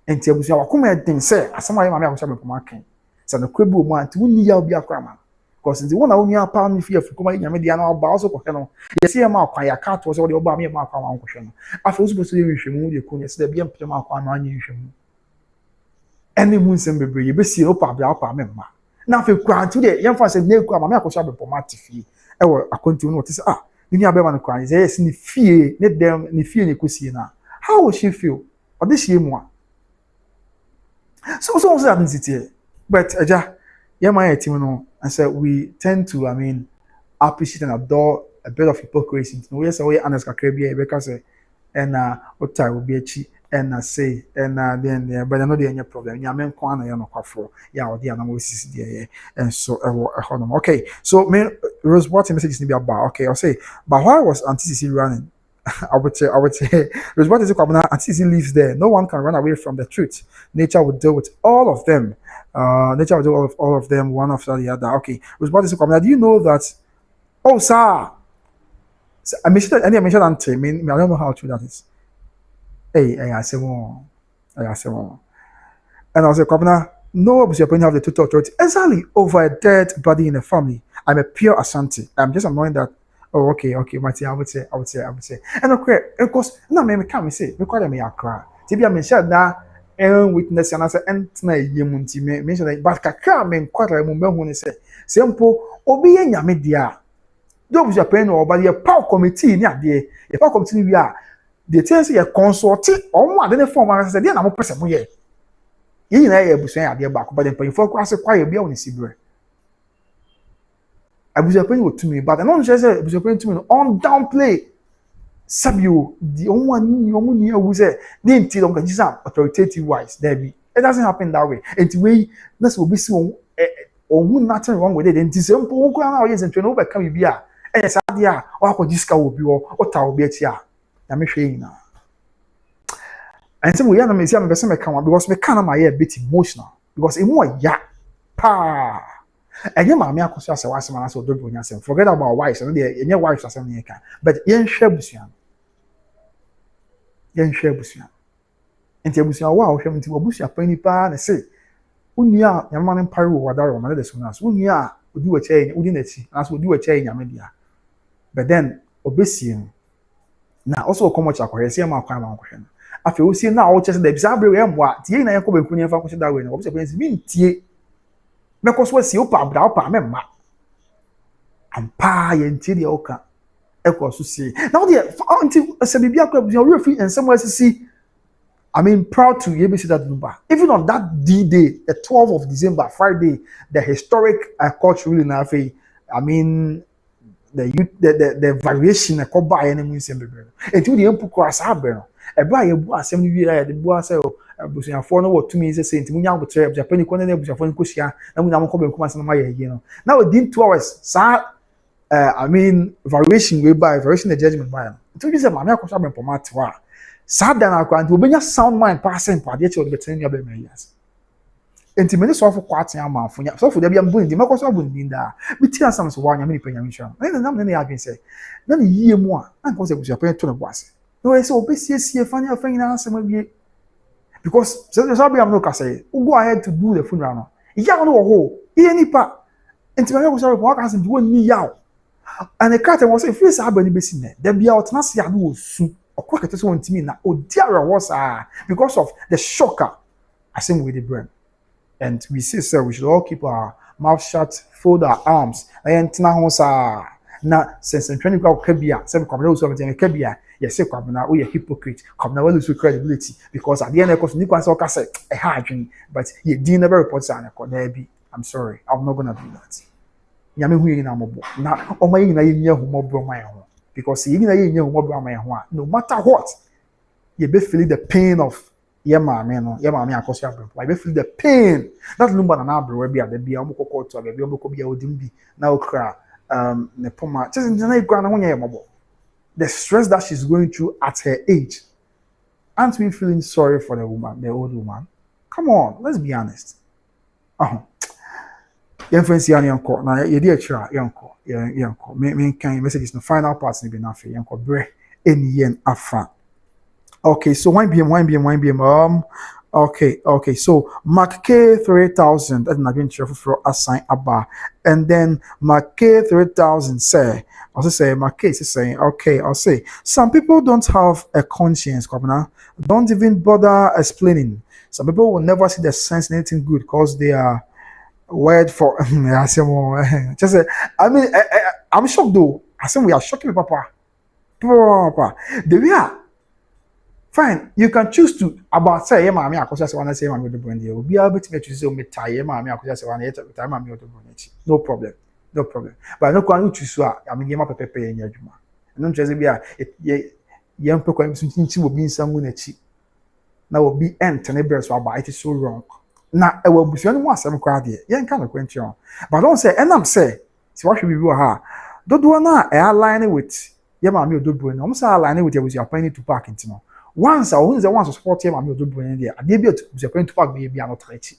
enti abusua wakoma den say asemo aye ma me Akosua be poma kan say no kwebu mu anti wonni ya obi akra ma because nti wona wonni apa no fi afriko ma nyame dia na oba also ko no ye say ma akwa ya ka to so de oba me ma akwa ma nkohwe no afa usu beso ye hwehwemu de ko ne say da bia mpem akwa no anye hwehwemu ene mu nsem bebre ye be sie opa bia opa me ma na fe kwa nti de yemfa se na kwa ma me Akosua be poma tifi e wo akonti no te say ni abia ma no kwa say yes ni fie ne dem ni fie ne kosie na how will she feel or this year mo so that insiti but aja yeah my team no and say we tend to appreciate and adore a bit of hypocrisy no we say we honest kakra bia because and what will be achi and say and then but I know there any problem nya men kwa na ya no kwafo ya odi na mo sisi there and so okay so me Rose what message ni be about okay I'll say but why was Auntie running I would say Rose what is it Auntie lives there no one can run away from the truth nature would deal with all of them nature will deal with all of them one after the other okay Rose what is it do you know that oh sir I mentioned Auntie I mean I don't know how true that is. Hey, I say more. And I was like, Governor, no Abusuapanin have the total authority exactly over a dead body in a family. I'm a pure Asante. I'm just annoying that. Oh, okay, Marty, I would say. And of course, no, me can't say, me call me a cry. Tibia mentioned that witness and I said, and tonight, Yemunti mentioned that, but Kaka men quite a moment when he said, simple, obi en media. Do Abusuapanin or by a power committee, near the power committee we are. The things you consult or more than a form as a dear number person. Ye, you know, you say, I dear back, but then pay for class a quiet be on the Sibre. Abusuapanin to me, but I don't just say Abusuapanin to me on downplay. Sabu, the only one you who say, didn't tell them authoritative wise, there be. It doesn't happen that way. And the way this will be so or who nothing wrong with it. And this simple now is and to know back come be a sadia or disca will be or tau be ya. I'm ashamed now. And some we are not missing the come because me can my a bit emotional because it more ya pa. And your mammy Akosua say was man so Odobroni asem. Forget about wives and your wives are something you can. But yen share busuan. Yen share busuan. Enti abusuan wa wo hwem nti Abusuapanin pa na say unia yamane mpare wo wadaro ma na deso na so unia odi wa chai odi na chi na so odi wa chai nyame dia. But then obesie na also come much akohwe se ma akwan ma akohwe no afi o sie na wo chese da bisa abre we mboa tie na yakọ beku ne fa ko da we no Abusuapanin si mi ntie because we si opa abra opa memma ampa ye ntie de oka ekọ so sie na wo de until se bibia akọ abusuan we free and somewhere see I mean, proud to be able to see that Lumba. Even on that D-Day, the 12th of December, Friday, the historic court ruling, I mean, the variation of Koba enemies in the burn. Until the Empu Cross Haber, a buy a boy, 70 years, the boy said, Abusuan for no 2 minutes, saying to me, I would say, Japan, Abusuapanin Kusia, and we now come and come my you know. Now, within 2 hours, sir, I mean, variation way by variation the judgment by him. It is a mamma Akosua and Pomatwa. Sad than I can't do sound mind passing for the better your baby years. Intimate so for quite a month for you. So for the young boy, the Marcos of Bundinda, we tell some one, many pension. And then many have been say, then a year more, and because it was your parent to the was. No, I saw see a funny thing answer maybe because I'm not say, who go ahead to do the funeral. Young no hole, any part. Intimate was walk as and doing me out. And the cat was a face I've been there. There be out Nasia do soup. Or quick to me now. Oh, dear was because of the shocker. I same with the brain. And we say, sir, we should all keep our mouth shut, fold our arms. And now, since I'm trying to go Kabia, some commoners of the Kabia, yes, say, Kabana, we are hypocrite, Kabana will lose credibility because at the end of Nicholas Oka said, a hard drink, but he didn't never report Sana. I'm sorry, I'm not going to do that. Yami who in Amobo. Now, oh, my, you who more my own. Because even no matter what, you be feeling the pain of Akosua. I be feel the pain. That Lumba na abro be the be amoko to be amoko be odimbi na okra ne poma. Just in na igwa na wonya yemabo. The stress that she's going through at her age. Aren't we feeling sorry for the woman, the old woman? Come on, let's be honest. Your friends here yanko na ye dey chira yanko me kan messages no final parts ni be na fe yanko bre eni yen afa. Okay, so 1 BM okay, so Mark K 3000 that na been cheerful for assign aba and then Mark K 3000 say also say Mark K is saying okay, I'll say some people don't have a conscience, Governor. Don't even bother explaining. Some people will never see the sense in anything good because they are word for just I mean I'm shocked though. I say we are shocking papa. The way are fine, you can choose to about say mama Akosua say wanna say mama Odobroni will be able to make you say me tie mama Akosua say wanna tie mama Odobroni. No problem. But no can choose so I mean yema pepe enya adwuma. No choose be a yem pe kwa msunti wo bi nsangu na chi. Na wo bi ent na be so about it is so wrong. Na ewa busuani mu asem kwa de yen ka na kwanchi on but don't say enam say si what should be ha dodo na align with ye ma me Odobroni no say align with Abusuapanin to park intino once support ye ma me Odobroni there ade bi Abusuapanin to park be no trechi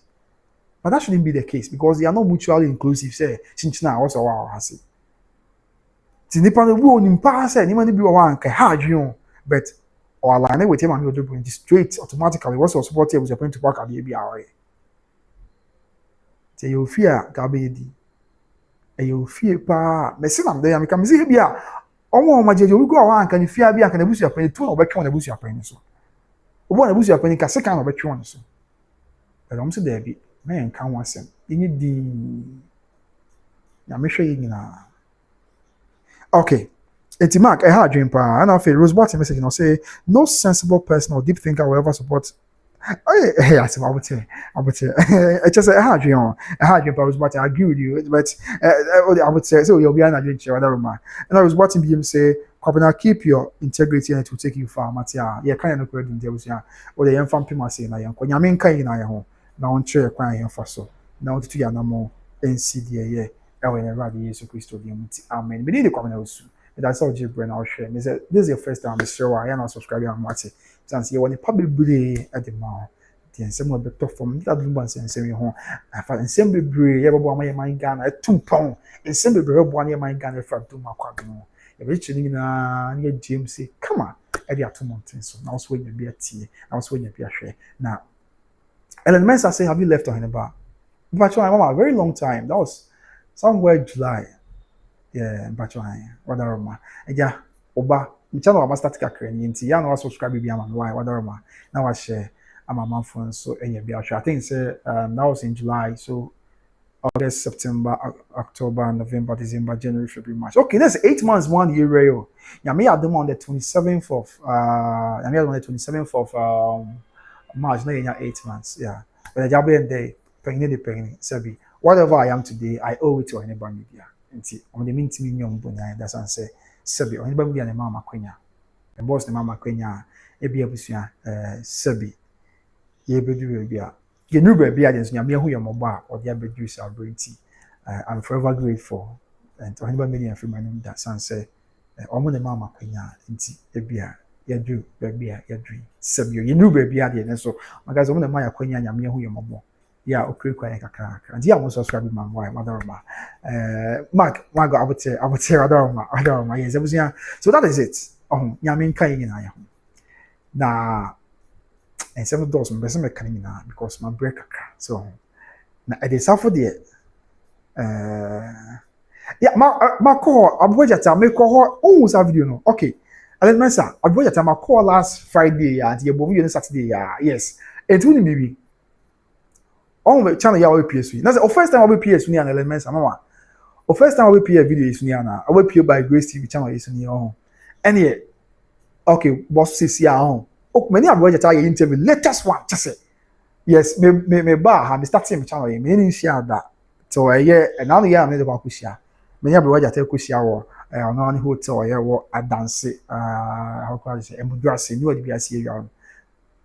but that shouldn't be the case because they are not mutually inclusive say chinchina also wa ha say ti nipa no wo ni mpa say ni ma ni bi wo anka ha adwon but or align with ye ma me Odobroni straight automatically was support ye Abusuapanin to park ade bi aware. Say you fear Gabedi. And you fear pa. Messinam there, I can see here. Oh, my dear, you go around can you fear be a can Abusuapanin 2 or back on Abusuapanin so. One Abusuapanin can second or back on so. But I'm so there be man can't want some. You need the I'm sure you know. Okay. It's Mark, I had dream pa. And I feel Rose Bottom message, say no sensible person or deep thinker will ever support. Oh, yeah, I said, I would say, it's just a hard dream, but I agree with you. But I would say, so you'll be an adventure, whatever man. And I was watching him say, Kabana, keep your integrity and it will take you far. Matia, yeah, kind of credit in there was yeah, or the young fan people saying, I am Yamin Kain, I am now on chair crying for so. Now to Yanamo, NCD ye ewe ne radi Yesu Kristo di muti amen me dey come na osu that's all Jibril now share me say this is your first time I'm sure I am subscribe and watch it since you want the public bebre at the mouth the nsem we beto from that Lumba nsem ho afa nsem bebre ye bebo amaye man Ghana etumpon nsem bebre bebo amaye man Ghana fra dum akwado no e be chini na na James come on e dey atomonten so now so we be atie now so we be ahwe na Ellen Mensa say have you left on the bar but a very long time that was somewhere July. Yeah, but whatever ma. Yeah, oba. My channel was start kakra ni nti. Ya no subscribe bi am why whatever ma. Now I share am my phone so any be I think say that was in July. So August, September, October, November, December, January, February, March. Okay, that's 8 months, 1 year real. Yeah, me had them on the 27th of I mean on the 27th of March, no 8 months. Yeah. But the job end day, penny, Sebi. Whatever I am today, I owe it to anybody media. On the mean to me, that's what I say. Sebi, anybody media, the mama quenya. The boss, the mama quenya, ebi abusia, Sebi. Ye be you knew baby, I didn't know who your mobile or the other juice are tea. I'm forever grateful. And to anybody media from my name that son say, Omo the mama quenya, inti, ebia, ya do, baby, ya dream. Sebi, you knew baby, I didn't so. My guys, Omo the maya quenya, yamia who your mobile. Yeah, okay, quite a and yeah, I'm subscribing my wife, Madama. Mark, I would say, Adama, yes, it was yeah. So that is it. Yamin Kayin in I am. Now, and 7,000 best mechanic now because my break. So now it is for the yeah, my call, Abuja, make call almost a video. No, okay. And then, sir, Abuja, my call last Friday and the above Saturday. Yes, it will be. On the channel ya PSV. That's the first time I will PSV ni an elements mama. The first time I will PSV video is ni ana. I will PSV by Grace TV channel is ni on. And yeah, okay, boss says ya on. Oh, many of you tell you interview latest one just say. Yes, me ba ha me start my channel me ni share that. So yeah, and now yeah me the ba kusia. Many of you tell kusia wo ono ni hotel yeah wo adanse how can I say emudrase ni wo di biase ya.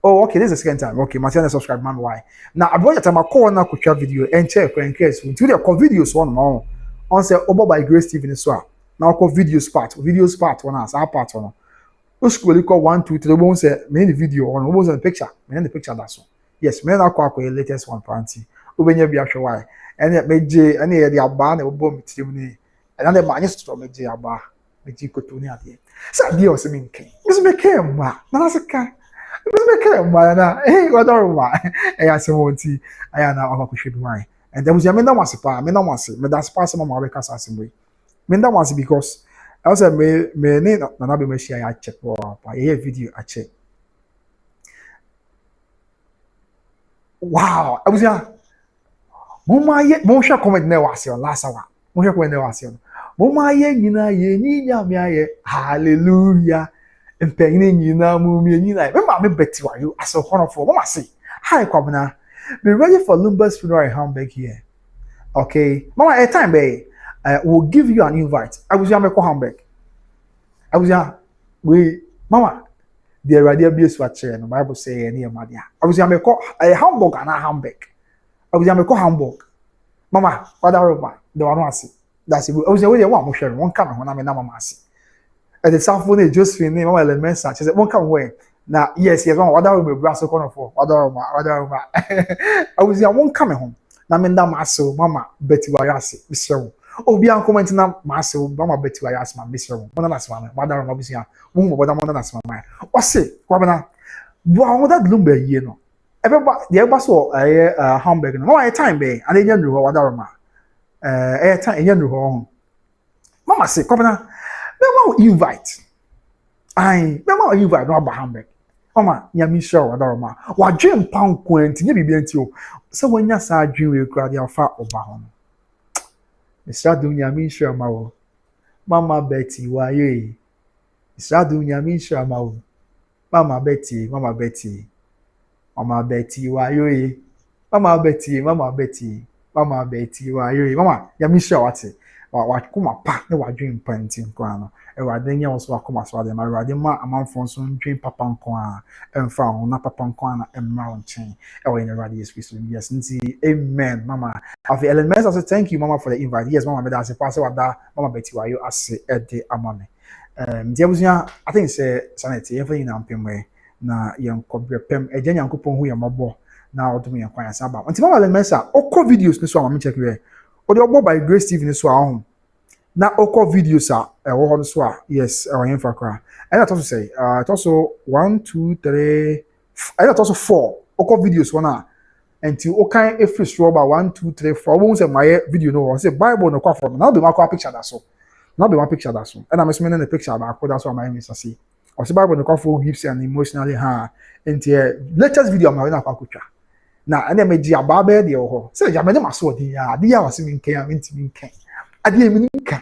Oh, okay, this is the second time. Okay, my channel subscribe, man. Why? Now, I brought time I call now to video and check in case. Today, I call videos one more. On say over by Grace TV as well. Now, I call videos part one as our part one. We school call 1, 2, 3. We say me the video on. We the picture. Me the picture that's one. Yes, me now call the latest one party. We be be actually why. And it made J. And the aba na obo mitrimni. And then the man just to make J aba. Make J kotuni adi. So deal se me ken. This me ken ma. Na se kan. Hey, what are you? I said, Monty, I am now a ship wine. And there was a man once upon, men once, but that's possible. My records assembly. Men that was because I was a may not be machine. I check or I hear video. I check. Wow, I was here. Mama, yet, Mosha comment never was your last hour. Mosha comment never was your Mama, ye, hallelujah. And penning you now, Mummy, and you like, Mamma, Betty, why you are so wonderful. Mama, say, hi, Commoner. Be ready for Lumba's funeral in Hamburg here. Okay, Mama, a time, babe. Will give you an invite. I was young, Hamburg. I was young. Mama, there are dear swatcher, and the Bible say, near Madia. I was young, a Hamburg and a Hamburg. I was young, Hamburg. Mama, what are you? The one I see. That's it. I was away one sharing one coming when I'm in Namasi. At the South Phone, Josephine, name my elements such as won't come away. Now, yes, what are we brass corner for? What I was young, won't come home. Now, Menda Maso, Mama, Betty Wayasi, Mr. Oh, be uncommenting now, Maso, Mama Betty Wayas, my Mr. One last one, Madame Mobisia, whom what I'm on that's my mind. What's it, Governor? Wow, that Lumba, you know. Everybody, the Abaso, a Hamburg, no, a time bay, and a young what are a time, young home. Mama say, Governor. Mama invite. Mama invite no Hamburg. Mama, ya mi sure adoroma. Wa dream pound kwent nye bibia ntio. So when ya sa dream we kra dia fa oba ho. Mr. Dunya mi sure ma wo. Mama Betty wa ye. Mr. Dunya mi sure ma wo. Mama Betty wa ye. Mama Betty wa ye. Mama, ya mi sure what. wa kuma pa na wa dwen panti nko ano Awurade nya wo so akoma so ade ma Awurade ma amanfo so ndwen papa nko a emfa ho na papa nko a na emra wo nchen ewo in Awurade Yesu Kristo yes nti amen mama afi elements also thank you mama for the invite yes mama me da se pass wada mama beti wa yo ase ede amame dia busunya I think say sanity everything na mpemwe na yenkobre pem eje nyankopon hu ye mabo na odum ye kwan asa ba nti mama elements a okọ videos ni so mama check we o de obo by Grace TV ni so ahun na okọ videos a ewo ho so a yes ewo yen fakra and that also say it also 1 2 3 and that also 4 okọ videos one a until o kan every so about 1 2 3 4 won say my video no say Bible no kwa from now be my picture that so now be my picture that so and I'm assuming the picture about that's what my mister say o say Bible no kwa for gives and emotionally ha until latest video my na kwa kutwa na ene meji ababe de ho say ya me maso odi ya de ya wase mi nkan ya ntimi nkan ade mi nkan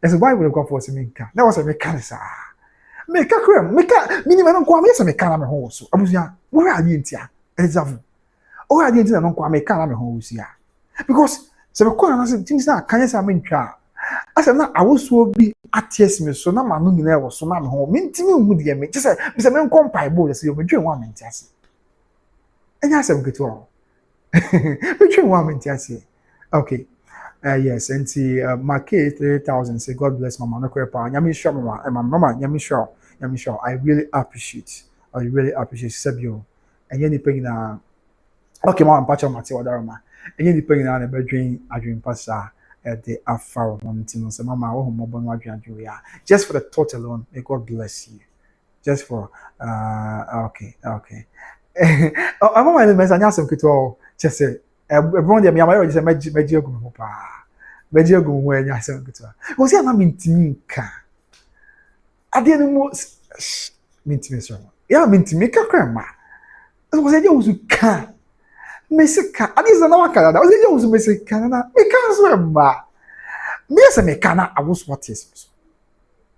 ese Bible no kwa for se mi nkan na wase me kan sa me ka krem me ka minimum no kwa me se me kan na me ho so abusia wo ra ade ntia example o ade ntia no kwa me kan na me ho so ya because se me kwa na se things na kan sa me ntwa asa na awosuo bi aties me so na ma no nyina e wo so na me ho me ntimi hu de me se me nkom Bible se yo me dwen wa me ntiase enya se mketo o me dwen wa me ntiase okay yes and market 3000 say God bless mama no kwepa nyame sure mama nyame sure I really appreciate sabio enye ni pegina okay mama pacha mate wadarama enye ni pegina na bedwen adwen pasa the afar one thing so mama wo homo bon adwen ya just for the thought alone may God bless you just for okay mama ni mesanya sem kito just say everyone dey me am already say meji ogun pa meji ogun wo enya sem kito o si ana mintimi nka ade ni mo mintimi so ya mintimi ka krema o se je usu ka mesika ade is na waka da o se je usu mesika na me ka so ma me se me kana abusu what is so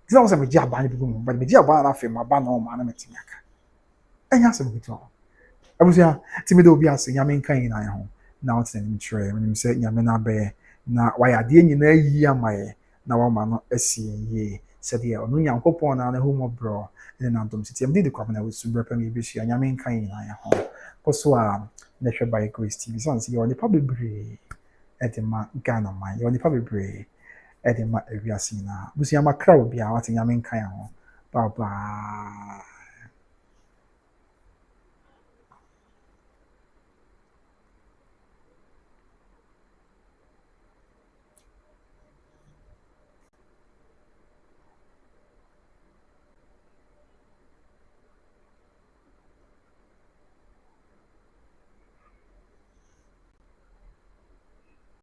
ti na o se meji abani bi mo but meji abani na fe ma ba no ma na metimi aka enya sem kito abusia timi do obi ase nyame nkan yi na ho na o tene mtwe menim se nyame na be na waya de nyina yi amaye na wa ma no asie yi se de onu nyankopon na ho mo bro ene na dom sitiam de kwa na we subra pam bi hia nyame nkan yi na ho koso a na hwe by Grace TV so nsi yo nipa bebre edema Ghana man yo nipa bebre edema ewiase na busia makra obi a wate nyame nkan ho bye bye